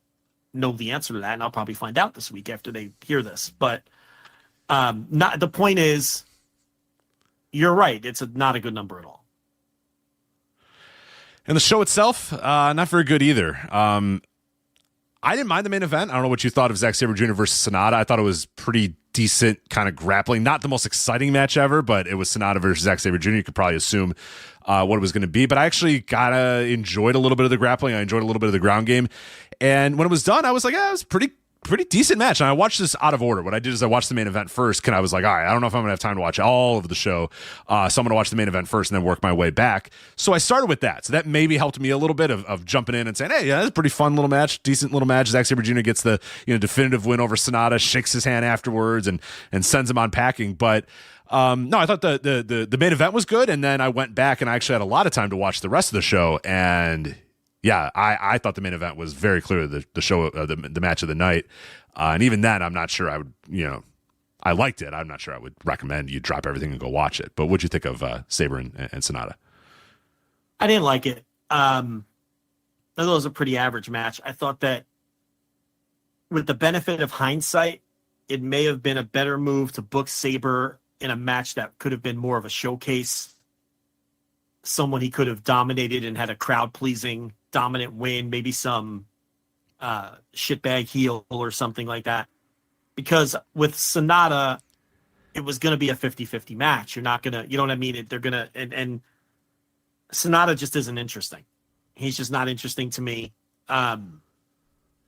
know the answer to that, and I'll probably find out this week after they hear this. But the point is, you're right. It's not a good number at all. And the show itself, not very good either. I didn't mind the main event. I don't know what you thought of Zack Sabre Jr. versus Sonata. I thought it was pretty decent kind of grappling. Not the most exciting match ever, but it was Sonata versus Zack Sabre Jr. You could probably assume what it was going to be. But I actually enjoyed a little bit of the grappling. I enjoyed a little bit of the ground game. And when it was done, I was like, it was pretty decent match. And I watched this out of order. What I did is I watched the main event first, and I was like, all right, I don't know if I'm going to have time to watch all of the show. So I'm going to watch the main event first and then work my way back. So I started with that. So that maybe helped me a little bit of jumping in and saying, hey, yeah, it's a pretty fun little match, decent little match. Zack Sabre Jr. gets the definitive win over Sonata, shakes his hand afterwards and sends him on packing. But no, I thought the main event was good. And then I went back and I actually had a lot of time to watch the rest of the show. And yeah, I thought the main event was very clearly the show, the match of the night. And even then, I'm not sure I would, I liked it. I'm not sure I would recommend you drop everything and go watch it. But what'd you think of Sabre and Sonata? I didn't like it. I thought it was a pretty average match. I thought that with the benefit of hindsight, it may have been a better move to book Sabre in a match that could have been more of a showcase. Someone he could have dominated and had a crowd-pleasing, dominant win, maybe some shitbag heel or something like that. Because with Sonata, it was going to be a 50-50 match. You're not going to, you know what I mean? They're going to, and Sonata just isn't interesting. He's just not interesting to me. And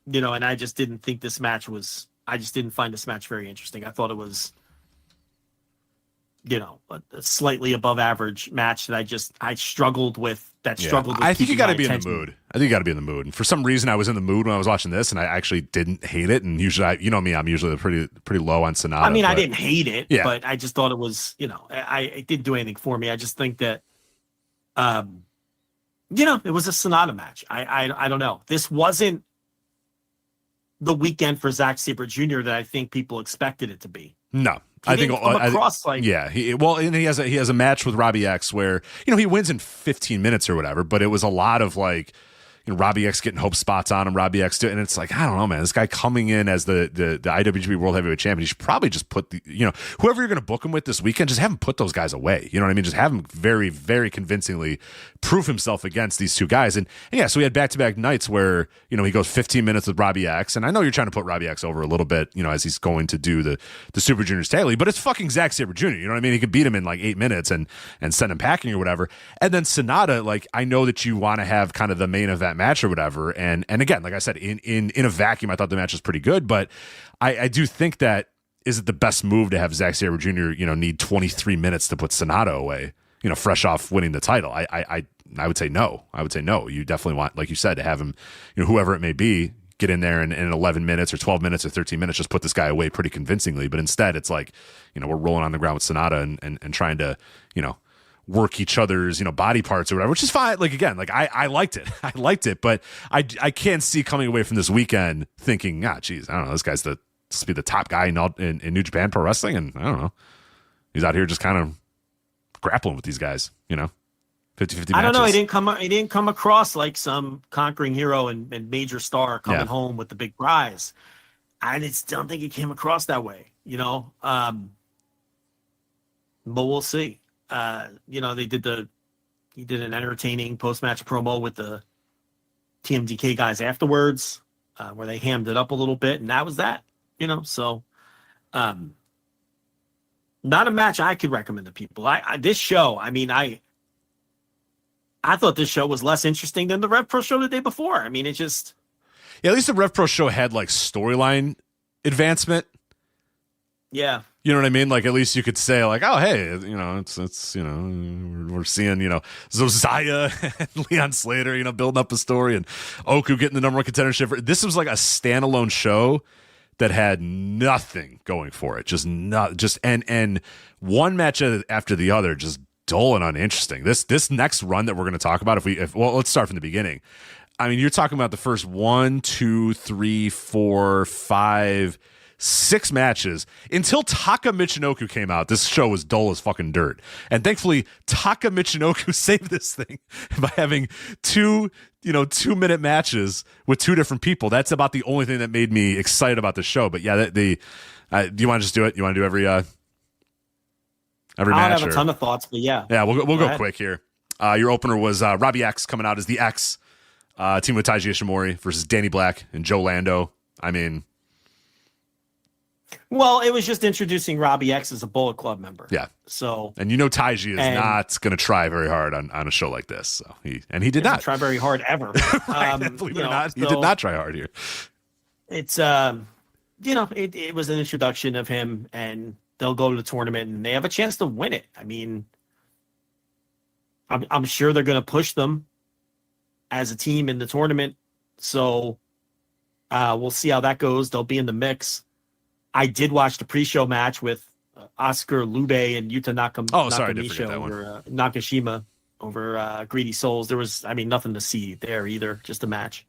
I just didn't think I just didn't find this match very interesting. I thought it was, a slightly above average match that I struggled with. I think you got to be in the mood. And for some reason, I was in the mood when I was watching this, and I actually didn't hate it. And usually, me, I'm usually pretty low on Sonata. I mean, I didn't hate it, but I just thought it was, it didn't do anything for me. I just think that, it was a Sonata match. I don't know. This wasn't the weekend for Zack Sabre Jr. that I think people expected it to be. No, He didn't come across like and he has a match with Robbie X where he wins in 15 minutes or whatever, but it was a lot of like Robbie X getting hope spots on him, Robbie X and it's like, I don't know, man, this guy coming in as the IWGP World Heavyweight Champion, you should probably just put whoever you're going to book him with this weekend, just have him put those guys away. You know what I mean? Just have him very, very convincingly prove himself against these two guys. And yeah, so we had back-to-back nights where, he goes 15 minutes with Robbie X, and I know you're trying to put Robbie X over a little bit, as he's going to do the Super Juniors tag league, but it's fucking Zack Sabre Jr., you know what I mean? He could beat him in like 8 minutes and send him packing or whatever. And then Sonata, like, I know that you want to have kind of the main event match or whatever, and again, like I said, in a vacuum, I thought the match was pretty good, but I do think that is it the best move to have Zack Sabre Jr. Need 23 minutes to put Sonata away, fresh off winning the title. I would say no. I would say no. You definitely want, like you said, to have him, whoever it may be, get in there and in 11 minutes or 12 minutes or 13 minutes, just put this guy away pretty convincingly. But instead, it's like, we're rolling on the ground with Sonata and trying to, work each other's, body parts or whatever, which is fine. Like, again, like I liked it. I liked it, but I can't see coming away from this weekend thinking, geez, I don't know, this guy's supposed to be the top guy in New Japan Pro Wrestling. And I don't know, he's out here just kind of grappling with these guys, 50-50 matches. I don't know. He didn't come across like some conquering hero and major star coming home with the big prize. I just don't think he came across that way, but we'll see. He did an entertaining post-match promo with the TMDK guys afterwards, where they hammed it up a little bit, and that was that, so, not a match I could recommend to people. This show, I thought this show was less interesting than the RevPro show the day before. I mean, it just, at least the RevPro show had like storyline advancement. Yeah. You know what I mean? Like, at least you could say, like, oh, hey, it's we're seeing, Josiah and Leon Slater, building up a story, and Oku getting the number one contendership. This was like a standalone show that had nothing going for it. And one match after the other, just dull and uninteresting. This next run that we're going to talk about, let's start from the beginning. I mean, you're talking about the first 1, 2, 3, 4, 5, 6 matches until Taka Michinoku came out. This show was dull as fucking dirt. And thankfully, Taka Michinoku saved this thing by having 2 2-minute matches with 2 different people. That's about the only thing that made me excited about the show. But yeah, do you want to just do it? You want to do every match? I don't have a ton of thoughts, but yeah. Yeah, we'll go quick here. Your opener was Robbie X coming out as the X, team with Taiji Ishimori versus Danny Black and Joe Lando. I mean, well, it was just introducing Robbie X as a Bullet Club member. Yeah. So, and Taiji is not going to try very hard on a show like this. So he did not try very hard ever. Right, believe it or not, he did not try hard here. It's it was an introduction of him, and they'll go to the tournament and they have a chance to win it. I mean, I'm sure they're going to push them as a team in the tournament. So we'll see how that goes. They'll be in the mix. I did watch the pre-show match with Oscar Lube and Yuta Nakashima over Greedy Souls. There was, nothing to see there either, just a match.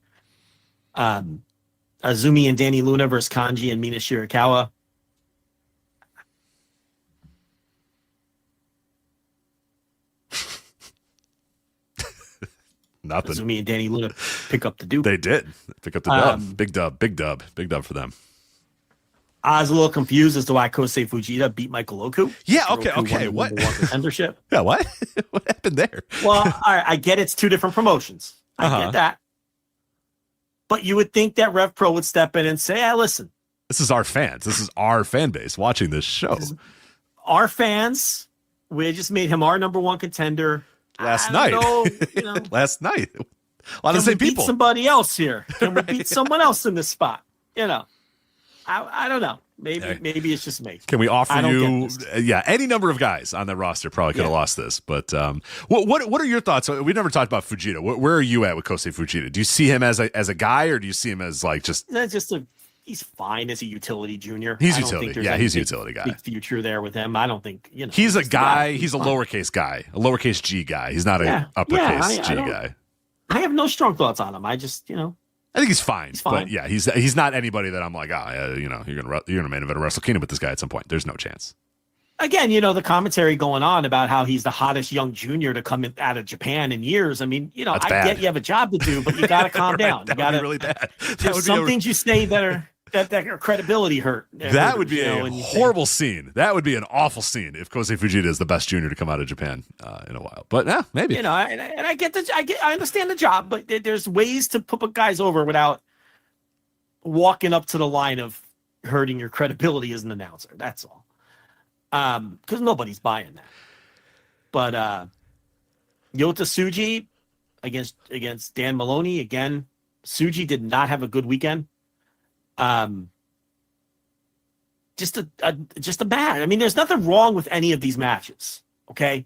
Azumi and Danny Luna versus Kanji and Mina Shirakawa. Nothing. Azumi and Danny Luna pick up the dub. They did pick up the dub. Big dub for them. I was a little confused as to why Kosei Fujita beat Michael Oku. Yeah, okay. What? Contendership. Yeah, what? What happened there? Well, I get it's 2 different promotions. I get that. But you would think that RevPro would step in and say, hey, listen. This is our fans. This is our fan base watching this show. Our fans, we just made him our number 1 contender. Last night. Last night. A lot of the same people. Beat somebody else here. Can we beat someone else in this spot? I don't know. Maybe it's just me. Can we offer you? Yeah, any number of guys on that roster probably could have lost this. But what are your thoughts? We never talked about Fujita. Where are you at with Kosei Fujita? Do you see him as a guy, or do you see him as like just? He's fine as a utility junior. He's utility. Yeah, he's a utility guy. Big future there with him. I don't think He's a guy. He's a lowercase guy, a lowercase G guy. He's not a uppercase G guy. I have no strong thoughts on him. I think he's fine. But yeah, he's not anybody that I'm like, you're gonna main event a Wrestle Kingdom with this guy at some point. There's no chance. again, the commentary going on about how he's the hottest young junior to come out of Japan in years. I mean, That's I bad. get you have a job to do, but you got to calm down. That would be really bad. There's some things you say that are that credibility hurt. That would be a horrible scene. That would be an awful scene if Kosei Fujita is the best junior to come out of Japan in a while. But maybe. And I understand the job, but there's ways to put guys over without walking up to the line of hurting your credibility as an announcer. That's all. Because nobody's buying that. But Yota Tsuji against Dan Maloney, again, Tsuji did not have a good weekend. Just a bad. I mean, there's nothing wrong with any of these matches, okay?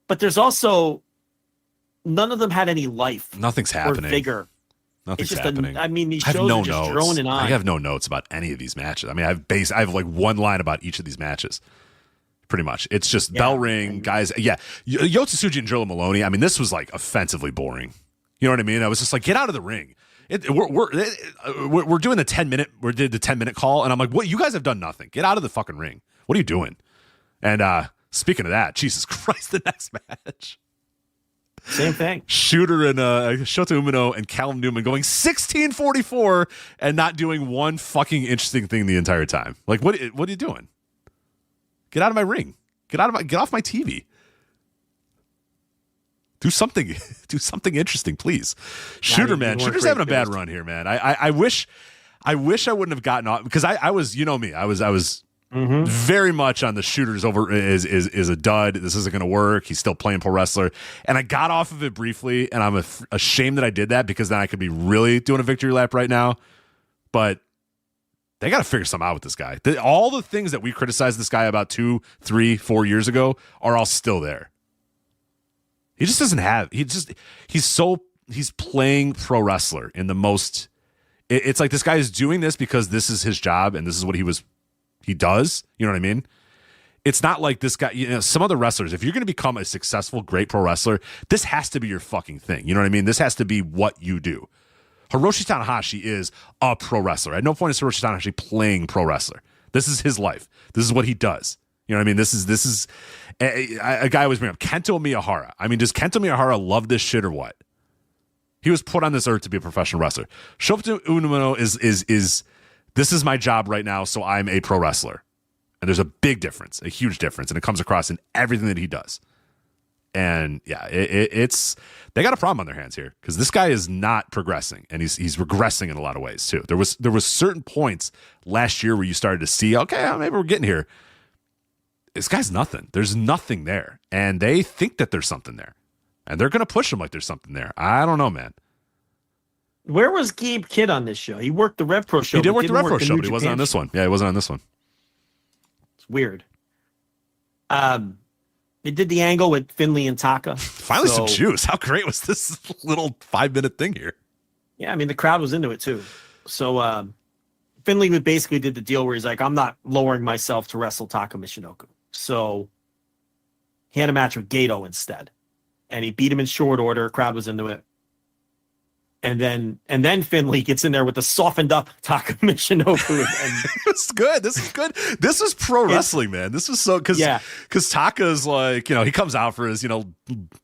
But there's also none of them had any life. Nothing's happening. Or vigor. Nothing's just happening. These shows are just droning on. I have no notes about any of these matches. I mean, I have like one line about each of these matches. Pretty much. It's just bell ring, guys. Yeah. Yota Tsuji and Drilla Maloney. I mean, this was like offensively boring. You know what I mean? I was just like, get out of the ring. We're doing the 10-minute. We did the 10-minute call, and I'm like, what? You guys have done nothing. Get out of the fucking ring. What are you doing? And speaking of that, Jesus Christ, the next match. Same thing. Shooter and Shota Umino and Callum Newman going 16:44 and not doing one fucking interesting thing the entire time. Like, what are you doing? Get out of my ring. Get off my TV. Do something interesting, please. Shooter, man. Shooter's having a bad run here, man. I wish I wouldn't have gotten off because I was, I was very much on the Shooter's over is a dud. This isn't going to work. He's still playing pro wrestler, and I got off of it briefly, and I'm ashamed that I did that because then I could be really doing a victory lap right now. But they got to figure something out with this guy. All the things that we criticized this guy about 2, 3, 4 years ago are all still there. He just doesn't have. He's playing pro wrestler in the most. It's like this guy is doing this because this is his job and this is what he does. You know what I mean? It's not like this guy. Some other wrestlers. If you're going to become a successful, great pro wrestler, this has to be your fucking thing. You know what I mean? This has to be what you do. Hiroshi Tanahashi is a pro wrestler. At no point is Hiroshi Tanahashi playing pro wrestler. This is his life. This is what he does. You know what I mean? This is a guy was bringing up Kento Miyahara. I mean, does Kento Miyahara love this shit or what? He was put on this earth to be a professional wrestler. Shota Umino is this is my job right now, so I'm a pro wrestler. And there's a big difference, a huge difference, and it comes across in everything that he does. And yeah, it's they got a problem on their hands here because this guy is not progressing, and he's regressing in a lot of ways too. There was certain points last year where you started to see, okay, maybe we're getting here. This guy's nothing. There's nothing there, and they think that there's something there, and they're gonna push him like there's something there. I don't know, man. Where was Gabe Kidd on this show? He worked the RevPro show. He did work the RevPro show, but he wasn't on this one. Yeah, he wasn't on this one. It's weird. They did the angle with Finley and Taka. Finally, some juice. How great was this little 5-minute thing here? Yeah, I mean, the crowd was into it too. So Finley basically did the deal where he's like, I'm not lowering myself to wrestle Taka Michinoku. So he had a match with Gato instead. And he beat him in short order. Crowd was into it. And then Finley gets in there with the softened up Taka Michinoku. It's good. This is good. This is pro wrestling, man. This was so because Taka's like, he comes out for his,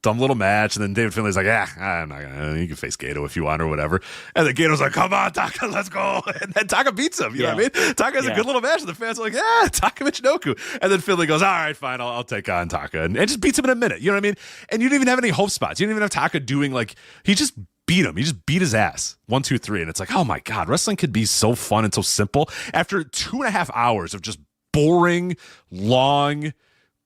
dumb little match, and then David Finlay's like, I'm not gonna. You can face Gato if you want or whatever. And then Gato's like, come on, Taka, let's go. And then Taka beats him. You know what I mean? Taka has a good little match, and the fans are like, Taka Michinoku. And then Finley goes, all right, fine, I'll take on Taka, and just beats him in a minute. You know what I mean? And you don't even have any hope spots. You don't even have Taka doing he just beat him. He just beat his ass. 1, 2, 3. And it's like, oh my God, wrestling could be so fun and so simple. After 2.5 hours of just boring, long,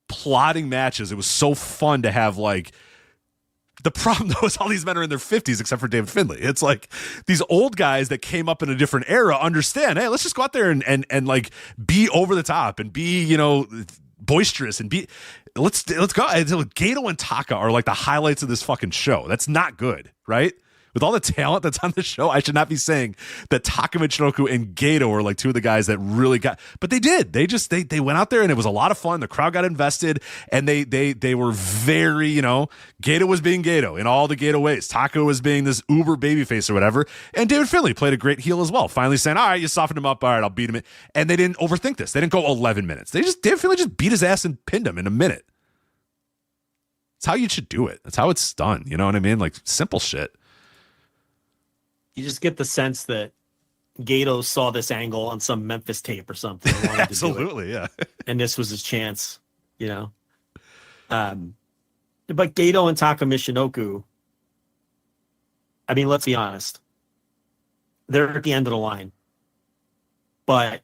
plodding matches, it was so fun to have the problem though is all these men are in their 50s except for David Finlay. It's like these old guys that came up in a different era understand, hey, let's just go out there and be over the top and be, boisterous and be let's go. Gato and Taka are like the highlights of this fucking show. That's not good, right? With all the talent that's on the show, I should not be saying that Taka Michinoku and Gato are like two of the guys that really got, but they did. They went out there and it was a lot of fun. The crowd got invested and they were very, you know, Gato was being Gato in all the Gato ways. Taka was being this uber babyface or whatever. And David Finlay played a great heel as well. Finally saying, all right, you softened him up. All right, I'll beat him. And they didn't overthink this. They didn't go 11 minutes. David Finlay just beat his ass and pinned him in a minute. That's how you should do it. That's how it's done. You know what I mean? Like simple shit. You just get the sense that Gato saw this angle on some Memphis tape or something. Absolutely, yeah. And this was his chance, you know. But Gato and Taka Michinoku, I mean, let's be honest. They're at the end of the line. But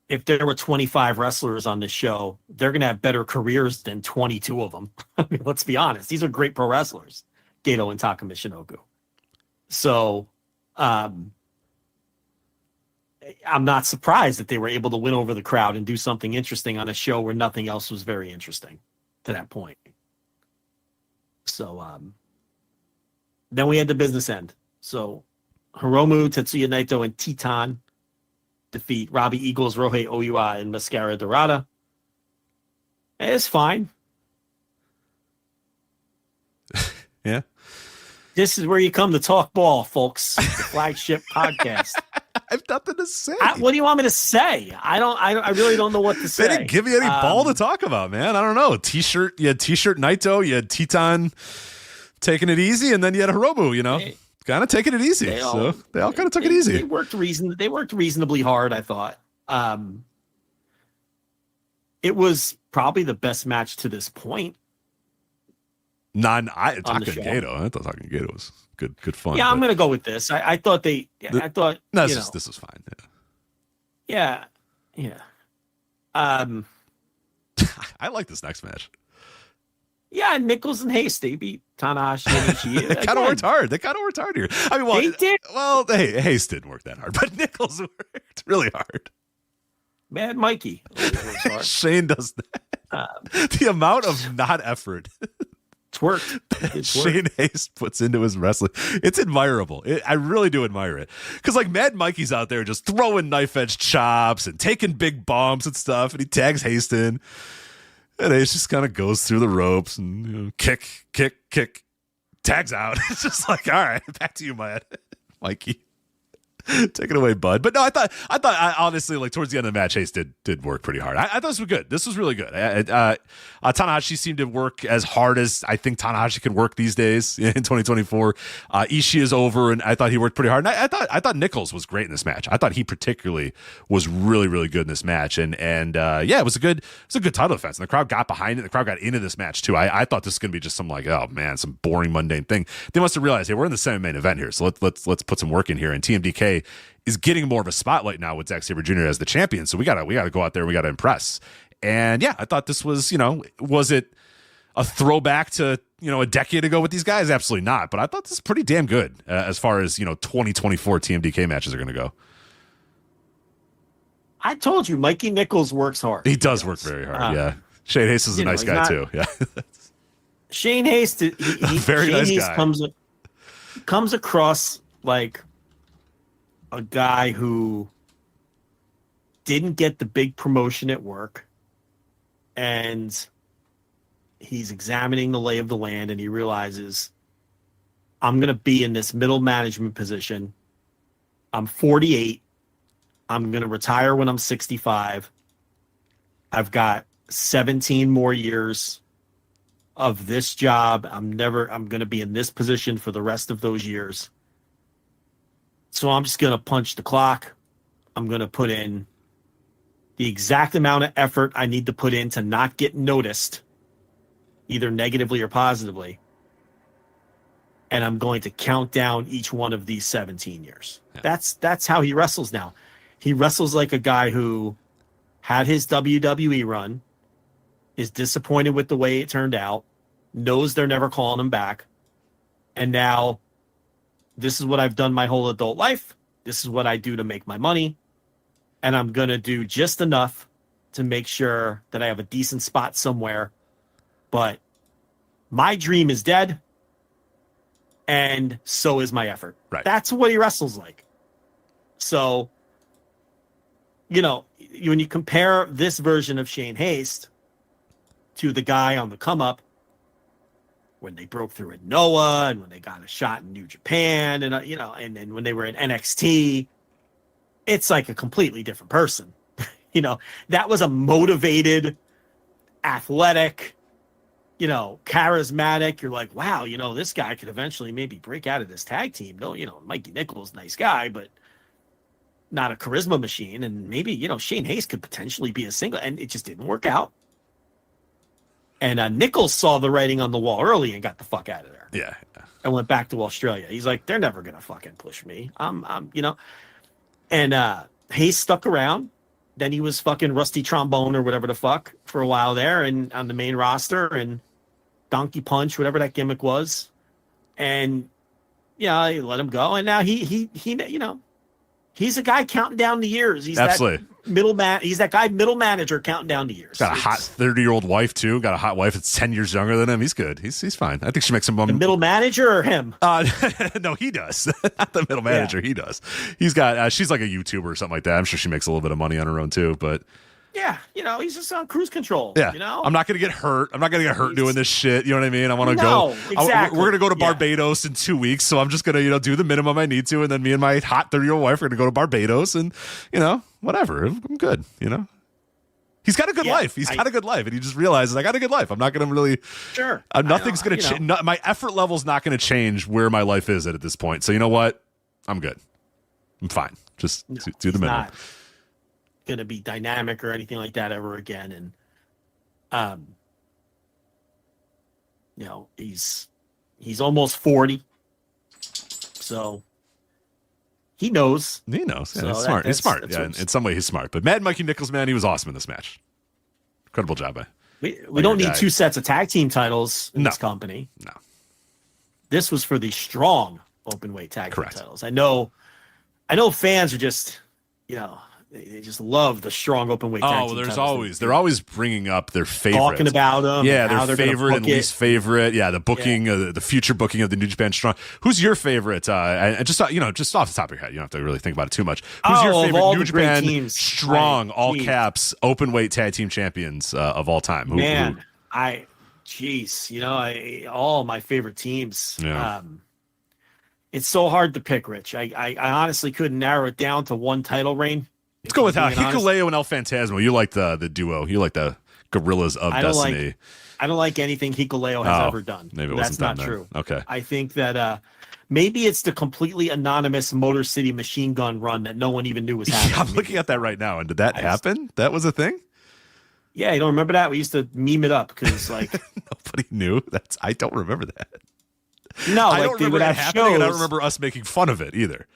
if there were 25 wrestlers on this show, they're going to have better careers than 22 of them. I mean, let's be honest. These are great pro wrestlers, Gato and Taka Michinoku. So, I'm not surprised that they were able to win over the crowd and do something interesting on a show where nothing else was very interesting to that point. So, then we had the business end. So, Hiromu, Tetsuya Naito, and Titan defeat Robbie Eagles, Rohei Oiwa, and Mascara Dorada. It's fine. Yeah. This is where you come to talk ball, folks. The Flagship podcast. I have nothing to say. What do you want me to say? I really don't know what to say. They didn't give me any ball to talk about, man. I don't know. T-shirt. You had T-shirt Naito. You had Titan taking it easy, and then you had Hiromu. You know, kind of taking it easy. They all kind of took it easy. They worked reasonably hard, I thought. It was probably the best match to this point. Taka Gato. I thought Taka Gato was good fun. Yeah, I'm gonna go with this. I thought this was fine. Yeah. I like this next match. Yeah, Nichols and Hayes, they beat Tanahashi and Ishii. They kind of worked hard here. I mean, they did. Well, Hayes didn't work that hard, but Nichols worked really hard. Mad Mikey works hard. Shane does that. The amount of not effort. It's worked. Shane Hayes puts into his wrestling. It's admirable. I really do admire it. Because like Mad Mikey's out there just throwing knife edge chops and taking big bombs and stuff. And he tags Haston. And Hayes just kind of goes through the ropes and kick, tags out. It's just like, all right, back to you, Mikey. Take it away, bud. But no, I thought honestly, like towards the end of the match, Hayes did work pretty hard. I thought this was good. This was really good. Tanahashi seemed to work as hard as I think Tanahashi can work these days in 2024. Ishii is over, and I thought he worked pretty hard. And I thought Nichols was great in this match. I thought he particularly was really, really good in this match. And it was a good title defense. And the crowd got behind it. The crowd got into this match too. I thought this was going to be just some like, oh man, some boring mundane thing. They must have realized, hey, we're in the semi-main event here, so let's put some work in here. And TMDK is getting more of a spotlight now with Zack Sabre Jr. as the champion. So we gotta go out there and we gotta impress. And yeah, I thought this was, was it a throwback to, a decade ago with these guys? Absolutely not. But I thought this is pretty damn good as far as, 2024 TMDK matches are going to go. I told you, Mikey Nichols works hard. He does work very hard. Yeah. Shane Hayes is a nice guy too. Yeah. Shane Hayes, very nice guy. Comes across like a guy who didn't get the big promotion at work, and he's examining the lay of the land, and he realizes, I'm going to be in this middle management position. I'm 48. I'm going to retire when I'm 65. I've got 17 more years of this job. I'm going to be in this position for the rest of those years. So I'm just going to punch the clock. I'm going to put in the exact amount of effort I need to put in to not get noticed, either negatively or positively. And I'm going to count down each one of these 17 years. Yeah. That's how he wrestles now. He wrestles like a guy who had his WWE run, is disappointed with the way it turned out, knows they're never calling him back, and now this is what I've done my whole adult life. This is what I do to make my money. And I'm going to do just enough to make sure that I have a decent spot somewhere. But my dream is dead. and so is my effort. Right. That's what he wrestles like. So, when you compare this version of Shane Haste to the guy on the come up, when they broke through at Noah and when they got a shot in New Japan and, and then when they were in NXT, it's like a completely different person. That was a motivated, athletic, charismatic. You're like, wow, this guy could eventually maybe break out of this tag team. No, Mikey Nichols, nice guy, but not a charisma machine. And maybe, Shane Haste could potentially be a single, and it just didn't work out. And Nichols saw the writing on the wall early and got the fuck out of there. Yeah. And went back to Australia. He's like, they're never going to fucking push me. And Haste stuck around. Then he was fucking Rusty Trombone or whatever the fuck for a while there and on the main roster and Donkey Punch, whatever that gimmick was. And he let him go. And now he he's a guy counting down the years. He's Absolutely. He's that guy, middle manager, counting down the years. Got a hot 30-year-old wife too. Got a hot wife that's 10 years younger than him. He's good. He's fine. I think she makes him. The middle manager or him? No, he does. Not the middle manager. Yeah. He does. He's got. She's like a YouTuber or something like that. I'm sure she makes a little bit of money on her own too. But yeah, he's just on cruise control. Yeah, I'm not gonna get hurt. I'm not gonna get hurt doing this shit. You know what I mean? I want to go. Exactly. We're gonna go to Barbados in 2 weeks, so I'm just gonna do the minimum I need to, and then me and my hot 30-year-old wife are gonna go to Barbados, and whatever. I'm good. He's got a good life. He's got a good life, and he just realizes I got a good life. I'm not gonna really. Sure. Nothing's gonna change. My effort level's not gonna change where my life is at this point. So you know what? I'm good. I'm fine. Just do the minimum. Going to be dynamic or anything like that ever again, and he's almost 40, so he knows. Yeah, so he's smart. He's smart. Yeah, in some way he's smart. But Mad Mikey Nichols, man, he was awesome in this match. Incredible job by. We don't need two sets of tag team titles in this company. No, this was for the strong openweight tag team titles. I know fans are just they just love the strong openweight tag team. They're always bringing up their favorite, talking about them. Yeah, their favorite and least favorite. Yeah, the booking, the future booking of the New Japan Strong. Who's your favorite? And just off the top of your head, you don't have to really think about it too much. Who's your favorite New Japan Strong, all caps, openweight tag team champions of all time? All my favorite teams. Yeah. It's so hard to pick, Rich. I honestly couldn't narrow it down to one title reign. Let's go with Hikuleo and El Phantasmo. You like the duo. You like the Gorillas of Destiny. I don't like anything Hikuleo has ever done. Maybe that's not then. true. Okay. I think that maybe it's the completely anonymous Motor City Machine Gun run that no one even knew was happening. Yeah, I'm looking at that right now. And did that happen? That was a thing? Yeah, you don't remember that? We used to meme it up because nobody knew. I don't remember that. No, I don't remember it happening, and I don't remember us making fun of it either.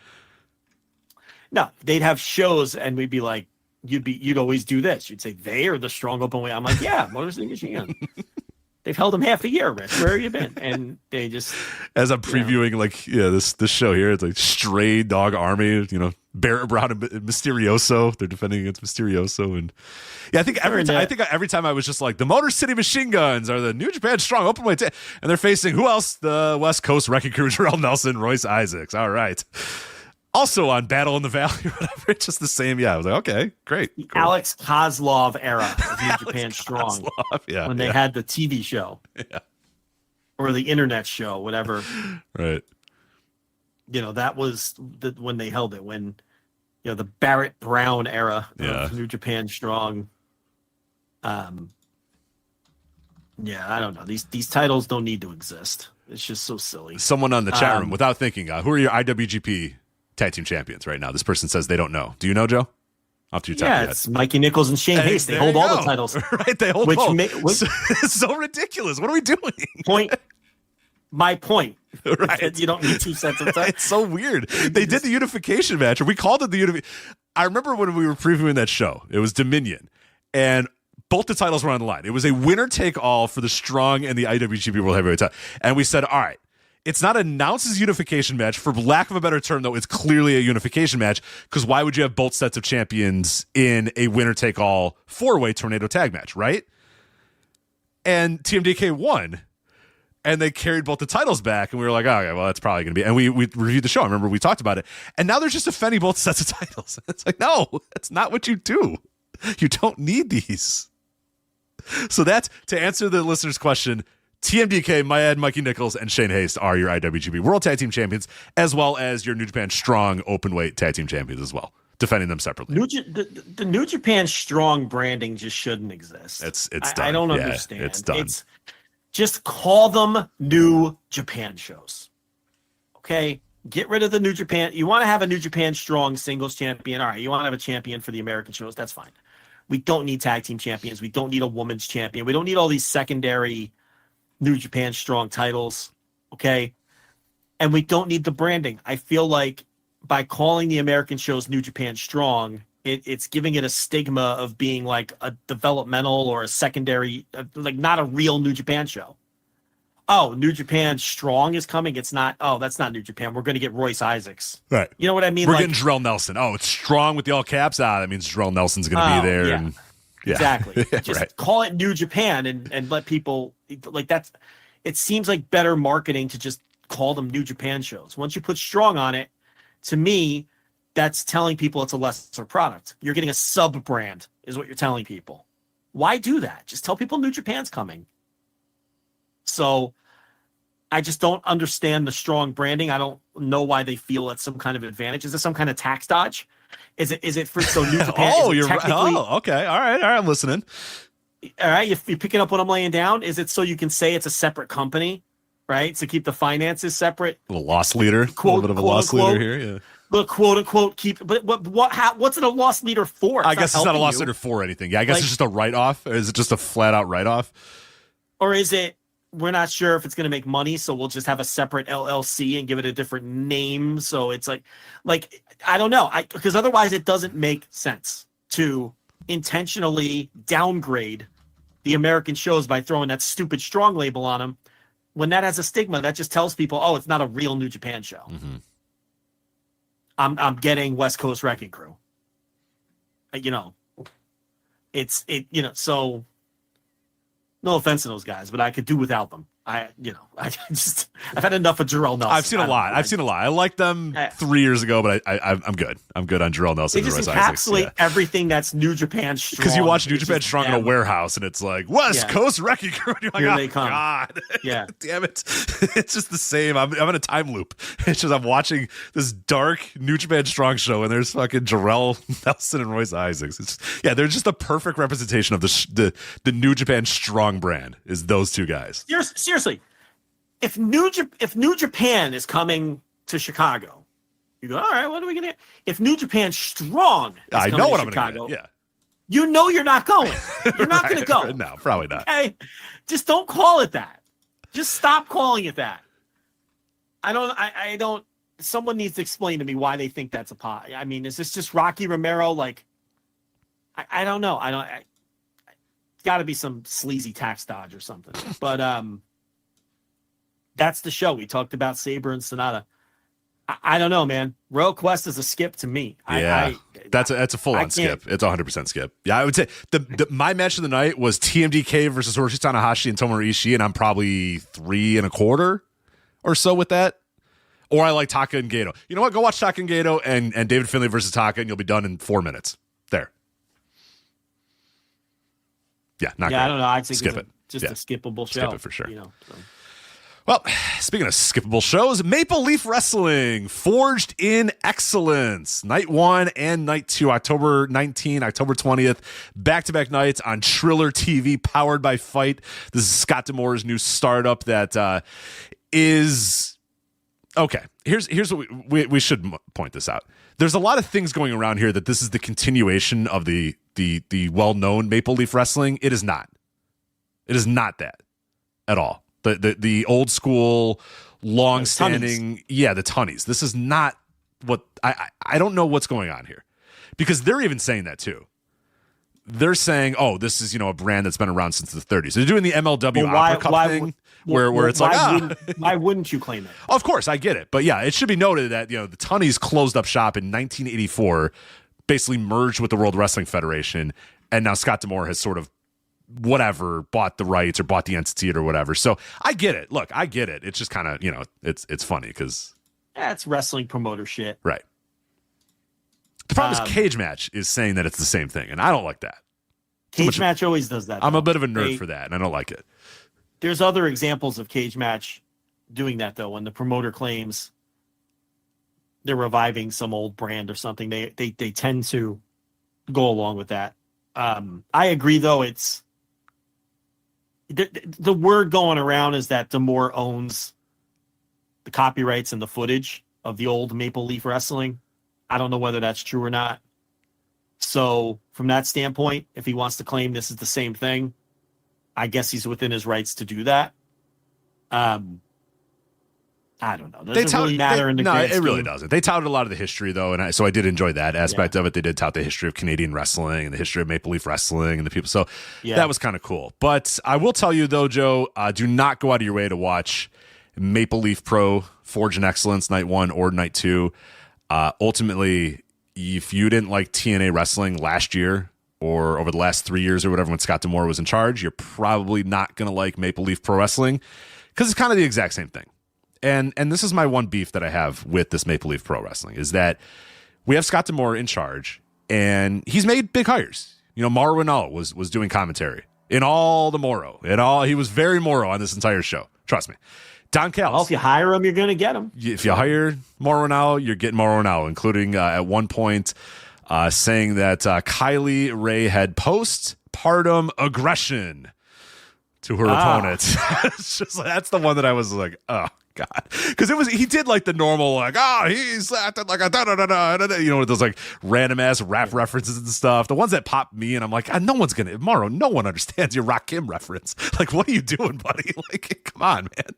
No, they'd have shows, and we'd be like, you'd always do this. You'd say they are the strong open way. I'm like, yeah, Motor City Machine Gun. They've held them half a year, Rich. Where have you been? And they just, as I'm previewing, this show here, it's like Stray Dog Army, Barrett Brown and Mysterioso. They're defending against Mysterioso, and I think every time I was just like, the Motor City Machine Guns are the New Japan Strong openweight, and they're facing who else? The West Coast Wrecking Crew, Jarrell Nelson, Royce Isaacs. All right. Also on Battle in the Valley or whatever. It's just the same. Yeah, I was like, okay, great. Cool. Alex Kozlov era of New Japan Strong. Yeah, when they had the TV show. Yeah. Or the internet show, whatever. Right. That was when they held it. When, the Barrett Brown era of New Japan Strong. I don't know. These titles don't need to exist. It's just so silly. Someone on the chat room, without thinking, who are your IWGP tag team champions right now? This person says they don't know. Do you know, Joe? Off to your top of your head. It's Mikey Nichols and Shane Haste. They hold all the titles. Right, they hold both. It's so ridiculous. What are we doing? My point. Right. You don't need two sets of titles. It's so weird. They did the unification match, or we called it the unification. I remember when we were previewing that show, it was Dominion, and both the titles were on the line. It was a winner-take-all for the Strong and the IWGP World Heavyweight title. And we said, all right, it's not announced as a unification match. For lack of a better term, though, it's clearly a unification match, because why would you have both sets of champions in a winner-take-all four-way tornado tag match, right? And TMDK won. and they carried both the titles back, and we were like, oh, okay, well, that's probably going to be. And we reviewed the show. I remember we talked about it, and now they're just defending both sets of titles. It's like, no, that's not what you do. You don't need these. So that's to answer the listener's question. TMDK, Myad, Mikey Nichols, and Shane Haste are your IWGP World Tag Team Champions, as well as your New Japan Strong Openweight Tag Team Champions as well, defending them separately. The New Japan Strong branding just shouldn't exist. It's done. I don't understand. It's done. Just call them New Japan shows. Okay? Get rid of the New Japan. You want to have a New Japan Strong singles champion. All right, you want to have a champion for the American shows. That's fine. We don't need tag team champions. We don't need a women's champion. We don't need all these secondary New Japan Strong titles, okay? And we don't need the branding. I feel like by calling the American shows New Japan Strong, it's giving it a stigma of being like a developmental or a secondary, like not a real New Japan show. Oh, New Japan Strong is coming. It's not. Oh, that's not New Japan. We're going to get Royce Isaacs. Right. You know what I mean? We're getting Jarrell Nelson. Oh, it's Strong with the all caps. That means Jarrell Nelson's going to be there. Yeah. And Exactly. Just right. Call it New Japan and let people like that's. It seems like better marketing to just call them New Japan shows. Once you put Strong on it, to me, that's telling people it's a lesser product. You're getting a sub brand, is what you're telling people. Why do that? Just tell people New Japan's coming. So I just don't understand the Strong branding. I don't know why they feel it's some kind of advantage. Is this some kind of tax dodge? Is it for so New Japan? Oh, you're right. Oh, okay. All right. I'm listening. All right. You're picking up what I'm laying down. Is it so you can say it's a separate company, right? To keep the finances separate. A little loss leader. Quote, a little bit of a loss leader here. Yeah. Look, quote unquote, keep. But what's it a loss leader for? I guess it's not a loss leader for anything. Yeah. I guess it's just a write off. Or is it just a flat out write off? Or is it? We're not sure if it's going to make money, so we'll just have a separate LLC and give it a different name. So it's like I don't know, because otherwise it doesn't make sense to intentionally downgrade the American shows by throwing that stupid Strong label on them. When that has a stigma, that just tells people, oh, it's not a real New Japan show. Mm-hmm. I'm getting West Coast Wrecking Crew. So. No offense to those guys, but I could do without them. I've had enough of Jarrell Nelson. I've seen a lot. I liked them 3 years ago, but I'm good. I'm good on Jarrell Nelson. They just encapsulate everything that's New Japan Strong. Because you watch New Japan Strong in a warehouse, and it's like West Coast Wrecking Crew. You're like, Here oh they come. God, yeah, damn it! It's just the same. I'm in a time loop. It's just I'm watching this dark New Japan Strong show, and there's fucking Jarrell Nelson and Royce Isaacs. They're just the perfect representation of the New Japan Strong brand. Is those two guys? Seriously, if New Japan is coming to Chicago, you go, all right, what are we gonna? If New Japan Strong, is I know what Chicago, I'm gonna get. Yeah, you know you're not going. You're not gonna go. No, probably not. Okay, just don't call it that. Just stop calling it that. I don't. Someone needs to explain to me why they think that's a pie. I mean, is this just Rocky Romero? Like, I don't know. Got to be some sleazy tax dodge or something. But that's the show. We talked about Sabre and Sonata. I don't know, man. Royal Quest is a skip to me. Yeah, that's a full on skip. It's 100% skip. Yeah, I would say my match of the night was TMDK versus Hiroshi Tanahashi and Tomohiro Ishii, and I'm probably 3 1/4 or so with that. Or I like Taka and Gato. You know what? Go watch Taka and Gato and David Finlay versus Taka, and you'll be done in 4 minutes. There. Yeah, not great. I don't know. I'd think skip it. Just a skippable show. Skip it for sure. Well, speaking of skippable shows, Maple Leaf Wrestling, Forged in Excellence. Night 1 and Night 2, October 19, October 20th. Back-to-back nights on Triller TV, powered by Fight. This is Scott D'Amore's new startup that is... Okay, here's what we should point this out. There's a lot of things going around here that this is the continuation of the well-known Maple Leaf Wrestling. It is not. It is not that at all. The old school, long-standing, the Tunnies. This is not what I don't know what's going on here, because they're even saying that too. They're saying, "Oh, this is a brand that's been around since the 30s." They're doing the MLW Opera Cup thing, where it's why wouldn't you claim it? Of course, I get it, but yeah, it should be noted that the Tunnies closed up shop in 1984, basically merged with the World Wrestling Federation, and now Scott D'Amore has sort of whatever bought the rights or bought the entity or whatever. So I get it. Look, I get it. It's just kind of, it's funny because that's wrestling promoter shit. Right. The problem is Cage Match is saying that it's the same thing, and I don't like that. Cage Match always does that. I'm a bit of a nerd for that, and I don't like it. There's other examples of Cage Match doing that, though, when the promoter claims they're reviving some old brand or something. They tend to go along with that. I agree, though. It's the word going around is that D'Amore owns the copyrights and the footage of the old Maple Leaf Wrestling. I don't know whether that's true or not. So from that standpoint, if he wants to claim this is the same thing, I guess he's within his rights to do that. I don't know. Does it really matter in the grand scheme? No, it really doesn't. They touted a lot of the history, though, and so I did enjoy that aspect of it. They did tout the history of Canadian wrestling and the history of Maple Leaf Wrestling and the people. So that was kind of cool. But I will tell you, though, Joe, do not go out of your way to watch Maple Leaf Pro Forge and Excellence Night 1 or Night 2. Ultimately, if you didn't like TNA wrestling last year or over the last 3 years or whatever when Scott D'Amore was in charge, you're probably not going to like Maple Leaf Pro Wrestling because it's kind of the exact same thing. And this is my one beef that I have with this Maple Leaf Pro Wrestling is that we have Scott D'Amore in charge and he's made big hires. Mauro Ranallo was doing commentary in all the Moro. He was very Moro on this entire show. Trust me. Don Callis. Well, if you hire him, you're going to get him. If you hire Mauro Ranallo, you're getting Mauro Ranallo, including at one point saying that Kylie Ray had postpartum aggression to her opponent. It's just that's the one that I was like, oh God, because he did like the normal like he's acting like a da da da da, those like random ass rap references and stuff. The ones that pop me and I'm like, no one's gonna Mauro. No one understands your Rock Kim reference. Like, what are you doing, buddy? Like, come on, man.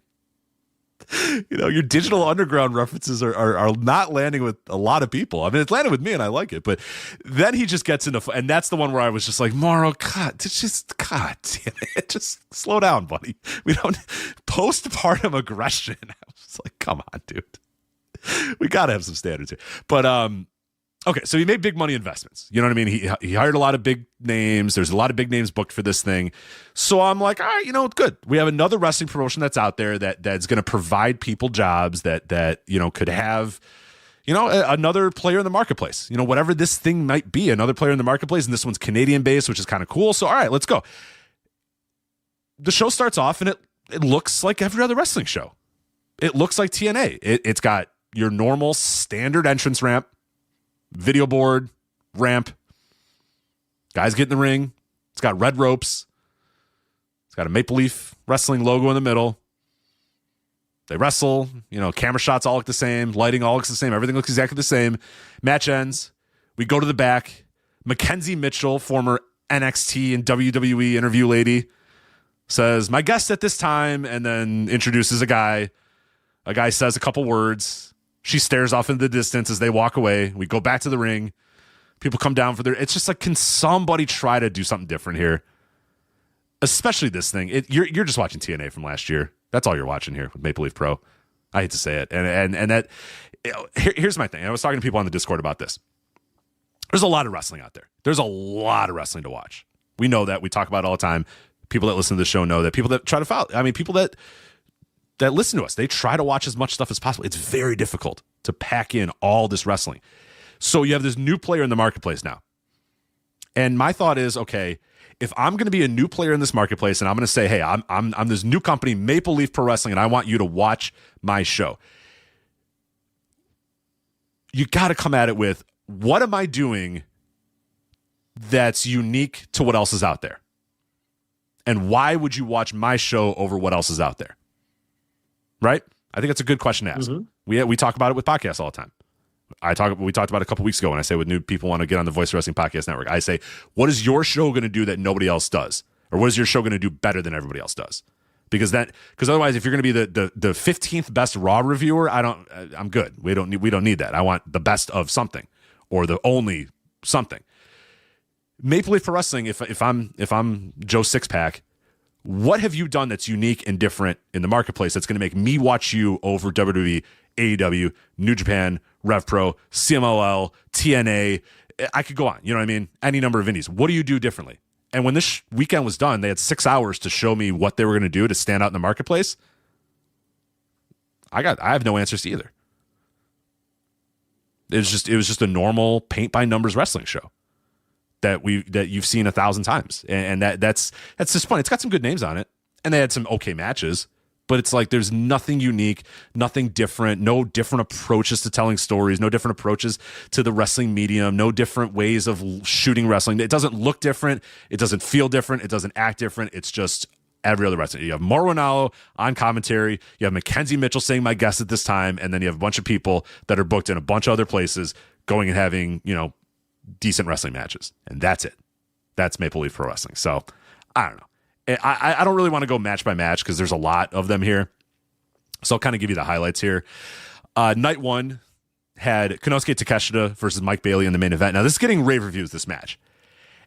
Your digital underground references are not landing with a lot of people. I mean, it's landed with me and I like it, but then he just gets into, and that's the one where I was just like, Mauro, God damn it, just slow down, buddy. We don't postpartum aggression. I was like, come on, dude. We got to have some standards here. But, okay, so he made big money investments. You know what I mean? He hired a lot of big names. There's a lot of big names booked for this thing. So I'm like, all right, good. We have another wrestling promotion that's out there that's going to provide people jobs that could have, another player in the marketplace. Whatever this thing might be, another player in the marketplace. And this one's Canadian based, which is kind of cool. So all right, let's go. The show starts off and it looks like every other wrestling show. It looks like TNA. It's got your normal standard entrance ramp. Video board, ramp, guys get in the ring. It's got red ropes. It's got a Maple Leaf Wrestling logo in the middle. They wrestle, camera shots all look the same, lighting all looks the same, everything looks exactly the same. Match ends. We go to the back. Mackenzie Mitchell, former NXT and WWE interview lady, says, "My guest at this time," and then introduces a guy. A guy says a couple words. She stares off into the distance as they walk away. We go back to the ring. People come down for it's just like, can somebody try to do something different here? Especially this thing. You're just watching TNA from last year. That's all you're watching here with Maple Leaf Pro. I hate to say it. And that here's my thing. I was talking to people on the Discord about this. There's a lot of wrestling out there. There's a lot of wrestling to watch. We know that. We talk about it all the time. People that listen to the show know that. People that try to follow. I mean, people that listen to us, they try to watch as much stuff as possible. It's very difficult to pack in all this wrestling. So you have this new player in the marketplace now. And my thought is, okay, if I'm going to be a new player in this marketplace and I'm going to say, hey, I'm this new company, Maple Leaf Pro Wrestling, and I want you to watch my show. You got to come at it with, what am I doing that's unique to what else is out there? And why would you watch my show over what else is out there? Right? I think that's a good question to ask. Mm-hmm. We talk about it with podcasts all the time. We talked about it a couple weeks ago when I say when new people want to get on the Voice of Wrestling Podcast Network. I say, what is your show going to do that nobody else does? Or what is your show going to do better than everybody else does? Because otherwise, if you're going to be the 15th best Raw reviewer, I'm good. We don't need that. I want the best of something or the only something. Maple Leaf Pro Wrestling. If I'm Joe Sixpack, what have you done that's unique and different in the marketplace that's going to make me watch you over WWE, AEW, New Japan, RevPro, CMLL, TNA? I could go on. You know what I mean? Any number of indies. What do you do differently? And when this weekend was done, they had 6 hours to show me what they were going to do to stand out in the marketplace. I have no answers to either. It was just a normal paint by numbers wrestling show that you've seen 1,000 times, and that's just fun. It's got some good names on it, and they had some okay matches, but it's like there's nothing unique, nothing different, no different approaches to telling stories, no different approaches to the wrestling medium, no different ways of shooting wrestling. It doesn't look different, it doesn't feel different, it doesn't act different. It's just every other wrestler. You have Mauro Ranallo on commentary. You have Mackenzie Mitchell saying my guest at this time. And then you have a bunch of people that are booked in a bunch of other places going and having, decent wrestling matches. And that's it. That's Maple Leaf Pro Wrestling. So I don't know. I don't really want to go match by match because there's a lot of them here. So I'll kind of give you the highlights here. Night one had Konosuke Takeshita versus Mike Bailey in the main event. Now this is getting rave reviews, this match.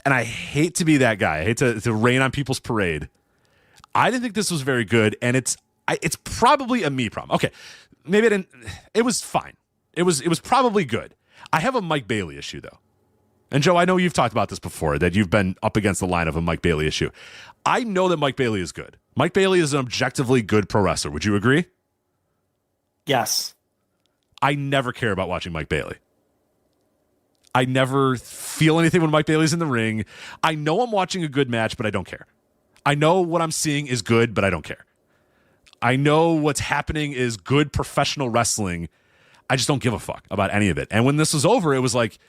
And I hate to be that guy. I hate to rain on people's parade. I didn't think this was very good, and it's probably a me problem. Okay, maybe I didn't. It was fine. It was probably good. I have a Mike Bailey issue though, and Joe, I know you've talked about this before, that you've been up against the line of a Mike Bailey issue. I know that Mike Bailey is good. Mike Bailey is an objectively good pro wrestler. Would you agree? Yes. I never care about watching Mike Bailey. I never feel anything when Mike Bailey's in the ring. I know I'm watching a good match, but I don't care. I know what I'm seeing is good, but I don't care. I know what's happening is good professional wrestling. I just don't give a fuck about any of it. And when this was over, it was like,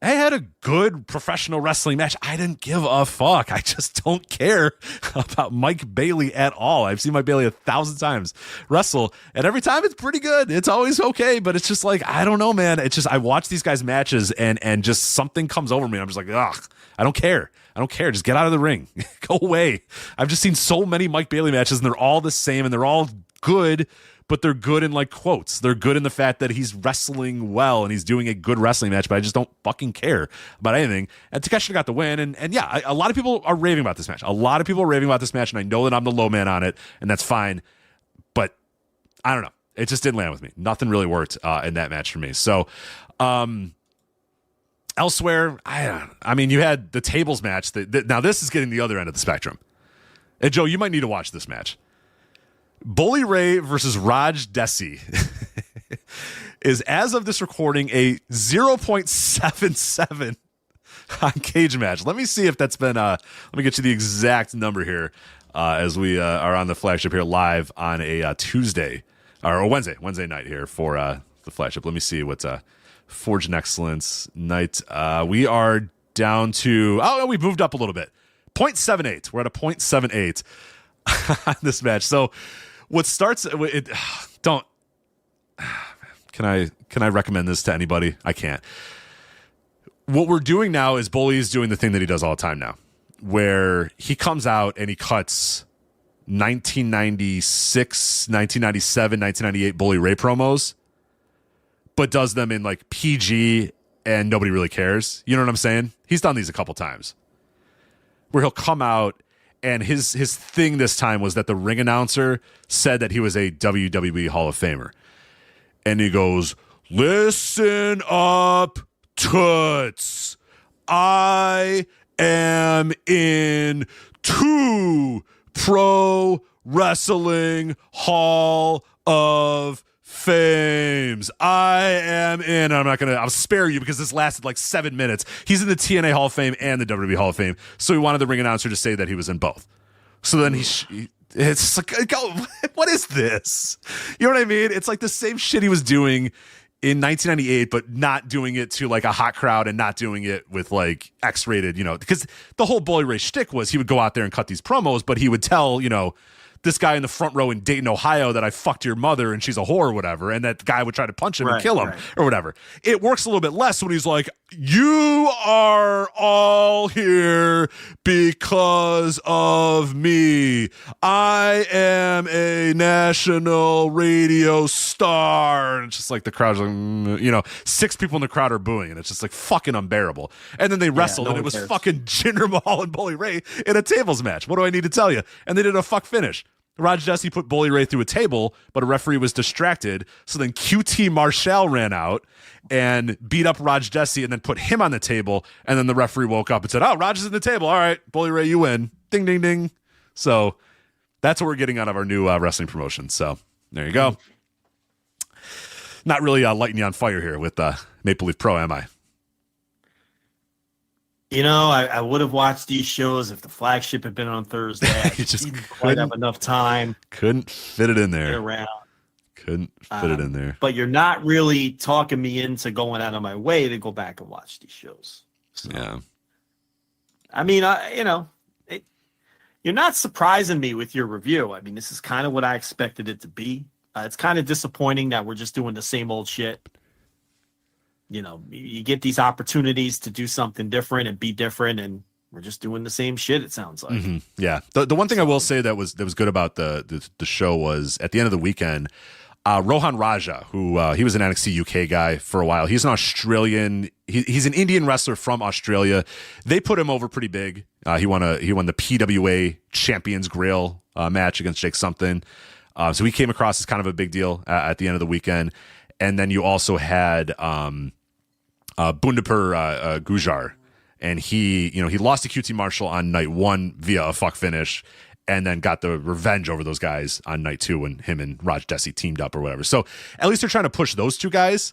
I had a good professional wrestling match. I didn't give a fuck. I just don't care about Mike Bailey at all. I've seen Mike Bailey 1,000 times wrestle, and every time it's pretty good. It's always okay, but it's just like, I don't know, man. It's just, I watch these guys' matches and just something comes over me. I'm just like, ugh, I don't care. I don't care. Just get out of the ring. Go away. I've just seen so many Mike Bailey matches, and they're all the same, and they're all good, but they're good in like quotes. They're good in the fact that he's wrestling well and he's doing a good wrestling match, but I just don't fucking care about anything. And Takeshita got the win, and yeah, a lot of people are raving about this match. A lot of people are raving about this match, and I know that I'm the low man on it, and that's fine, but I don't know. It just didn't land with me. Nothing really worked in that match for me. So, elsewhere, I mean, you had the tables match. Now, this is getting the other end of the spectrum. And, Joe, you might need to watch this match. Bully Ray versus Raj Desi is, as of this recording, a 0.77 on Cage Match. Let me see if that's been, let me get you the exact number here as we are on the Flagship here live on a Tuesday, or a Wednesday night here for the Flagship. Let me see what's Forge and Excellence night. We are down to, we moved up a little bit. 0.78. We're at a 0.78 on this match. So what starts it, don't, can I recommend this to anybody? I can't. What we're doing now is Bully is doing the thing that he does all the time now, where he comes out and he cuts 1996, 1997, 1998 Bully Ray promos, but does them in like PG and nobody really cares. You know what I'm saying? He's done these a couple times where he'll come out and his thing this time was that the ring announcer said that he was a WWE Hall of Famer. And he goes, "Listen up, toots. I am in 2 Pro Wrestling Hall of Fames. I am in." I'll spare you because this lasted like 7 minutes. He's in the TNA Hall of Fame and the WWE Hall of Fame. So he wanted the ring announcer to say that he was in both. So then it's like, what is this? You know what I mean? It's like the same shit he was doing in 1998, but not doing it to like a hot crowd and not doing it with like X-rated, because the whole Bully Ray shtick was he would go out there and cut these promos, but he would tell, this guy in the front row in Dayton, Ohio, that I fucked your mother and she's a whore or whatever, and that guy would try to punch him and kill him or whatever. It works a little bit less when he's like, "You are all here because of me. I am a national radio star." And it's just like the crowd's like, 6 people in the crowd are booing, and it's just like fucking unbearable. And then they wrestled, and it was fucking Jinder Mahal and Bully Ray in a tables match. What do I need to tell you? And they did a fuck finish. Raj Desi put Bully Ray through a table, but a referee was distracted. So then QT Marshall ran out and beat up Raj Desi and then put him on the table. And then the referee woke up and said, "Oh, Raj is in the table. All right, Bully Ray, you win. Ding, ding, ding." So that's what we're getting out of our new wrestling promotion. So there you go. Not really lighting you on fire here with Maple Leaf Pro, am I? You know, I would have watched these shows if the Flagship had been on Thursday. I just didn't quite have enough time. Couldn't fit it in there. Around. Couldn't fit it in there. But you're not really talking me into going out of my way to go back and watch these shows. So, yeah. I mean, you're not surprising me with your review. I mean, this is kind of what I expected it to be. It's kind of disappointing that we're just doing the same old shit. You know, you get these opportunities to do something different and be different, and we're just doing the same shit, it sounds like. Mm-hmm. Yeah. The one thing I will say that was good about the show was at the end of the weekend, Rohan Raja, who he was an NXT UK guy for a while. He's an Australian. He's an Indian wrestler from Australia. They put him over pretty big. He won the PWA Champions Grail match against Jake Something. So he came across as kind of a big deal at the end of the weekend. And then you also had Bundapur Gujar, and he lost to QT Marshall on night 1 via a fuck finish, and then got the revenge over those guys on night 2 when him and Raj Desi teamed up or whatever. So at least they're trying to push those two guys,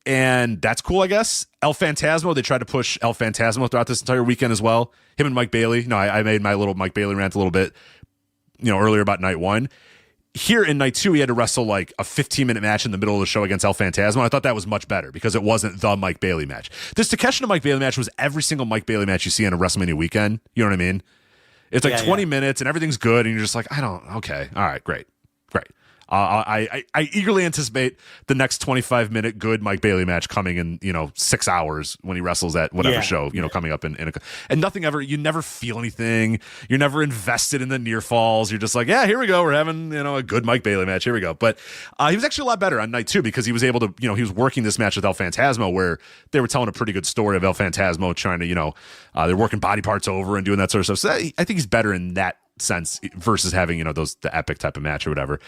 and that's cool, I guess. El Phantasmo, they tried to push El Phantasmo throughout this entire weekend as well. Him and Mike Bailey. No, I made my little Mike Bailey rant a little bit, earlier about night 1. Here in night 2, he had to wrestle like a 15-minute match in the middle of the show against El Phantasmo. I thought that was much better because it wasn't the Mike Bailey match. This Takeshi Mike Bailey match was every single Mike Bailey match you see on a WrestleMania weekend. You know what I mean? It's like 20 minutes and everything's good, and you're just like, okay, all right, great. I eagerly anticipate the next 25-minute good Mike Bailey match coming in 6 hours when he wrestles at whatever show coming up in and nothing ever. You never feel anything. You're never invested in the near falls. You're just like, yeah, here we go. We're having a good Mike Bailey match. Here we go. But he was actually a lot better on night 2 because he was able to he was working this match with El Phantasmo where they were telling a pretty good story of El Phantasmo trying to they're working body parts over and doing that sort of stuff. So I think he's better in that sense versus having the epic type of match or whatever.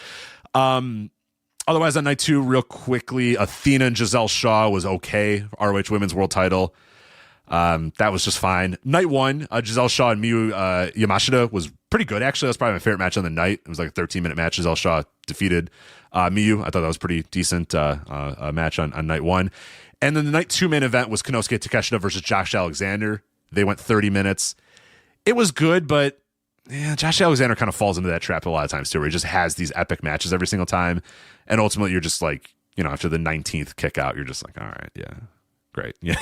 Otherwise on night 2, real quickly, Athena and Giselle Shaw was okay. ROH Women's World Title. That was just fine. Night 1, Giselle Shaw and Miyu Yamashita was pretty good, actually. That's probably my favorite match on the night. It was like a 13-minute match. Giselle Shaw defeated Miyu. I thought that was pretty decent match on night 1. And then the night 2 main event was Konosuke Takeshita versus Josh Alexander. They went 30 minutes. It was good, but yeah, Josh Alexander kind of falls into that trap a lot of times too, where he just has these epic matches every single time. And ultimately you're just like, after the 19th kick out, you're just like, all right, yeah, great. Yeah,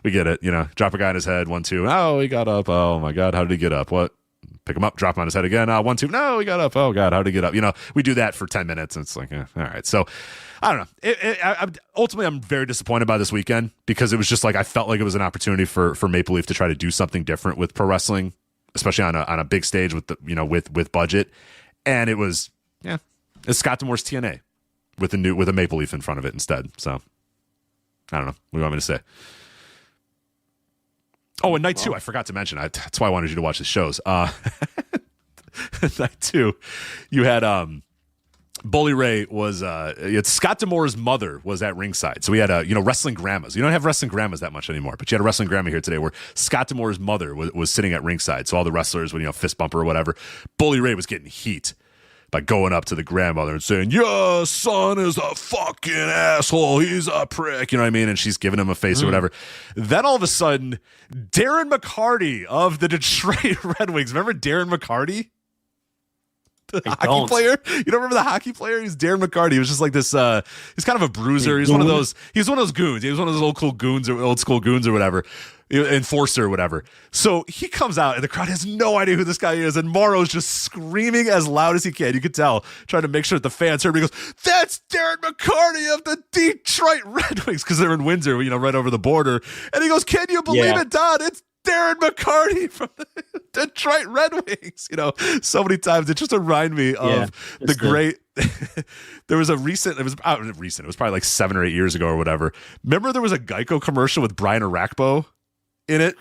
we get it. Drop a guy on his head, 1-2. Oh, he got up. Oh my God, how did he get up? What? Pick him up, drop him on his head again. 1-2. No, he got up. Oh God, how did he get up? We do that for 10 minutes and it's like, all right. So I don't know. Ultimately, I'm very disappointed by this weekend because it was just like, I felt like it was an opportunity for Maple Leaf to try to do something different with pro wrestling, especially on a big stage with with budget, and it was it's Scott D'Amore's TNA with a Maple Leaf in front of it instead. So I don't know. What do you want me to say? Oh, and night 2, I forgot to mention. That's why I wanted you to watch the shows. Night 2, you had Bully Ray was Scott D'Amore's mother was at ringside. So we had wrestling grandmas. You don't have wrestling grandmas that much anymore, but you had a wrestling grandma here today where Scott D'Amore's mother was sitting at ringside. So all the wrestlers would fist bump her or whatever. Bully Ray was getting heat by going up to the grandmother and saying, "Your son is a fucking asshole. He's a prick." You know what I mean? And she's giving him a face or whatever. Then all of a sudden, Darren McCarty of the Detroit Red Wings. Remember Darren McCarty? The hockey player? You don't remember the hockey player? He's Darren McCarty. He was just like this. He's kind of a bruiser. He's one of those. He's one of those goons. He was one of those old school goons or whatever, enforcer or whatever. So he comes out, and the crowd has no idea who this guy is. And Morrow's just screaming as loud as he can. You could tell, trying to make sure that the fans heard. He goes, "That's Darren McCarty of the Detroit Red Wings," because they're in Windsor, right over the border. And he goes, "Can you believe it, Don? It's Darren McCarty from the Detroit Red Wings." So many times it just reminded me of the great. There was a recent. It was probably like 7 or 8 years ago or whatever. Remember there was a Geico commercial with Brian Arakpo in it.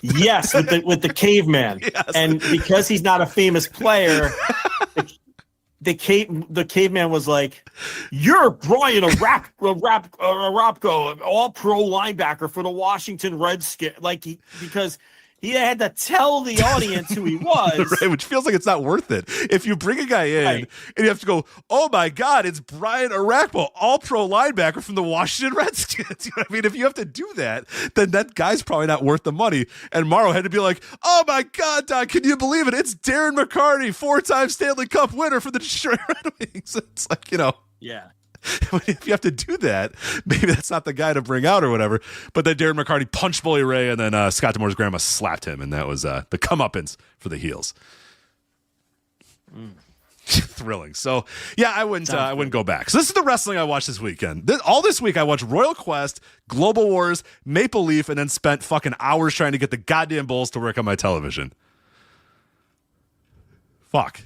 Yes, with the caveman. Yes. And because he's not a famous player, the caveman was like, "You're Brian Arapko, all-pro linebacker for the Washington Redskins." Because he had to tell the audience who he was. Right, which feels like it's not worth it. If you bring a guy in and you have to go, "Oh my God, it's Brian Arakpo, all-pro linebacker from the Washington Redskins." You know what I mean? If you have to do that, then that guy's probably not worth the money. And Morrow had to be like, "Oh my God, Don, can you believe it? It's Darren McCarty, 4-time Stanley Cup winner for the Detroit Red Wings." It's like, Yeah. if you have to do that, maybe that's not the guy to bring out or whatever. But then Darren McCarty punched Bully Ray, and then Scott D'Amore's grandma slapped him, and that was the comeuppance for the heels. Thrilling. So yeah, I wouldn't go back. So this is the wrestling I watched this weekend. All this week I watched Royal Quest, Global Wars, Maple Leaf, and then spent fucking hours trying to get the goddamn Bulls to work on my television. Fuck.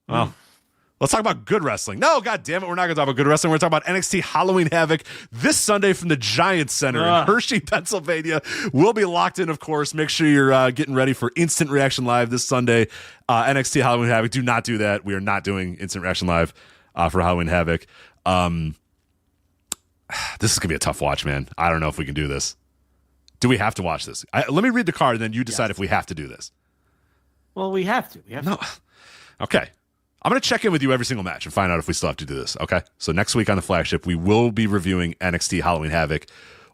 Well. Let's talk about good wrestling. No, God damn it, we're not going to talk about good wrestling. We're going to talk about NXT Halloween Havoc this Sunday from the Giants Center in Hershey, Pennsylvania. We'll be locked in, of course. Make sure you're getting ready for Instant Reaction Live this Sunday. NXT Halloween Havoc. Do not do that. We are not doing Instant Reaction Live for Halloween Havoc. This is going to be a tough watch, man. I don't know if we can do this. Do we have to watch this? Let me read the card, and then you decide if we have to do this. Well, we have to. No. Okay. I'm going to check in with you every single match and find out if we still have to do this, okay? So next week on the Flagship, we will be reviewing NXT Halloween Havoc,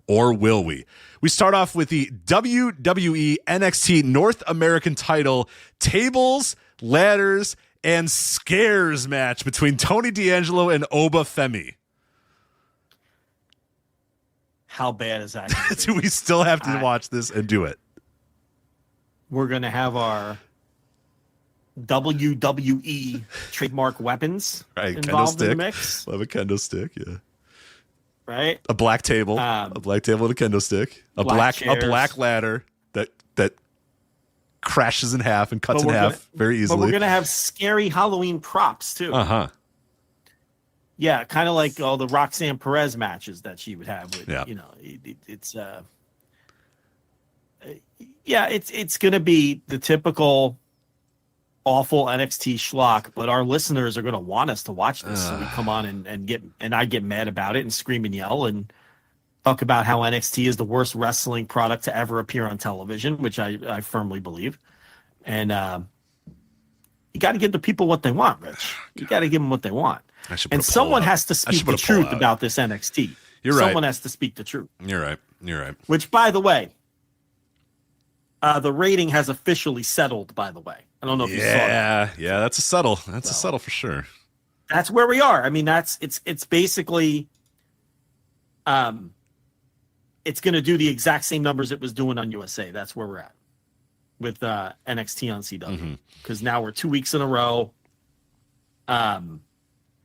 or will we? We start off with the WWE NXT North American title tables, ladders, and scares match between Tony D'Angelo and Oba Femi. How bad is that? Do we still have to watch this and do it? We're going to have our WWE trademark weapons involved in the mix. Love a kendo stick, yeah. Right? A black table, a black table with a kendo stick, a black ladder that crashes in half and cuts in half very easily. But we're gonna have scary Halloween props too. Yeah, kind of like all the Roxanne Perez matches that she would have with. Yeah. It's gonna be the typical awful NXT schlock, but our listeners are going to want us to watch this. So we come on and I get mad about it and scream and yell and talk about how NXT is the worst wrestling product to ever appear on television, which I firmly believe. And you got to give the people what they want, Rich. You got to give them what they want. And someone has to speak the truth about this NXT. You're right. Someone has to speak the truth. You're right. Which, by the way, the rating has officially settled, by the way. I don't know if you saw that. Yeah, that's a settle. That's a settle for sure. That's where we are. I mean, it's basically it's going to do the exact same numbers it was doing on USA. That's where we're at with NXT on CW. Because now we're 2 weeks in a row.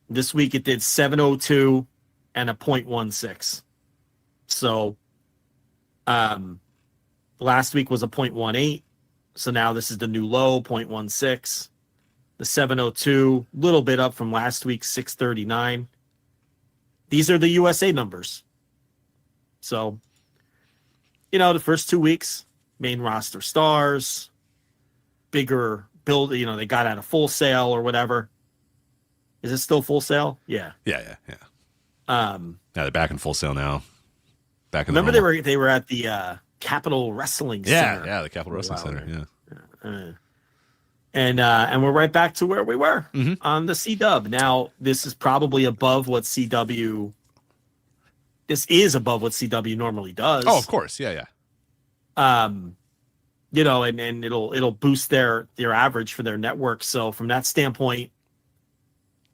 This week it did 702 and a 0.16. So last week was a 0.18. So now this is the new low, 0.16. The 702, little bit up from last week's 639. These are the USA numbers. So, the first 2 weeks, main roster stars, bigger build, they got out of Full Sail or whatever. Is it still Full Sail? Yeah. Yeah. They're back in Full Sail now. Remember they were at the Capitol Wrestling Center. Yeah, the Capitol Wrestling Center. Yeah. And we're right back to where we were on the C-Dub. Now, this is probably above what CW. This is above what CW normally does. Oh, of course, yeah. And it'll boost their average for their network. So from that standpoint,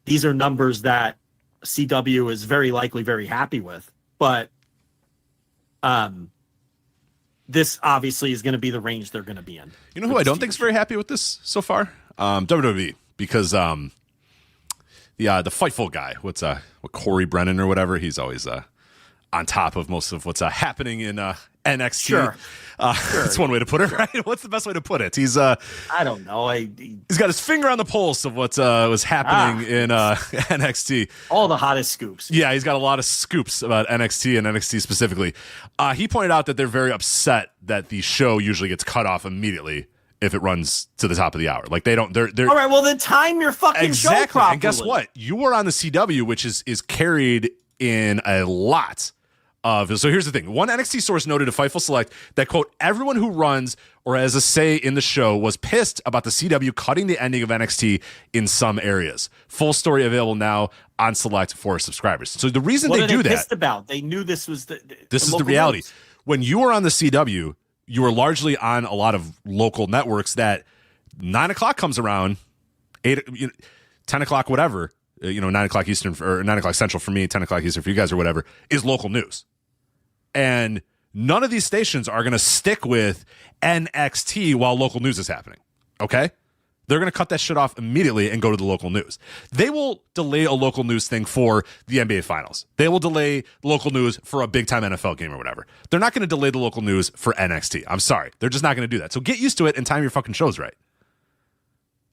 these are numbers that CW is very likely very happy with. But this obviously is going to be the range they're going to be in. You know who I don't think is very happy with this so far? WWE, because the Fightful guy, what Corey Brennan or whatever, he's always on top of most of what's happening in NXT. Sure. That's one way to put it, right? What's the best way to put it? He's I don't know. He's got his finger on the pulse of what was happening in NXT. All the hottest scoops. Yeah, he's got a lot of scoops about NXT and NXT specifically. He pointed out that they're very upset that the show usually gets cut off immediately if it runs to the top of the hour. Like they're all right. Well, then time your fucking show properly. And guess what? You were on the CW, which is carried in a lot. So here's the thing. One NXT source noted to Fightful Select that, quote, everyone who runs or has a say in the show was pissed about the CW cutting the ending of NXT in some areas. Full story available now on Select for subscribers. So the reason what they do they that. Pissed about? They knew this was this is the reality. News. When you were on the CW, you were largely on a lot of local networks that 9 o'clock comes around, 10 o'clock, whatever, 9 o'clock Eastern or 9 o'clock Central for me, 10 o'clock Eastern for you guys or whatever, is local news. And none of these stations are going to stick with NXT while local news is happening. Okay? They're going to cut that shit off immediately and go to the local news. They will delay a local news thing for the NBA Finals. They will delay local news for a big-time NFL game or whatever. They're not going to delay the local news for NXT. I'm sorry. They're just not going to do that. So get used to it and time your fucking shows right.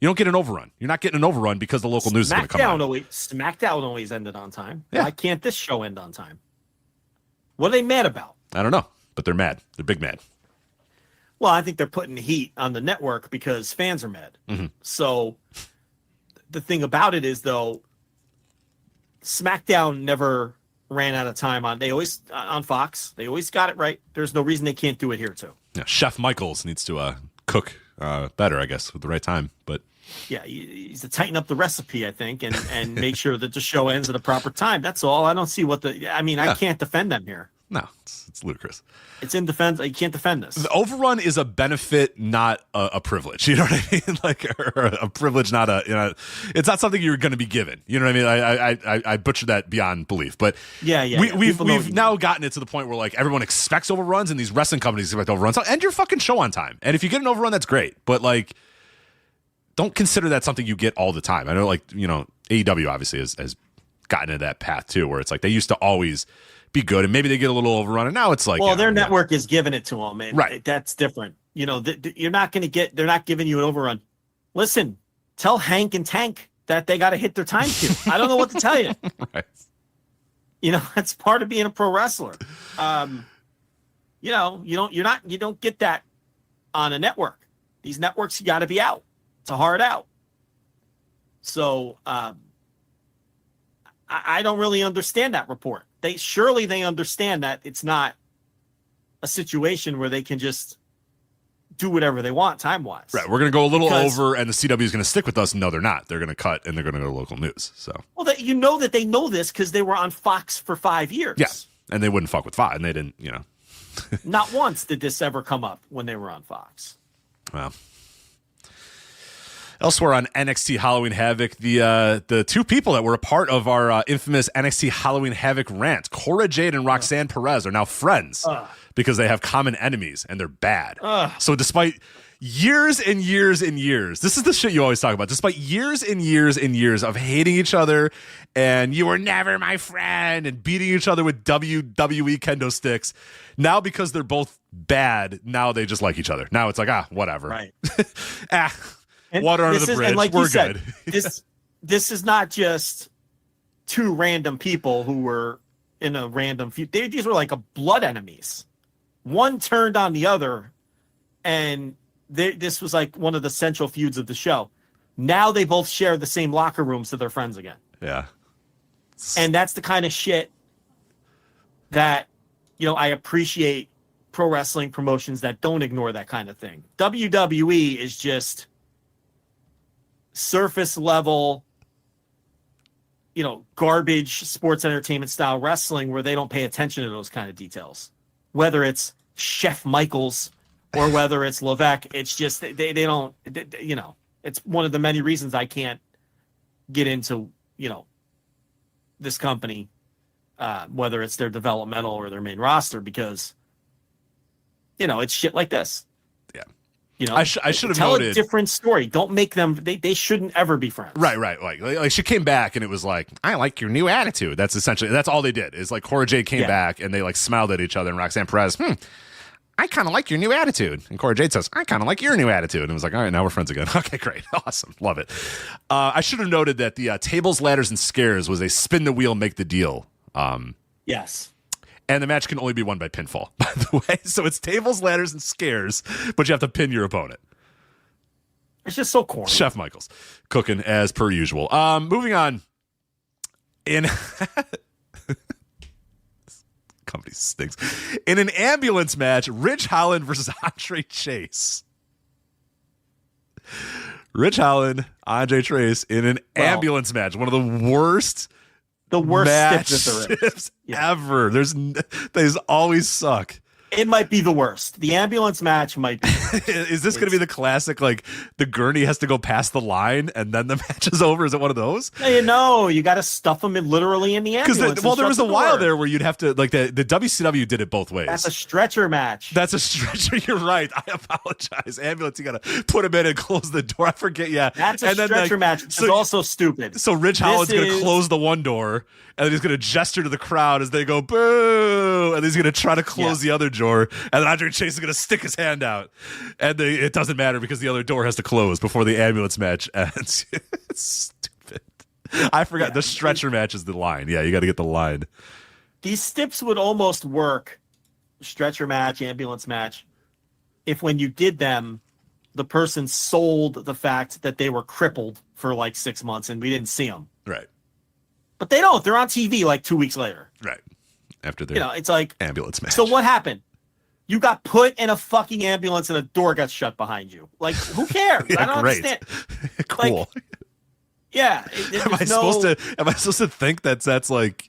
You don't get an overrun. You're not getting an overrun because the local news is going to come out. SmackDown always ended on time. Yeah. Why can't this show end on time? What are they mad about? I don't know, but they're mad. They're big mad. Well, I think they're putting heat on the network because fans are mad. Mm-hmm. So the thing about it is, though, SmackDown never ran out of time on Fox. They always got it right. There's no reason they can't do it here too. Yeah, Chef Michaels needs to cook better, I guess, with the right time. But yeah, he's to tighten up the recipe, I think, and make sure that the show ends at a proper time. That's all. I don't see I can't defend them here. No, it's ludicrous. It's in defense. You can't defend this. The overrun is a benefit, not a privilege. You know what I mean? Like or a privilege, not it's not something you're going to be given. You know what I mean? I butchered that beyond belief. But we've now gotten it to the point where like everyone expects overruns, and these wrestling companies expect overruns. So end your fucking show on time. And if you get an overrun, that's great. But like, don't consider that something you get all the time. I know, like, AEW obviously has gotten into that path too, where it's like they used to always be good, and maybe they get a little overrun, and now it's like, their network is giving it to them, and right? That's different. You're not going to get. They're not giving you an overrun. Listen, tell Hank and Tank that they got to hit their time cue. I don't know what to tell you. Right. That's part of being a pro wrestler. You don't get that on a network. These networks, you got to be out. It's a hard out. So I don't really understand that report. They understand that it's not a situation where they can just do whatever they want time-wise. Right. We're going to go a little over, and the CW is going to stick with us. No, they're not. They're going to cut, and they're going to go to local news. So, well, that they know this because they were on Fox for 5 years. Yeah, and they wouldn't fuck with Fox, and they didn't. Not once did this ever come up when they were on Fox. Well. Elsewhere on NXT Halloween Havoc, the two people that were a part of our infamous NXT Halloween Havoc rant, Cora Jade and Roxanne Perez, are now friends because they have common enemies and they're bad. So despite years and years and years, this is the shit you always talk about, despite years and years and years of hating each other and you were never my friend and beating each other with WWE kendo sticks, now because they're both bad, now they just like each other. Now it's like, whatever. Right. Water under the bridge. Like we're said, good. this is not just two random people who were in a random feud. These were like blood enemies. One turned on the other, and this was like one of the central feuds of the show. Now they both share the same locker room, so they're friends again. Yeah. And that's the kind of shit that, I appreciate pro wrestling promotions that don't ignore that kind of thing. WWE is just surface level, garbage sports entertainment style wrestling where they don't pay attention to those kind of details. Whether it's Chef Michaels or whether it's Levesque, it's just they don't, it's one of the many reasons I can't get into, this company, whether it's their developmental or their main roster, because, it's shit like this. I should have tell noted a different story. Don't make them. They shouldn't ever be friends. Right. Like she came back and it was like, I like your new attitude. That's all they did. Is like Cora Jade came back and they like smiled at each other, and Roxanne Perez, I kind of like your new attitude. And Cora Jade says, I kind of like your new attitude. And it was like, all right, now we're friends again. Okay, great. Awesome. Love it. I should have noted that the tables, ladders, and scares was a spin the wheel, make the deal. Yes. And the match can only be won by pinfall, by the way. So it's tables, ladders, and scares, but you have to pin your opponent. It's just so corny. Chef Michaels cooking as per usual. Moving on. In company stinks. In an ambulance match, Ridge Holland versus Andre Chase. Ridge Holland, Andre Chase in an ambulance match. One of the worst matches ever. They always suck. It might be the worst. The ambulance match might be. Is this going to be the classic, like, the gurney has to go past the line and then the match is over? Is it one of those? You got to stuff them literally in the ambulance. Because there was a while there where you'd have to, like, the WCW did it both ways. That's a stretcher match. That's a stretcher. You're right. I apologize. Ambulance, you got to put him in and close the door. I forget. Yeah. That's a stretcher match. It's also stupid. So Ridge Holland's going to close the one door and then he's going to gesture to the crowd as they go, boo. And he's going to try to close the other door. And then Andre Chase is going to stick his hand out. And it doesn't matter because the other door has to close before the ambulance match ends. It's stupid. I forgot. The stretcher match is the line. Yeah, you got to get the line. These stips would almost work, stretcher match, ambulance match, if when you did them, the person sold the fact that they were crippled for like 6 months and we didn't see them. Right. But they don't. They're on TV like 2 weeks later. Right. After the it's like ambulance match. So what happened? You got put in a fucking ambulance and a door got shut behind you. Like, who cares? I don't understand. Cool. Like, yeah. Am I supposed to think that's like?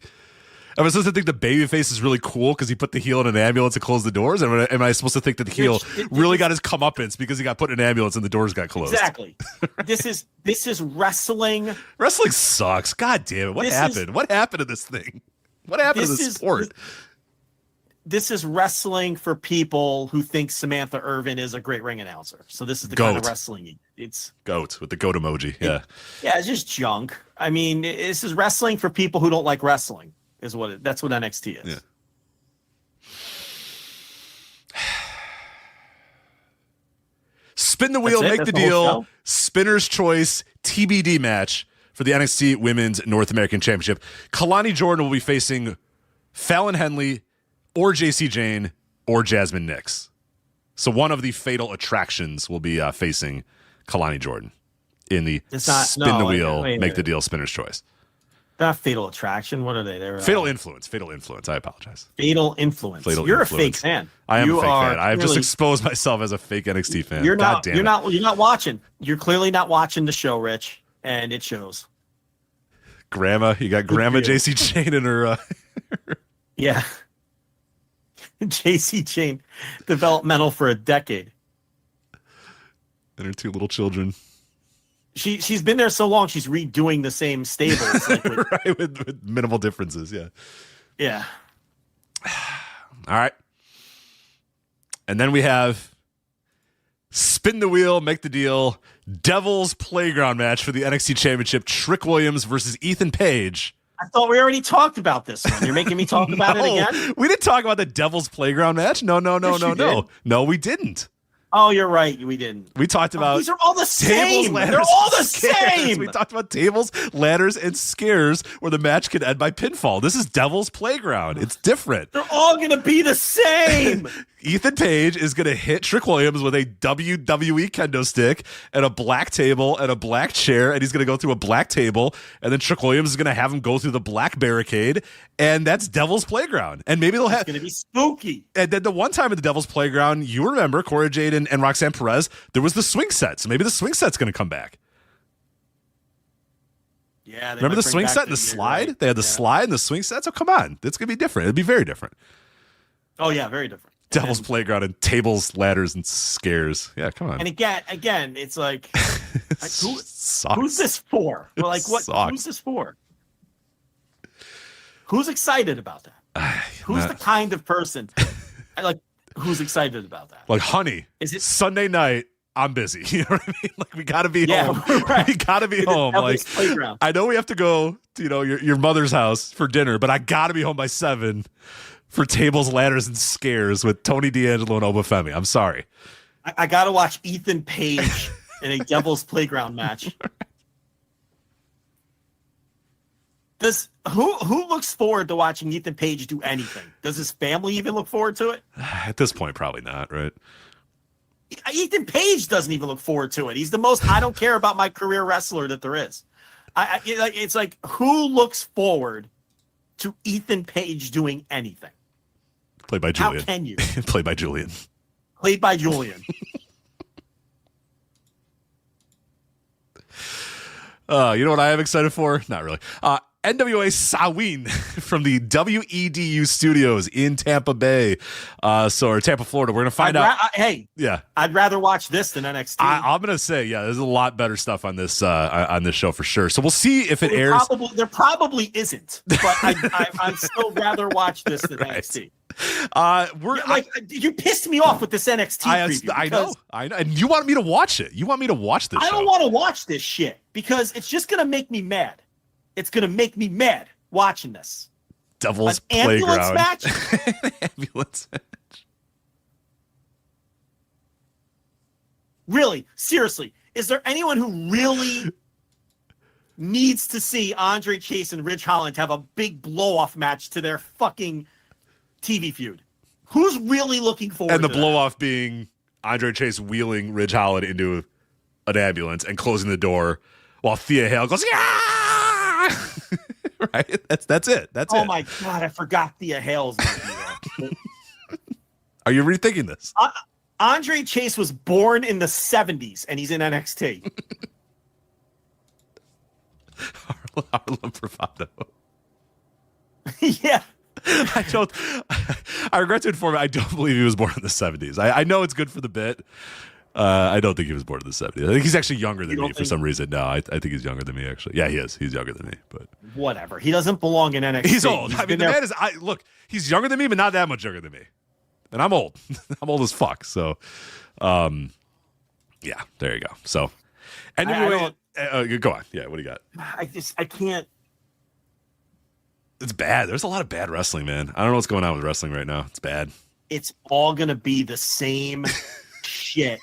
Am I supposed to think the babyface is really cool because he put the heel in an ambulance and closed the doors? Am I supposed to think that the heel really got his comeuppance because he got put in an ambulance and the doors got closed? Exactly. This is wrestling. Wrestling sucks. God damn it! What happened? What happened to this thing? What happened to this sport? This is wrestling for people who think Samantha Irvin is a great ring announcer. So this is the kind of wrestling. It's goat with the goat emoji. Yeah. It's just junk. I mean, this is wrestling for people who don't like wrestling. That's what NXT is. Yeah. Spin the wheel, make the deal. Spinner's choice TBD match for the NXT Women's North American Championship. Kalani Jordan will be facing Fallon Henley or JC Jane or Jasmine Nix. So one of the fatal attractions will be facing Kalani Jordan in the the wheel, make the deal, spinner's choice. Not fatal attraction. What are they? They're fatal influence. Fatal influence. I apologize. Fatal influence. You're a fake fan. I am a fake fan. I've just exposed myself as a fake NXT fan. You're not. God damn you're not. You're not watching. You're clearly not watching the show, Rich, and it shows. Grandma, you got Grandma JC Jane in her. Yeah. JC Jane, developmental for a decade, and her two little children. She's been there so long. She's redoing the same stables, like with minimal differences. Yeah. Yeah. All right. And then we have spin the wheel, make the deal. Devil's Playground match for the NXT Championship. Trick Williams versus Ethan Page. I thought we already talked about this one. You're making me talk about it again? We didn't talk about the Devil's Playground match. No. No, we didn't. Oh, you're right. We didn't. We talked about these are all the same. They're all the same. We talked about tables, ladders, and scares where the match could end by pinfall. This is Devil's Playground. It's different. They're all going to be the same. Ethan Page is going to hit Trick Williams with a WWE kendo stick and a black table and a black chair, and he's going to go through a black table, and then Trick Williams is going to have him go through the black barricade, and that's Devil's Playground. And maybe they'll have... It's going to be spooky. And then the one time at the Devil's Playground, you remember, Cora Jade and Roxanne Perez, there was the swing set, so maybe the swing set's going to come back. Yeah, remember the swing set and the slide? Right. They had the slide and the swing set, so come on. It's going to be different. It'll be very different. Oh, yeah, very different. Devil's Playground and tables, ladders, and scares. Yeah, come on. And again, it's like who's this for? Well, like what? Who's this for? Who's excited about that? Who's the kind of person? Who's excited about that? Like, honey, is it Sunday night? I'm busy. You know what I mean? Like, we got to be home. Right. We got to be home. Like, I know we have to go to your mother's house for dinner, but I got to be home by 7. for tables, ladders, and scares with Tony D'Angelo and Obafemi. I'm sorry. I got to watch Ethan Page in a Devil's Playground match. Who looks forward to watching Ethan Page do anything? Does his family even look forward to it? At this point, probably not, right? Ethan Page doesn't even look forward to it. He's the most I don't care about my career wrestler that there is. It's like, who looks forward to Ethan Page doing anything? Played by Julian. How can you? Played by Julian. Played by Julian. You know what I am excited for? Not really. NWA Samhain from the WEDU studios in Tampa Bay, or Tampa, Florida. We're going to find out. I'd rather watch this than NXT. I'm going to say, there's a lot better stuff on this show for sure. So we'll see if it airs. There probably isn't, but I'd still rather watch this than NXT. You pissed me off with this NXT preview. I know, and you want me to watch it. You want me to watch this. I don't want to watch this shit because it's just going to make me mad. It's going to make me mad watching this. Devil's Playground. Match? Ambulance match. Really? Seriously? Is there anyone who really needs to see Andre Chase and Ridge Holland have a big blow-off match to their fucking TV feud? Who's really looking forward to that? And the blow-off being Andre Chase wheeling Ridge Holland into an ambulance and closing the door while Thea Hale goes, yeah! Right? That's it. That's it. Oh my God, I forgot Thea Hale's name. Are you rethinking this? Andre Chase was born in the 70s and he's in NXT. Harlem Bravado. Yeah. I regret to inform you, I don't believe he was born in the 70s. I know it's good for the bit. I don't think he was born in the 70s. I think he's actually younger than me for some reason. No, I think he's younger than me, actually. Yeah, he is. He's younger than me. But whatever. He doesn't belong in NXT. He's old. The man is... Look, he's younger than me, but not that much younger than me. And I'm old. I'm old as fuck. So, yeah, there you go. So, anyway, go on. Yeah, what do you got? I can't... It's bad. There's a lot of bad wrestling, man. I don't know what's going on with wrestling right now. It's bad. It's all going to be the same... shit.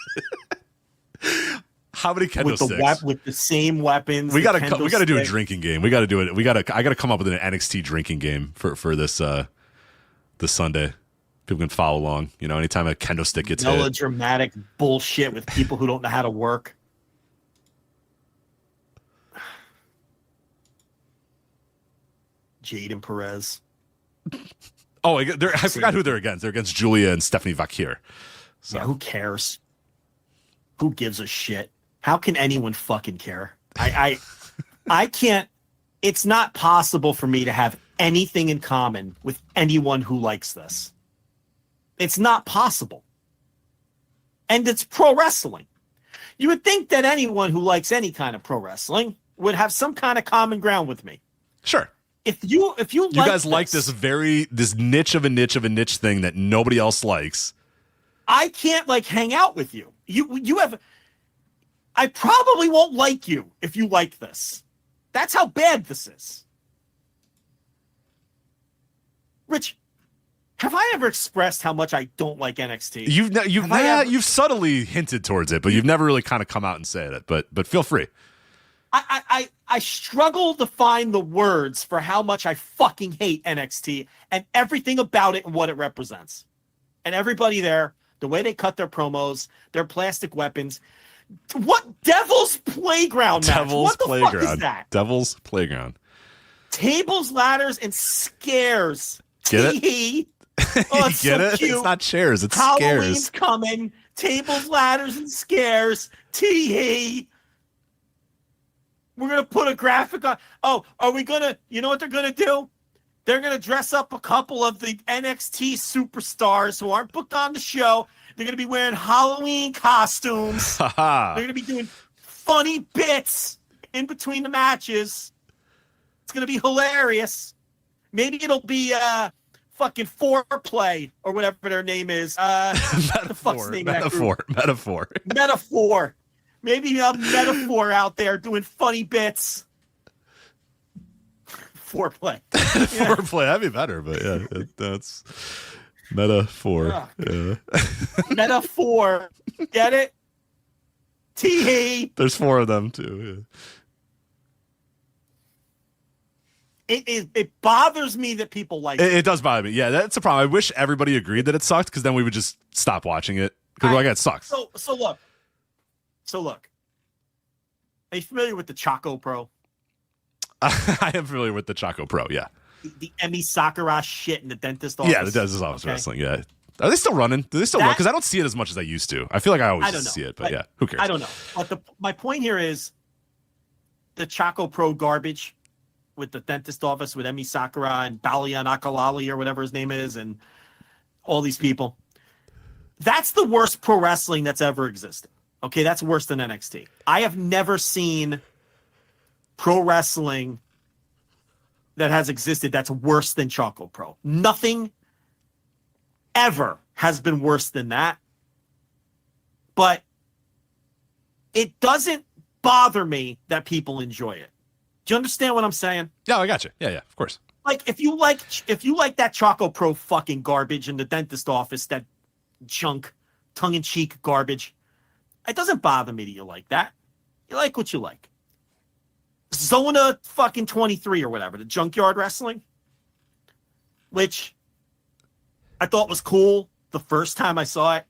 How many kendo sticks? With the same weapons. We gotta do a drinking game. I gotta come up with an NXT drinking game for this this Sunday. People can follow along. You know, anytime a kendo stick gets hit. Melodramatic bullshit with people who don't know how to work. Jade and Perez. Oh, I forgot who they're against. They're against Julia and Stephanie Vakir. So. Yeah, who cares? Who gives a shit? How can anyone fucking care? I can't. It's not possible for me to have anything in common with anyone who likes this. It's not possible. And it's pro wrestling. You would think that anyone who likes any kind of pro wrestling would have some kind of common ground with me. Sure. If you guys like this niche of a niche thing that nobody else likes. I can't hang out with you. I probably won't like you if you like this. That's how bad this is. Rich, have I ever expressed how much I don't like NXT? You've subtly hinted towards it, but you've never really kind of come out and said it. But feel free. I struggle to find the words for how much I fucking hate NXT and everything about it and what it represents. And everybody there. The way they cut their promos, their plastic weapons. What Devil's Playground match? What the fuck is that? Devil's Playground. Tables, ladders, and scares. Get it? Oh, it's Get so it? cute. It's not chairs, it's Halloween's scares. coming. Tables, ladders, and scares. Tee-hee. We're going to put a graphic on. Oh, are we going to... You know what they're going to do? They're going to dress up a couple of the NXT superstars who aren't booked on the show. They're going to be wearing Halloween costumes. They're going to be doing funny bits in between the matches. It's going to be hilarious. Maybe it'll be fucking foreplay or whatever their name is. Metaphor. Maybe a metaphor out there doing funny bits. foreplay. Foreplay, that'd be better, but yeah, that's metaphor. Yeah. Metaphor. Get it? Tee-hee. There's 4 of them too. Yeah. It bothers me that people like it. It does bother me. Yeah, that's a problem. I wish everybody agreed that it sucked, because then we would just stop watching it. Because like, it sucks. So look. Are you familiar with the Choco Pro? I am familiar with the Choco Pro. Yeah. The Emi Sakura shit in the dentist office. Yeah, the dentist office wrestling. Yeah. Are they still running? Do they still run? Because I don't see it as much as I used to. I feel like I always see it, but yeah, who cares? I don't know. But my point here is the Choco Pro garbage with the dentist office with Emi Sakura and Balian Akalali or whatever his name is, and all these people. That's the worst pro wrestling that's ever existed. Okay, that's worse than NXT. I have never seen pro wrestling that has existed that's worse than Choco Pro. Nothing ever has been worse than that. But it doesn't bother me that people enjoy it. Do you understand what I'm saying? Yeah, I got you. Yeah, of course. Like if you like that Choco Pro fucking garbage in the dentist office, that junk, tongue-in-cheek garbage, it doesn't bother me that you like that. You like what you like. Zona fucking 23 or whatever, the junkyard wrestling, which I thought was cool the first time I saw it.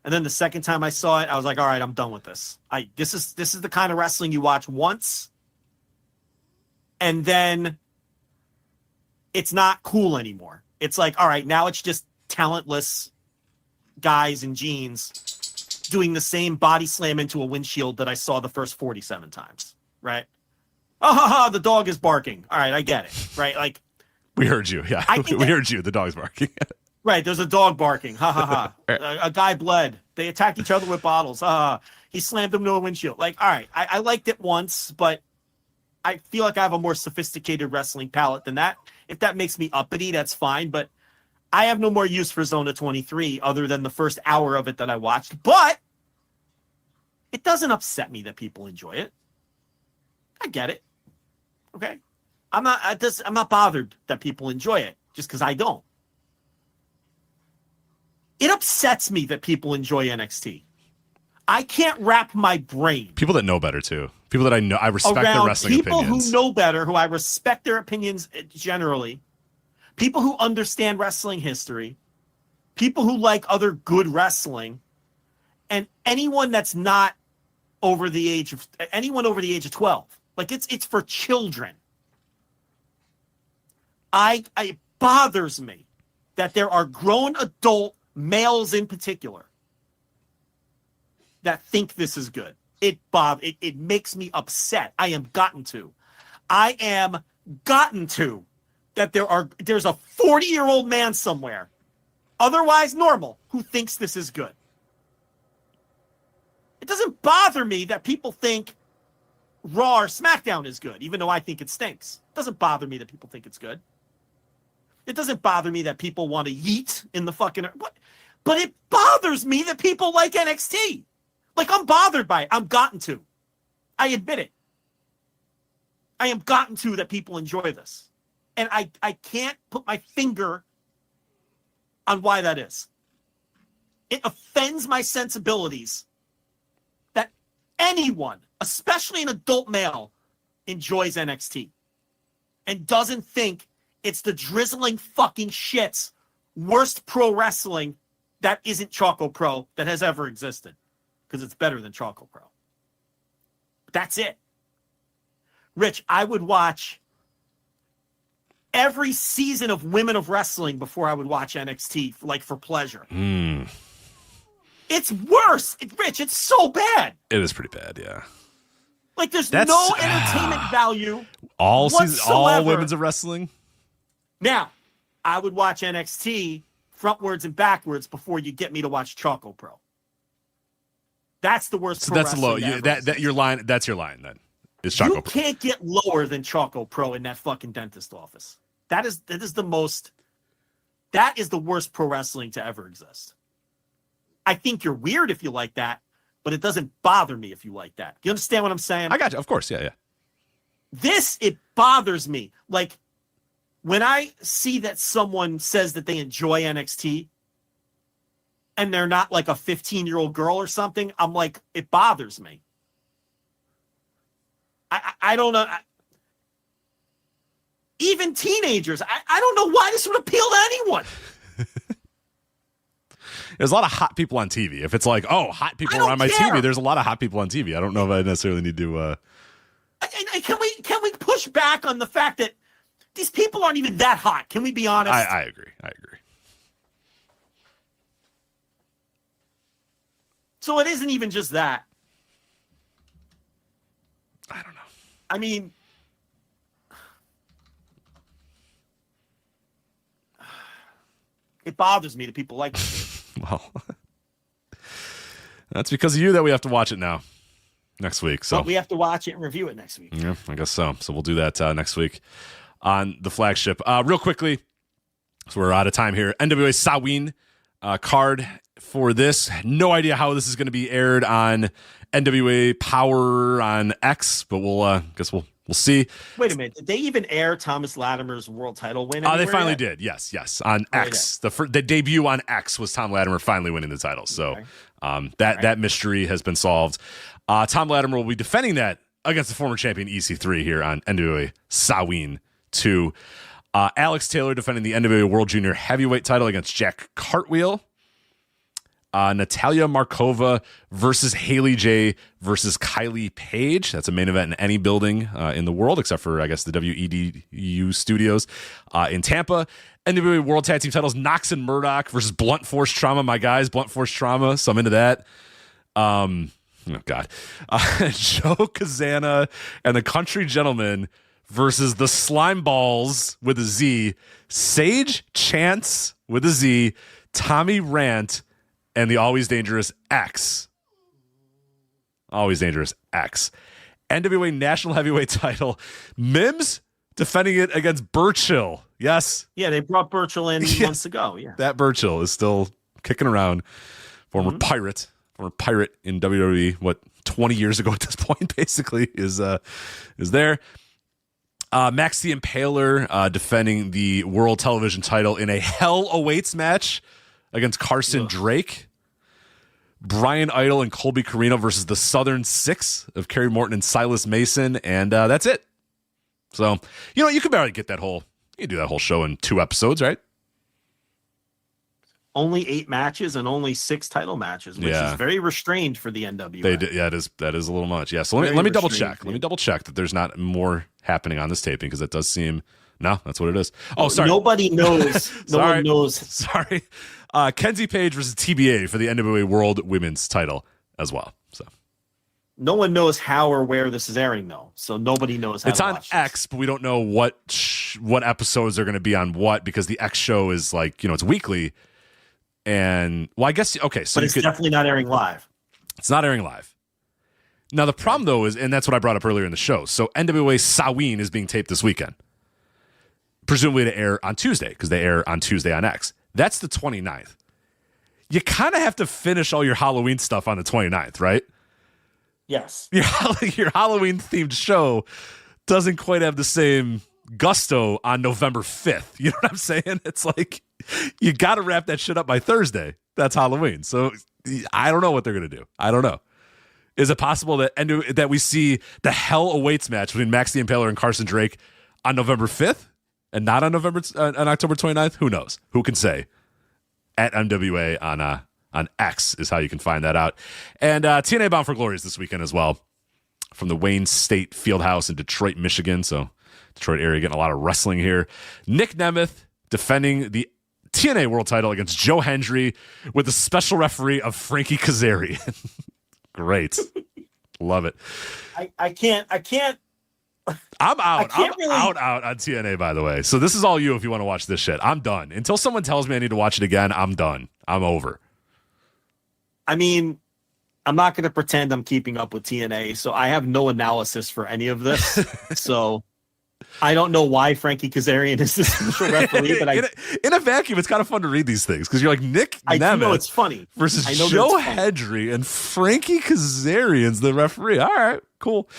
And then the second time I saw it, I was like, all right, I'm done with this. This is the kind of wrestling you watch once, and then it's not cool anymore. It's like, all right, now it's just talentless guys in jeans doing the same body slam into a windshield that I saw the first 47 times, right? Oh, the dog is barking. All right, I get it, right? Like, we heard you. Yeah, we heard you. The dog's barking. Right, there's a dog barking. Ha ha ha. A guy bled. They attacked each other with bottles. He slammed him to a windshield. Like, all right, I liked it once, but I feel like I have a more sophisticated wrestling palette than that. If that makes me uppity, that's fine. But I have no more use for Zona 23 other than the first hour of it that I watched. But it doesn't upset me that people enjoy it. I get it. Okay? I'm not bothered that people enjoy it just because I don't. It upsets me that people enjoy NXT. I can't wrap my brain. People that know better too. People that I know, I respect their wrestling opinions. People who know better, who I respect their opinions generally. People who understand wrestling history. People who like other good wrestling. And anyone that's not over the age of 12. Like it's for children. It bothers me that there are grown adult males in particular that think this is good. It makes me upset. I am gotten to that there's a 40-year-old man somewhere, otherwise normal, who thinks this is good. It doesn't bother me that people think Raw or SmackDown is good, even though I think it stinks. It doesn't bother me that people think it's good. It doesn't bother me that people want to yeet in the fucking... But it bothers me that people like NXT. Like, I'm bothered by it. I'm gotten to. I admit it. I am gotten to that people enjoy this. And I can't put my finger on why that is. It offends my sensibilities that anyone, especially an adult male, enjoys NXT and doesn't think it's the drizzling fucking shits worst pro wrestling that isn't Choco Pro that has ever existed. Because it's better than Choco Pro. But that's it. Rich, I would watch every season of Women of Wrestling before I would watch NXT, for pleasure. It's worse. Rich, it's so bad. It is pretty bad, yeah. Like, there's no entertainment value all whatsoever. Women's of Wrestling? Now, I would watch NXT frontwards and backwards before you get me to watch Choco Pro. That's the worst. So that's low. That's your line then. Is Choco You Pro. Can't get lower than Choco Pro in that fucking dentist office. That is the worst pro wrestling to ever exist. I think you're weird if you like that, but it doesn't bother me if you like that. You understand what I'm saying? I got you. Of course. Yeah. it bothers me. Like, when I see that someone says that they enjoy NXT and they're not like a 15-year-old girl or something, I'm like, it bothers me. I don't know. Even teenagers, I don't know why this would appeal to anyone. There's a lot of hot people on TV. If it's like, oh, hot people are on my TV, there's a lot of hot people on TV. I don't know if I necessarily need to. Can we push back on the fact that these people aren't even that hot? Can we be honest? I agree. So it isn't even just that. I don't know. I mean, it bothers me that people like this. Well, that's because of you that we have to watch it now next week. So we have to watch it and review it next week. Yeah, I guess so. So we'll do that next week on the Flagship. Real quickly, so we're out of time here. NWA Samhain card for this. No idea how this is going to be aired on NWA Power on X, but we'll see. Wait a minute. Did they even air Thomas Latimer's world title win? They finally did. Yes. On X. The debut on X was Tom Latimer finally winning the title. So that mystery has been solved. Tom Latimer will be defending that against the former champion EC3 here on NWA Samhain 2. Alex Taylor defending the NWA World Junior Heavyweight title against Jack Cartwheel. Natalia Markova versus Haley J versus Kylie Page. That's a main event in any building in the world, except for, I guess, the WEDU studios in Tampa. NWA World Tag Team titles, Knox and Murdoch versus Blunt Force Trauma. My guys, Blunt Force Trauma, so I'm into that. Oh, God. Joe Kazana and the Country Gentlemen versus the Slime Balls with a Z, Sage Chance with a Z, Tommy Rant, and the Always Dangerous X. Always Dangerous X. NWA National Heavyweight title. Mims defending it against Burchill. Yes. Yeah, they brought Burchill in months ago. Yeah. That Burchill is still kicking around. Former pirate in WWE, 20 years ago at this point, basically, is there. Max the Impaler defending the World Television title in a Hell Awaits match against Carson Drake. Brian Idol and Colby Carino versus the Southern Six of Kerry Morton and Silas Mason, and that's it. So, you could barely get you do that whole show in 2 episodes, right? Only 8 matches and only 6 title matches, which is very restrained for the NWA. That is a little much. Yeah, so let me double check. Let me double check that there's not more happening on this taping, because it does seem... No, that's what it is. Oh, sorry. Nobody knows. No one knows. Sorry. Kenzie Page versus TBA for the NWA World Women's title as well. So no one knows how or where this is airing, though. So nobody knows how. It's on X, but we don't know what episodes are going to be on what, because the X show is it's weekly. And I guess okay. So but it's definitely not airing live. It's not airing live. Now the problem though is, and that's what I brought up earlier in the show. So NWA Samhain is being taped this weekend, presumably to air on Tuesday, because they air on Tuesday on X. That's the 29th. You kind of have to finish all your Halloween stuff on the 29th, right? Yes. Your Halloween-themed show doesn't quite have the same gusto on November 5th. You know what I'm saying? It's like, you got to wrap that shit up by Thursday. That's Halloween. So I don't know what they're going to do. I don't know. Is it possible that we see the Hell Awaits match between Max the Impaler and Carson Drake on November 5th? And not on October 29th? Who knows? Who can say? At NWA on X is how you can find that out. And TNA Bound for Glory is this weekend as well, from the Wayne State Fieldhouse in Detroit, Michigan. So Detroit area getting a lot of wrestling here. Nick Nemeth defending the TNA World title against Joe Hendry with the special referee of Frankie Kazarian. Great. Love it. I can't. I'm out. Out on TNA, by the way. So this is all you if you want to watch this shit. I'm done. Until someone tells me I need to watch it again, I'm done. I'm over. I mean, I'm not going to pretend I'm keeping up with TNA, so I have no analysis for any of this. So I don't know why Frankie Kazarian is the special referee, but in a vacuum, it's kind of fun to read these things, because you're like Nick Nemeth. know it's funny versus Joe Hendry and Frankie Kazarian's the referee. All right, cool.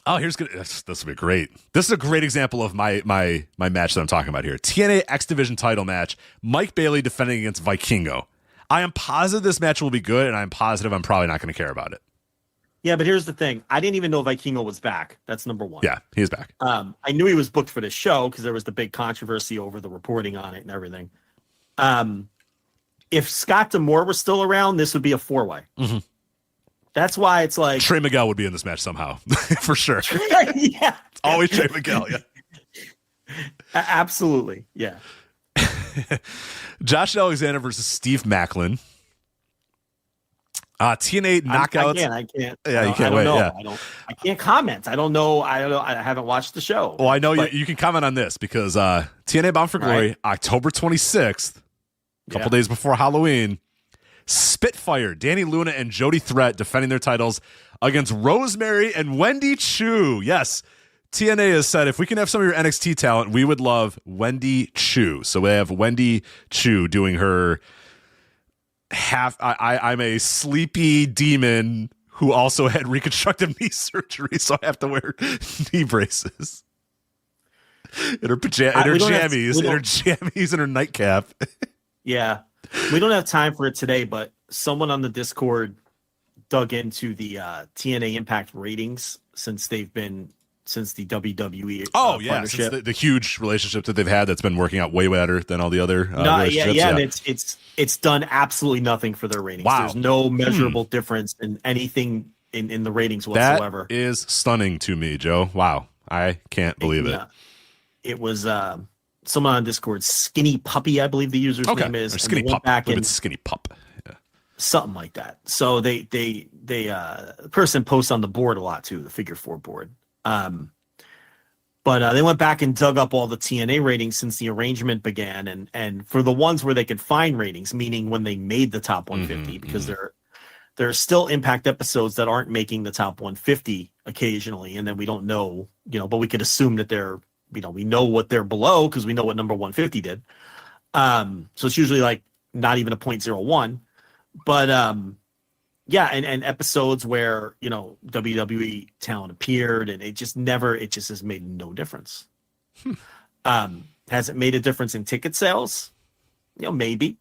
Oh, here's good. This will be great. This is a great example of my match that I'm talking about here. TNA X Division title match. Mike Bailey defending against Vikingo. I am positive this match will be good, and I'm positive I'm probably not going to care about it. Yeah, but here's the thing. I didn't even know Vikingo was back. That's number one. Yeah, he's back. I knew he was booked for this show because there was the big controversy over the reporting on it and everything. If Scott D'Amore was still around, this would be a four-way. Mm-hmm. That's why it's like Trey Miguel would be in this match somehow, for sure. Yeah, it's always Trey Miguel. Yeah, absolutely. Yeah. Josh Alexander versus Steve Macklin. TNA knockouts. I can't. Yeah, you can't wait. Yeah. I can't comment. I don't know. I haven't watched the show. Well, I know you can comment on this because TNA Bound for Glory, October 26th, a couple days before Halloween. Spitfire, Danny Luna and Jody Threat defending their titles against Rosemary and Wendy Chu. Yes, TNA has said if we can have some of your NXT talent, we would love Wendy Chu. So we have Wendy Chu doing her I'm a sleepy demon who also had reconstructive knee surgery, so I have to wear knee braces. In her jammies, and her nightcap. Yeah. We don't have time for it today, but someone on the Discord dug into the TNA Impact ratings since the WWE partnership. Since the huge relationship that they've had that's been working out way better than all the other relationships. And it's done absolutely nothing for their ratings. Wow. There's no measurable difference in anything in the ratings whatsoever. That is stunning to me, Joe. Wow. I can't believe it. It was someone on Discord, Skinny Puppy, I believe the user's name is. Or Skinny Pup. It's Skinny Pup. Yeah. Something like that. So they the person posts on the board a lot too, the Figure 4 board. But they went back and dug up all the TNA ratings since the arrangement began, and for the ones where they could find ratings, meaning when they made the top 150, because there are still Impact episodes that aren't making the top 150 occasionally, and then we don't know, but we could assume that they're, we know what they're below because we know what number 150 did. So it's usually like not even a 0.01, but and episodes where WWE talent appeared, and it just has made no difference. Has it made a difference in ticket sales? Maybe.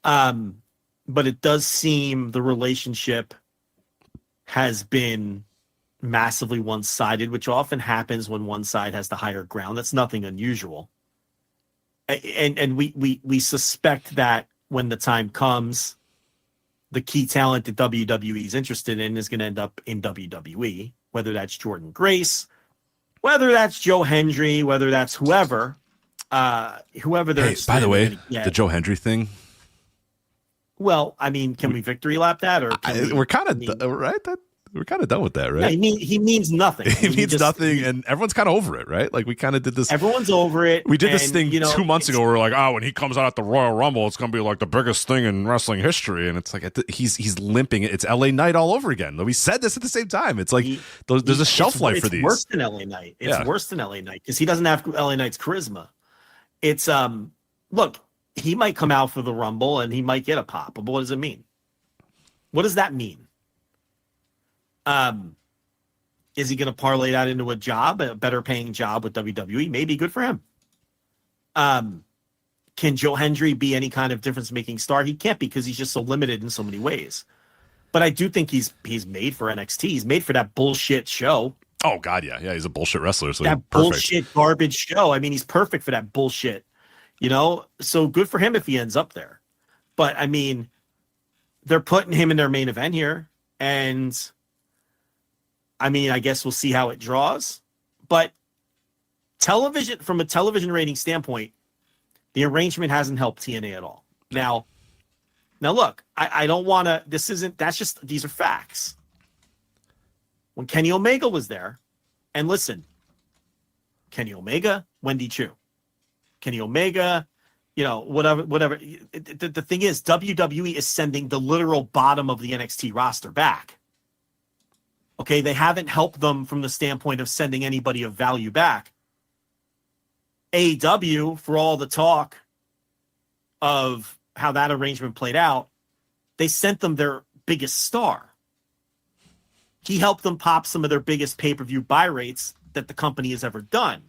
But it does seem the relationship has been massively one-sided, which often happens when one side has the higher ground. That's nothing unusual. And we suspect that when the time comes, the key talent that WWE is interested in is going to end up in WWE, whether that's Jordan Grace, whether that's Joe Hendry, whether that's whoever they're interested in. By the way, the Joe Hendry thing. Well, I mean, can we victory lap that, or we're kind of right? We're kind of done with that, right? Yeah, he means nothing. He means nothing, and everyone's kind of over it, right? Like we kind of did this. Everyone's over it. We did this thing 2 months ago. We're like, when he comes out at the Royal Rumble, it's going to be like the biggest thing in wrestling history, and it's like he's limping. It's LA Knight all over again. We said this at the same time. It's like there's a shelf life for these. It's worse than LA Knight. It's worse than LA Knight because he doesn't have LA Knight's charisma. It's look, he might come out for the Rumble and he might get a pop, but what does it mean? What does that mean? Is he going to parlay that into a better paying job with WWE? Maybe. Good for him. Can Joe Hendry be any kind of difference making star? He can't because he's just so limited in so many ways. But I do think he's made for NXT. He's made for that bullshit show. Oh God, yeah. He's a bullshit wrestler. So that bullshit garbage show. I mean, he's perfect for that bullshit. So good for him if he ends up there. But I mean, they're putting him in their main event here, and I mean, I guess we'll see how it draws. But from a television rating standpoint, the arrangement hasn't helped TNA at all. Now look, I don't want to, these are facts. When Kenny Omega was there, and listen, Kenny Omega, Wendy Chu. Kenny Omega, whatever. The thing is, WWE is sending the literal bottom of the NXT roster back. Okay, they haven't helped them from the standpoint of sending anybody of value back. AEW, for all the talk of how that arrangement played out, they sent them their biggest star. He helped them pop some of their biggest pay-per-view buy rates that the company has ever done.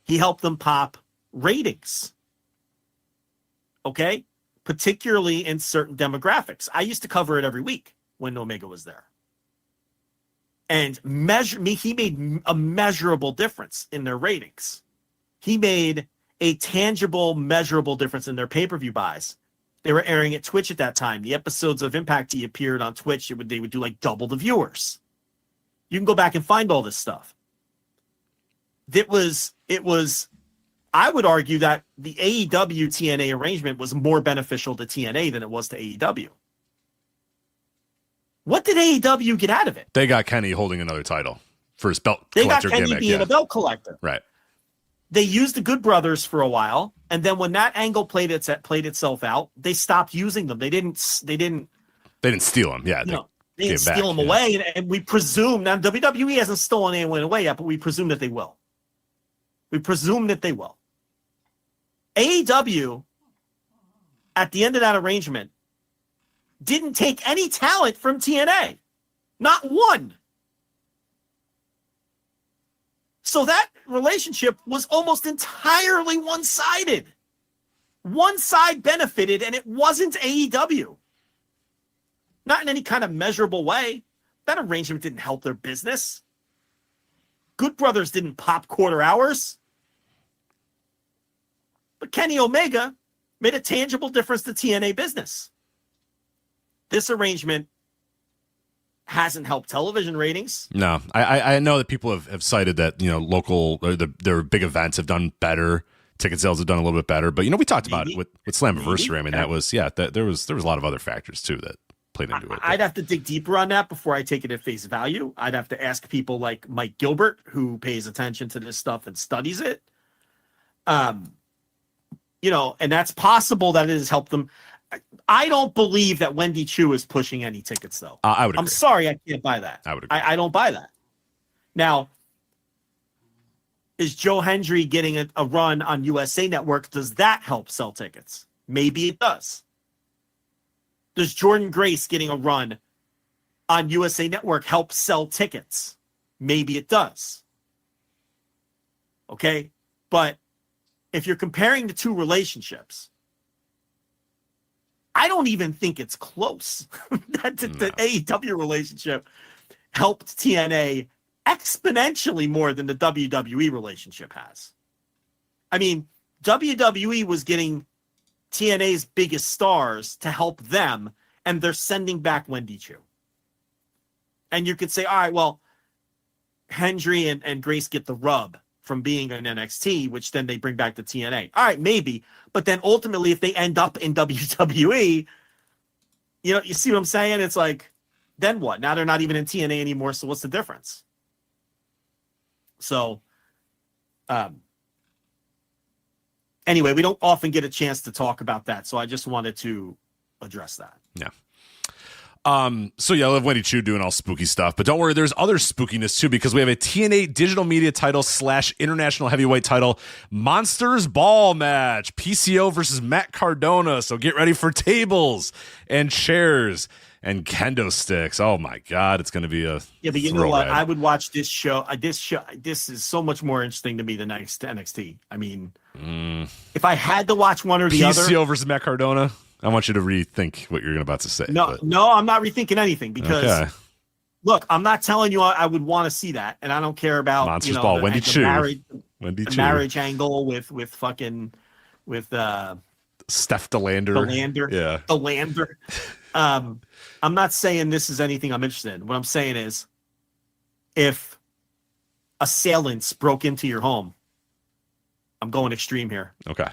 He helped them pop ratings. Okay? Particularly in certain demographics. I used to cover it every week when Omega was there. And he made a measurable difference in their ratings. He made a tangible, measurable difference in their pay-per-view buys. They were airing at Twitch at that time. The episodes of Impact he appeared on Twitch, they would do like double the viewers. You can go back and find all this stuff. It was, I would argue that the AEW TNA arrangement was more beneficial to TNA than it was to AEW. What did AEW get out of it? They got Kenny holding another title for his belt collector gimmick. They got Kenny being a belt collector. Right. They used the Good Brothers for a while, and then when that angle played itself out, they stopped using them. They didn't steal them. Yeah. They didn't steal them away, and we presume now WWE hasn't stolen anyone away yet, but we presume that they will. AEW, at the end of that arrangement, didn't take any talent from TNA. Not one. So that relationship was almost entirely one-sided. One side benefited, and it wasn't AEW. Not in any kind of measurable way. That arrangement didn't help their business. Good Brothers didn't pop quarter hours. But Kenny Omega made a tangible difference to TNA business. This arrangement hasn't helped television ratings. No, I know that people have cited that, local or their big events have done better. Ticket sales have done a little bit better, but we talked about it with Slammiversary. I mean, that was there was a lot of other factors too that played into it. I'd have to dig deeper on that before I take it at face value. I'd have to ask people like Mike Gilbert, who pays attention to this stuff and studies it. And that's possible that it has helped them. I don't believe that Wendy Chu is pushing any tickets, though. I would agree. I'm sorry, I can't buy that. I would agree. I don't buy that. Now, is Joe Hendry getting a run on USA Network? Does that help sell tickets? Maybe it does. Does Jordan Grace getting a run on USA Network help sell tickets? Maybe it does. Okay? But if you're comparing the two relationships, I don't even think it's close. that the AEW relationship helped TNA exponentially more than the WWE relationship has. I mean, WWE was getting TNA's biggest stars to help them, and they're sending back Wendy Chu. And you could say, all right, well, Hendry and Grace get the rub from being in NXT, which then they bring back to TNA. All right, maybe. But then ultimately, if they end up in WWE, you see what I'm saying? It's like, then what? Now they're not even in TNA anymore, so what's the difference? So, anyway, we don't often get a chance to talk about that, so I just wanted to address that. Yeah. So yeah, I love Wendy Chu doing all spooky stuff, but don't worry, there's other spookiness too, because we have a TNA digital media title / international heavyweight title Monsters Ball match, PCO versus Matt Cardona. So get ready for tables and chairs and kendo sticks. Oh my God, it's going to be a but you know what? I would watch this show. This is so much more interesting to me than NXT. I mean, if I had to watch one or the other, PCO versus Matt Cardona. I want you to rethink what you're about to say. No, I'm not rethinking anything because, look, I'm not telling you I would want to see that, and I don't care about Monsters Ball. Wendy Chu, marriage angle with Steph DeLander. Yeah, DeLander. I'm not saying this is anything I'm interested in. What I'm saying is, if assailants broke into your home, I'm going extreme here. Okay.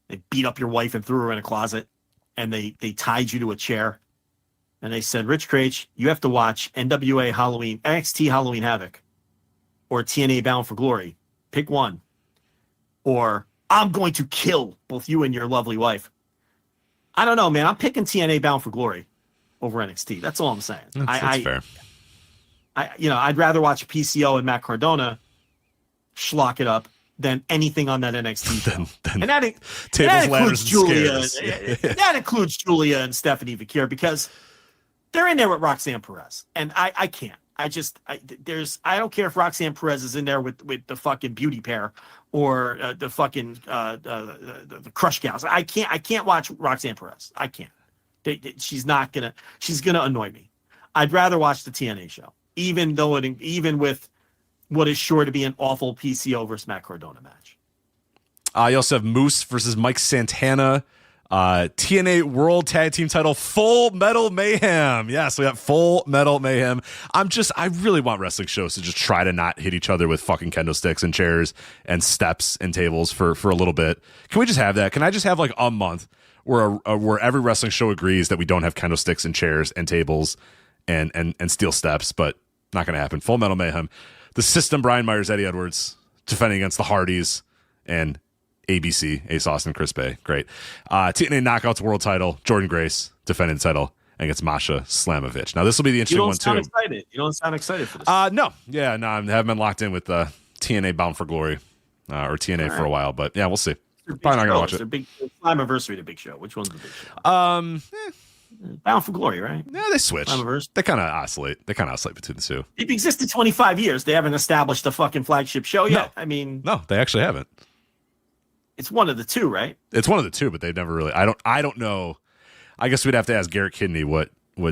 They beat up your wife and threw her in a closet, and they tied you to a chair, and they said, Rich Craich, you have to watch NXT Halloween Havoc or TNA Bound for Glory. Pick one. Or I'm going to kill both you and your lovely wife. I don't know, man. I'm picking TNA Bound for Glory over NXT. That's all I'm saying. That's fair. I'd rather watch PCO and Matt Cardona schlock it up than anything on that NXT show. And that includes Julia. That includes Julia and Stephanie Vakir, because they're in there with Roxanne Perez, and I can't. I don't care if Roxanne Perez is in there with the fucking beauty pair or the fucking the Crush Gals. I can't watch Roxanne Perez. I can't. She's gonna annoy me. I'd rather watch the TNA show, even with what is sure to be an awful PCO versus Matt Cardona match. You also have Moose versus Mike Santana. TNA World Tag Team title, Full Metal Mayhem. Yes, we got Full Metal Mayhem. I really want wrestling shows to just try to not hit each other with fucking kendo sticks and chairs and steps and tables for a little bit. Can we just have that? Can I just have like a month where every wrestling show agrees that we don't have kendo sticks and chairs and tables and steel steps? But not going to happen. Full Metal Mayhem. The System, Brian Myers, Eddie Edwards, defending against the Hardys and ABC, Ace Austin, Chris Bay. Great. TNA Knockouts World title, Jordan Grace defending the title against Masha Slamovich. Now, this will be the interesting one, too. Excited. You don't sound excited for this. No. Yeah, no, I haven't been locked in with TNA Bound for Glory or TNA for a while, but yeah, we'll see. Probably not going to watch it. Big Slammiversary, the big show. Which one's the big show? Bound for Glory, right? Yeah, they switch. They kind of oscillate. Between the two. They've existed 25 years. They haven't established a fucking flagship show yet. No, they actually haven't. It's one of the two, right? It's one of the two, but they've never really. I don't know. I guess we'd have to ask Garrett Kidney what he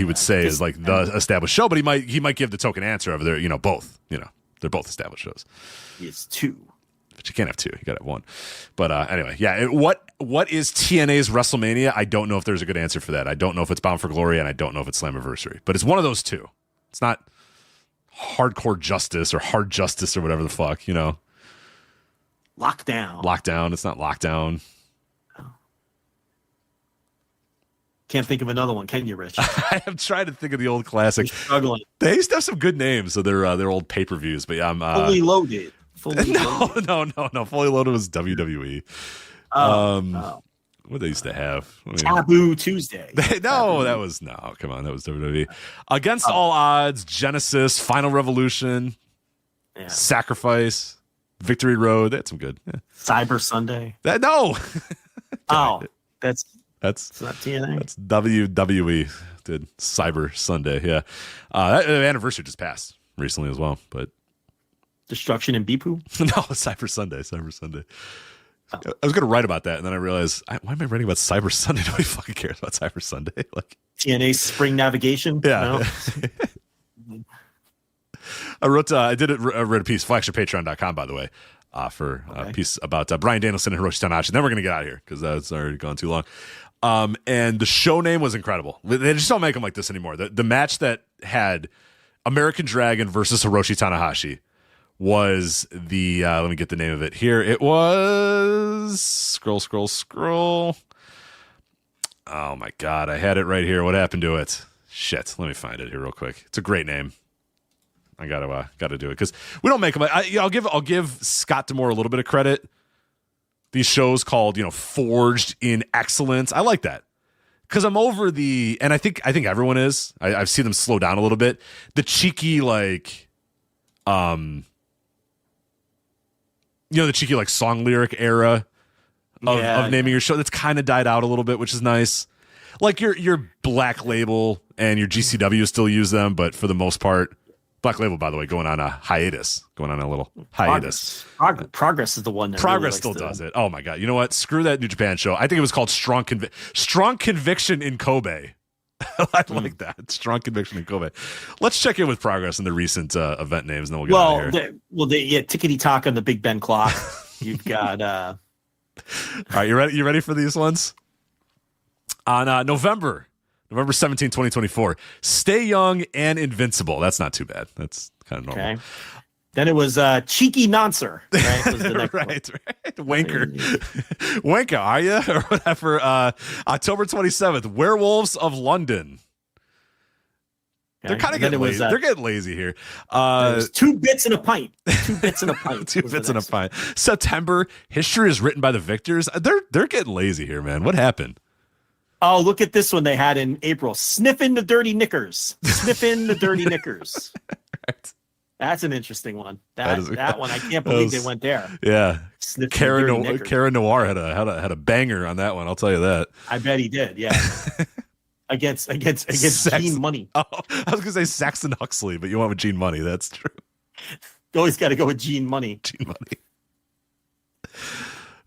would say is like the established show, but he might give the token answer of they're both. They're both established shows. It's two. But you can't have two. You got to have one. But anyway, yeah. What is TNA's WrestleMania? I don't know if there's a good answer for that. I don't know if it's Bound for Glory, and I don't know if it's Slammiversary. But it's one of those two. It's not Hardcore Justice or Hard Justice or whatever the fuck, Lockdown. It's not Lockdown. Oh. Can't think of another one, can you, Rich? I am trying to think of the old classic. You're struggling. They used to have some good names of their old pay-per-views, but yeah, I'm Fully Loaded. No. Fully Loaded was WWE. What they used to have? Taboo Tuesday. That was come on, that was WWE. Against All Odds, Genesis, Final Revolution, Sacrifice, Victory Road. That's some good. Yeah. Cyber Sunday. That's not TNA. That's WWE did Cyber Sunday. Yeah, that anniversary just passed recently as well. But Destruction and Bipu. No, Cyber Sunday. I was going to write about that, and then I realized, why am I writing about Cyber Sunday? Nobody fucking cares about Cyber Sunday. Like TNA Spring Navigation. Yeah. No? I read a piece, flagshippatreon.com, by the way, for a piece about Bryan Danielson and Hiroshi Tanahashi. Then we're going to get out of here because that's already gone too long. And the show name was incredible. They just don't make them like this anymore. The match that had American Dragon versus Hiroshi Tanahashi was the let me get the name of it here. It was scroll. Oh my god, I had it right here. What happened to it? Shit, let me find it here real quick. It's a great name. I gotta do it because we don't make them. I'll give Scott D'Amore a little bit of credit. These shows called Forged in Excellence. I like that because I'm over and I think everyone is. I've seen them slow down a little bit. The cheeky the cheeky song lyric era of naming your show that's kind of died out a little bit, which is nice. Like your Black Label and your GCW still use them, but for the most part, Black Label, by the way, going on a little hiatus. Progress is the one that Progress really still does it. Oh my god! You know what? Screw that New Japan show. I think it was called Strong Conviction in Kobe. I like that. Strong Conviction in Kobe. Let's check in with Progress in the recent event names, and then we'll get out of here. Tickety talk on the Big Ben clock. You've got. All right, you ready? You ready for these ones? On November 17, 2024. Stay Young and Invincible. That's not too bad. That's kind of normal. Okay. Then it was Cheeky Noncer. Right? Was the next right. Wanker, are you? Or whatever. October 27th, Werewolves of London. Okay. They're kind of getting lazy. They're getting lazy here. 2 bits in a pint. 2 bits in a pint. 2 bits in a pint. September, History is Written by the Victors. They're getting lazy here, man. What happened? Oh, look at this one they had in April. Sniffing the Dirty Knickers. Sniffing the Dirty Knickers. Right. That's an interesting one. That one, I can't believe they went there. Yeah. Kara Noir had a banger on that one. I'll tell you that. I bet he did. Yeah. against Saxon. Gene Money. Oh, I was gonna say Saxon Huxley, but you went with Gene Money. That's true. You always got to go with Gene Money. Gene Money.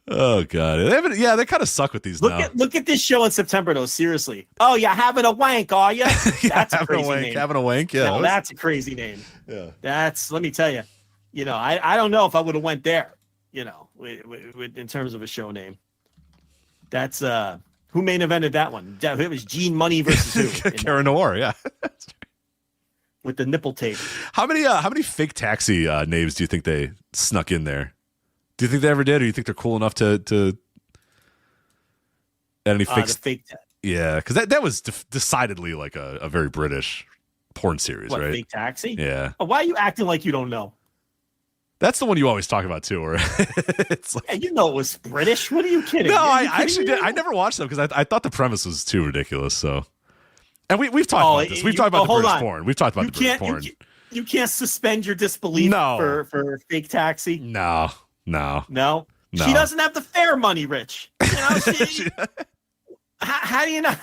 Oh god, they kind of suck with these now. Look at this show in September though. Seriously. Oh, you're having a wank, are you? That's a crazy name. Having a wank, yeah. No, that's a crazy name. Yeah. Let me tell you. I don't know if I would have went there. In terms of a show name. That's who main evented that one? It was Gene Money versus who? Karen Noir, yeah. With the nipple tape. How many fake taxi names do you think they snuck in there? Do you think they ever did, or do you think they're cool enough to any fake? Yeah, because that was decidedly like a very British porn series, right? Fake Taxi? Yeah. Oh, why are you acting like you don't know? That's the one you always talk about too, or it's like, it was British. What are you kidding? No, I actually did. I never watched them because I thought the premise was too ridiculous. So, and we've talked about this. We've talked about the British porn. We've talked about the British porn. You can't suspend your disbelief for Fake Taxi. No. She doesn't have the fare money, Rich. How do you know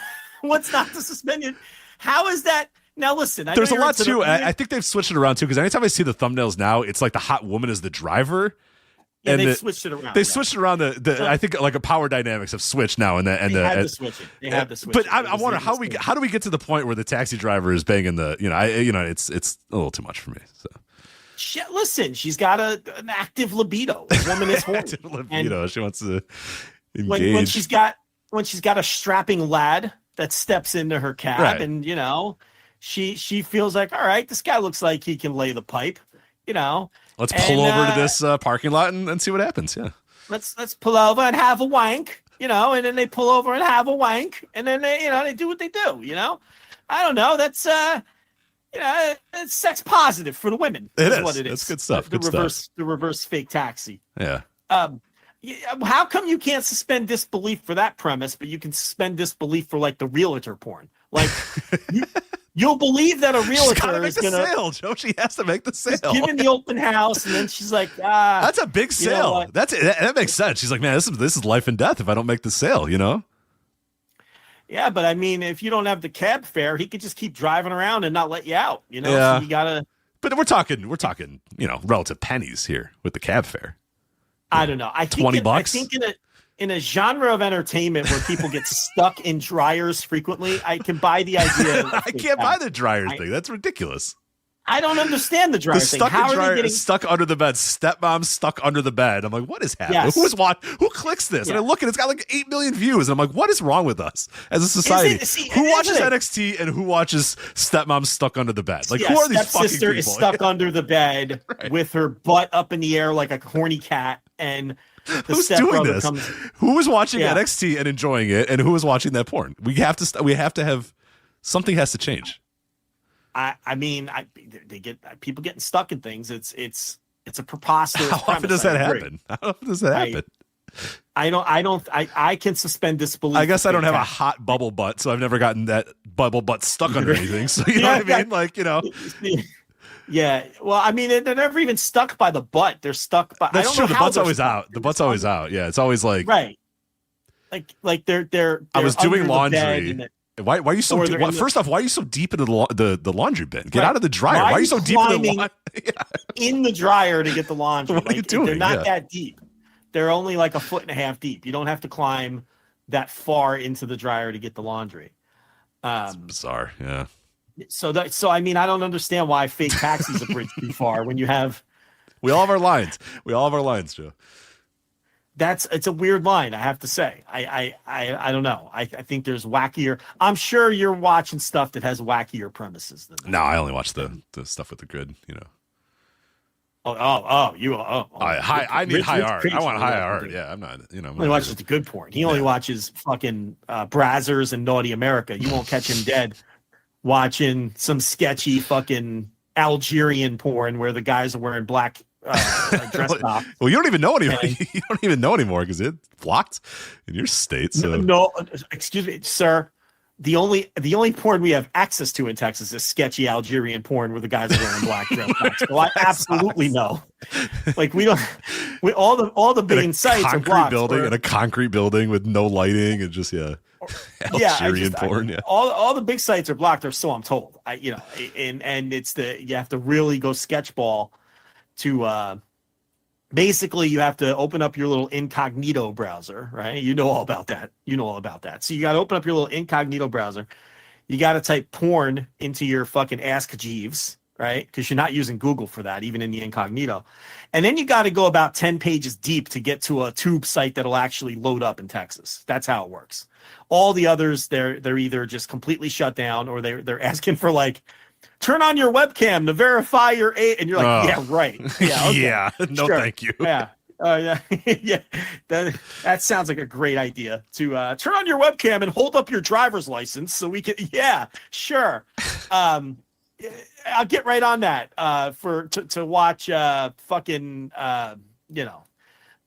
what's not to suspend you? How is that? Now listen, there's a lot too. I think they've switched it around too, because anytime I see the thumbnails now, it's like the hot woman is the driver. Yeah, they've switched it around. They switched it around. I think like a power dynamics have switched now, and they had to switch it. They had to switch. But I wonder how do we get to the point where the taxi driver is banging the it's a little too much for me. So. Listen, she's got an active libido. The woman is horny. Active libido. She wants to engage. When she's got a strapping lad that steps into her cab, right. And she feels like, all right, this guy looks like he can lay the pipe. Let's pull over to this parking lot and see what happens. Yeah. Let's pull over and have a wank. And then they pull over and have a wank, and then they do what they do. I don't know. That's it's sex positive for the women. It is. What it is. That's good stuff. The reverse Fake Taxi. Yeah. How come you can't suspend disbelief for that premise, but you can suspend disbelief for like the realtor porn? Like you'll believe that a realtor is going to sale, Joe. She has to make the sale. Given the open house, and then she's like, that's a big sale. That makes sense. She's like, man, this is life and death if I don't make the sale. Yeah, but I mean, if you don't have the cab fare, he could just keep driving around and not let you out. Yeah. So you gotta. But we're talking, relative pennies here with the cab fare. I don't know. I think $20. I think in a genre of entertainment where people get stuck in dryers frequently, I can buy the idea. I can't buy the dryer thing. That's ridiculous. I don't understand the dryer thing. How are they getting stuck under the bed? Stepmom stuck under the bed. I'm like, what is happening? Yes. Who clicks this? Yeah. And I look and it's got like 8 million views. And I'm like, what is wrong with us as a society? Who watches NXT and who watches Stepmom stuck under the bed? Like, who are these fucking people? Stepsister is stuck under the bed with her butt up in the air like a horny cat, and who's doing this? Who is watching NXT and enjoying it, and who is watching that porn? We have to have something has to change. I mean, they get people getting stuck in things. It's a preposterous. How often does that happen? How often does that happen? I can suspend disbelief. I guess I don't have a hot bubble butt, so I've never gotten that bubble butt stuck under anything. So you know what I mean? Like, Yeah. Well, I mean, they're never even stuck by the butt. They're stuck by. That's true. The butt's always out. The butt's always out. Yeah, it's always like right. Like they're I was doing laundry. Why are you so deep? First off, why are you so deep into the laundry bin? Get out of the dryer. Why are you so deep in the dryer to get the laundry? What are you doing? They're not that deep. They're only like 1.5 feet deep. You don't have to climb that far into the dryer to get the laundry. It's bizarre. Yeah. So I mean, I don't understand why Fake Taxi's a bridge too far when you have. We all have our lines. Joe. It's a weird line, I have to say. I don't know. I think there's wackier. I'm sure you're watching stuff that has wackier premises than that. No, I only watch the stuff with the good, I need high art. I want high art. Yeah, I'm not, He only watches the good porn. He only watches fucking Brazzers and Naughty America. You won't catch him dead watching some sketchy fucking Algerian porn where the guys are wearing black dress top. Well, you don't even know anymore. You don't even know anymore because it's blocked in your state. So no, excuse me, sir. The only porn we have access to in Texas is sketchy Algerian porn where the guys are wearing black dress tops. So I absolutely know. Like all the main sites are blocked. In a concrete building with no lighting and just Algerian porn. Yeah. All the big sites are blocked, or so I'm told. And it's you have to really go sketchball to basically you have to open up your little incognito browser, right? You know all about that. So you got to open up your little incognito browser. You got to type porn into your fucking Ask Jeeves, right? Because you're not using Google for that, even in the incognito. And then you got to go about 10 pages deep to get to a tube site that'll actually load up in Texas. That's how it works. All the others, they're either just completely shut down, or they're asking for like, turn on your webcam to verify your age. And you're like, yeah, right. Yeah, okay. Yeah. No, sure. Thank you. Yeah. Yeah. Yeah. That sounds like a great idea to turn on your webcam and hold up your driver's license so we can. Yeah, sure. I'll get right on that to watch fucking what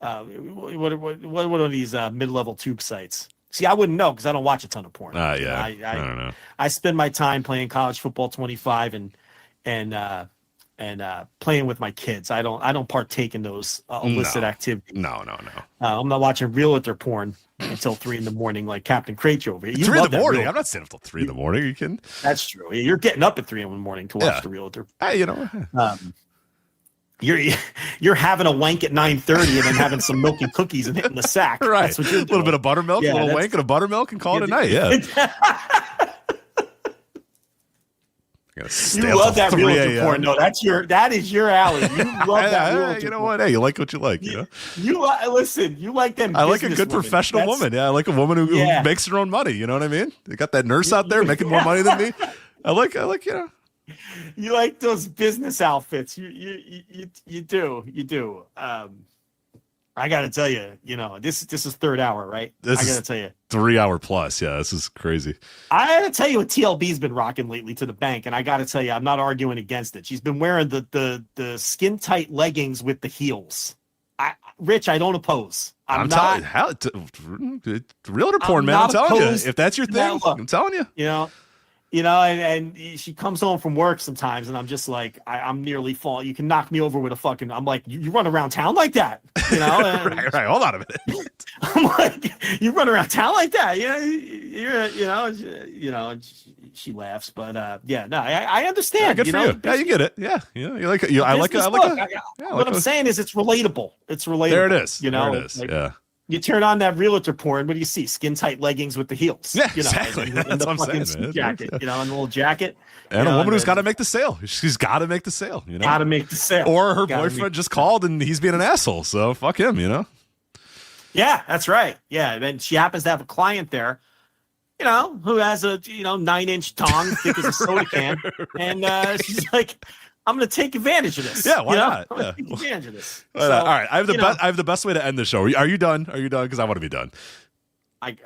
are these mid-level tube sites? See, I wouldn't know because I don't watch a ton of porn. Yeah, I don't know. I spend my time playing college football 25 and playing with my kids. I don't partake in those illicit activities. No. I'm not watching realtor porn until 3 a.m. like Captain Craich over here. 3 a.m. I'm not staying until 3 a.m. Are you kidding? That's true. You're getting up at 3 a.m. to watch the realtor. Hey, You're having a wank at 9:30 and then having some milk and cookies and hitting the sack. Right. That's what you're doing. A little bit of buttermilk, a little wank and a buttermilk, and call it a night. Yeah. You love that realtor porn. No, that is your alley. You love that realtor. You know what? Hey, you like what you like. You listen. You like them. I like a good professional woman. Yeah, I like a woman who makes her own money. You know what I mean? They got that nurse out there making more money than me. I like. You like those business outfits. You do. I got to tell you, this is third hour, right? I got to tell you. 3 hour plus. Yeah, this is crazy. I got to tell you what TLB's been rocking lately to the bank. And I got to tell you, I'm not arguing against it. She's been wearing the skin tight leggings with the heels. Rich, I don't oppose. I'm telling you, realtor porn, man. I'm telling you, if that's your thing, I'm telling you. And she comes home from work sometimes, and I'm just like, I'm nearly falling. You can knock me over with a fucking. I'm like, you run around town like that, right. Hold on a minute. I'm like, you run around town like that, She laughs, but I understand. Good for you. Yeah, you get it. Yeah, you like it. I like it. What I'm saying is, it's relatable. There it is. There it is. Yeah. You turn on that realtor porn. What do you see? Skin tight leggings with the heels. Yeah, exactly. That's what I'm saying. Jacket, and a little jacket. And a woman who's got to make the sale. She's got to make the sale. Got to make the sale. Or her boyfriend just called and he's being an asshole. So fuck him. Yeah, that's right. Yeah, and then she happens to have a client there, who has a 9-inch tong thick as a soda can, and she's like, I'm going to take advantage of this. Yeah, why not? I'm going to take advantage of this. All right, I have the best way to end the show. Are you done? Because I want to be done.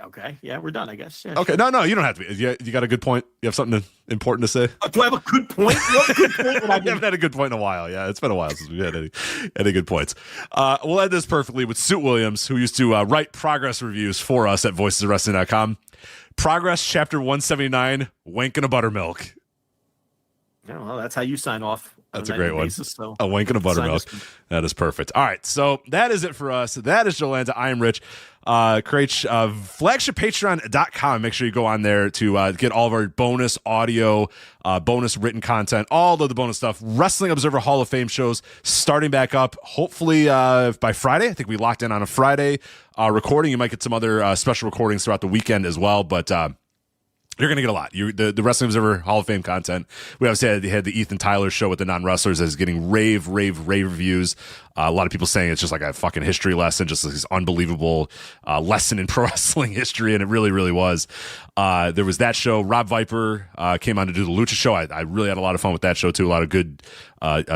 Okay, yeah, we're done, I guess. Yeah, okay, sure. No, you don't have to be. You got a good point? You have something important to say? Do I have a good point? You have a good point? I haven't had a good point in a while. Yeah, it's been a while since we had any good points. We'll end this perfectly with Suit Williams, who used to write progress reviews for us at voicesofwrestling.com. Progress Chapter 179, Wank and a Buttermilk. Yeah, well, that's how you sign off. That's a great one. Basis, so a wank and a buttermilk. That is perfect. All right, so that is it for us. That is Jolanta. I am Rich. Craich, flagshippatreon.com. Make sure you go on there to get all of our bonus audio, bonus written content, all of the bonus stuff. Wrestling Observer Hall of Fame shows starting back up, hopefully by Friday. I think we locked in on a Friday recording. You might get some other special recordings throughout the weekend as well, but you're going to get a lot. The Wrestling Observer Hall of Fame content. We obviously had the Ethan Tyler show with the non-wrestlers that is getting rave reviews. A lot of people saying it's just like a fucking history lesson, just this unbelievable lesson in pro wrestling history, and it really, really was. There was that show. Rob Viper came on to do the Lucha show. I really had a lot of fun with that show, too. A lot of good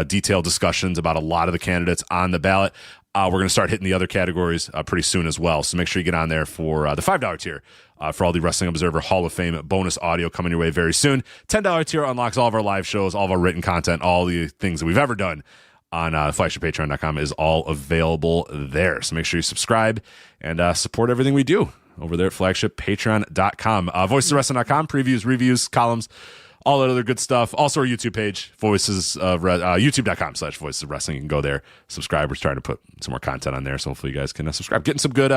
detailed discussions about a lot of the candidates on the ballot. We're going to start hitting the other categories pretty soon as well. So make sure you get on there for the $5 tier for all the Wrestling Observer Hall of Fame bonus audio coming your way very soon. $10 tier unlocks all of our live shows, all of our written content, all the things that we've ever done on flagshippatreon.com is all available there. So make sure you subscribe and support everything we do over there at flagshippatreon.com. Voicesofwrestling.com, previews, reviews, columns, all that other good stuff. Also our YouTube page, youtube.com/Voices of Wrestling. You can go there, subscribe. We're trying to put some more content on there, so hopefully you guys can subscribe. Getting some good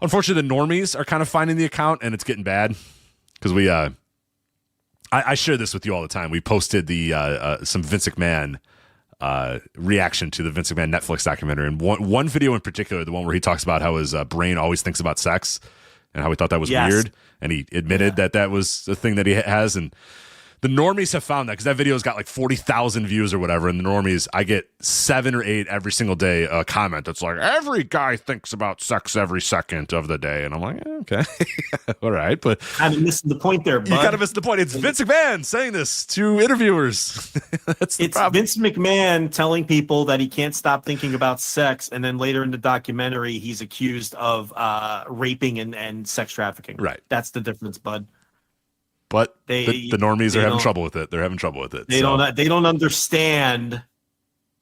unfortunately, the normies are kind of finding the account, and it's getting bad because we. I share this with you all the time. We posted the some Vince McMahon reaction to the Vince McMahon Netflix documentary, and one video in particular, the one where he talks about how his brain always thinks about sex and how he thought that was weird, and he admitted that was the thing that he has. And the normies have found that because that video's got like 40,000 views or whatever, and the normies, I get 7 or 8 every single day comment that's like, every guy thinks about sex every second of the day, and I'm like, okay, all right, but kind of missing the point there, bud. You kind of missed the point. It's Vince McMahon saying this to interviewers. It's Vince McMahon telling people that he can't stop thinking about sex, and then later in the documentary, he's accused of raping and sex trafficking. Right. That's the difference, bud. But the normies are having trouble with it. They're having trouble with it. They don't understand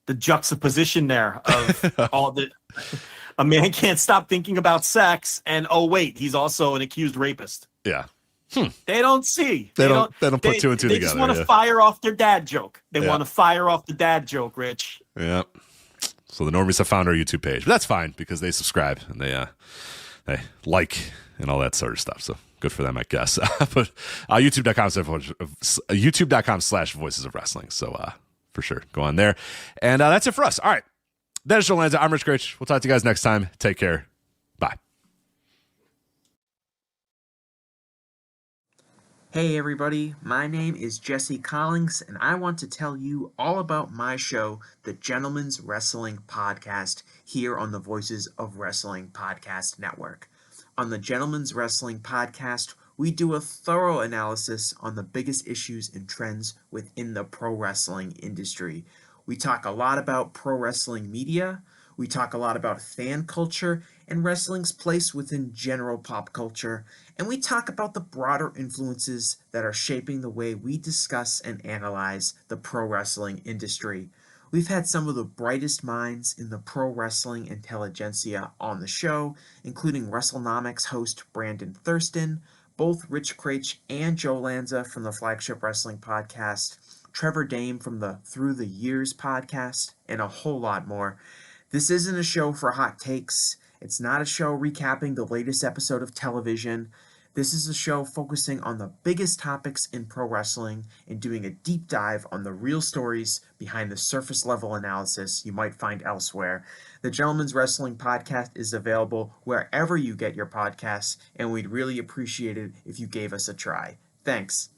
the juxtaposition there of all the. A man can't stop thinking about sex, and oh wait, he's also an accused rapist. Yeah. They don't see. They don't put 2 and 2 together. They just want to fire off their dad joke. They want to fire off the dad joke, Rich. Yeah. So the normies have found our YouTube page, but that's fine because they subscribe and they like and all that sort of stuff. So good for them, I guess. But YouTube.com/Voices of Wrestling. So for sure, go on there. And that's it for us. All right. That is Joe Lanza. I'm Rich Critch. We'll talk to you guys next time. Take care. Bye. Hey everybody, my name is Jesse Collins, and I want to tell you all about my show, the Gentleman's Wrestling Podcast, here on the Voices of Wrestling Podcast Network. On the Gentleman's Wrestling Podcast, we do a thorough analysis on the biggest issues and trends within the pro wrestling industry. We talk a lot about pro wrestling media, we talk a lot about fan culture and wrestling's place within general pop culture, and we talk about the broader influences that are shaping the way we discuss and analyze the pro wrestling industry. We've had some of the brightest minds in the pro wrestling intelligentsia on the show, including WrestleNomics host Brandon Thurston, both Rich Craich and Joe Lanza from the Flagship Wrestling Podcast, Trevor Dame from the Through the Years podcast, and a whole lot more. This isn't a show for hot takes. It's not a show recapping the latest episode of television. This is a show focusing on the biggest topics in pro wrestling and doing a deep dive on the real stories behind the surface level analysis you might find elsewhere. The Gentleman's Wrestling Podcast is available wherever you get your podcasts, and we'd really appreciate it if you gave us a try. Thanks.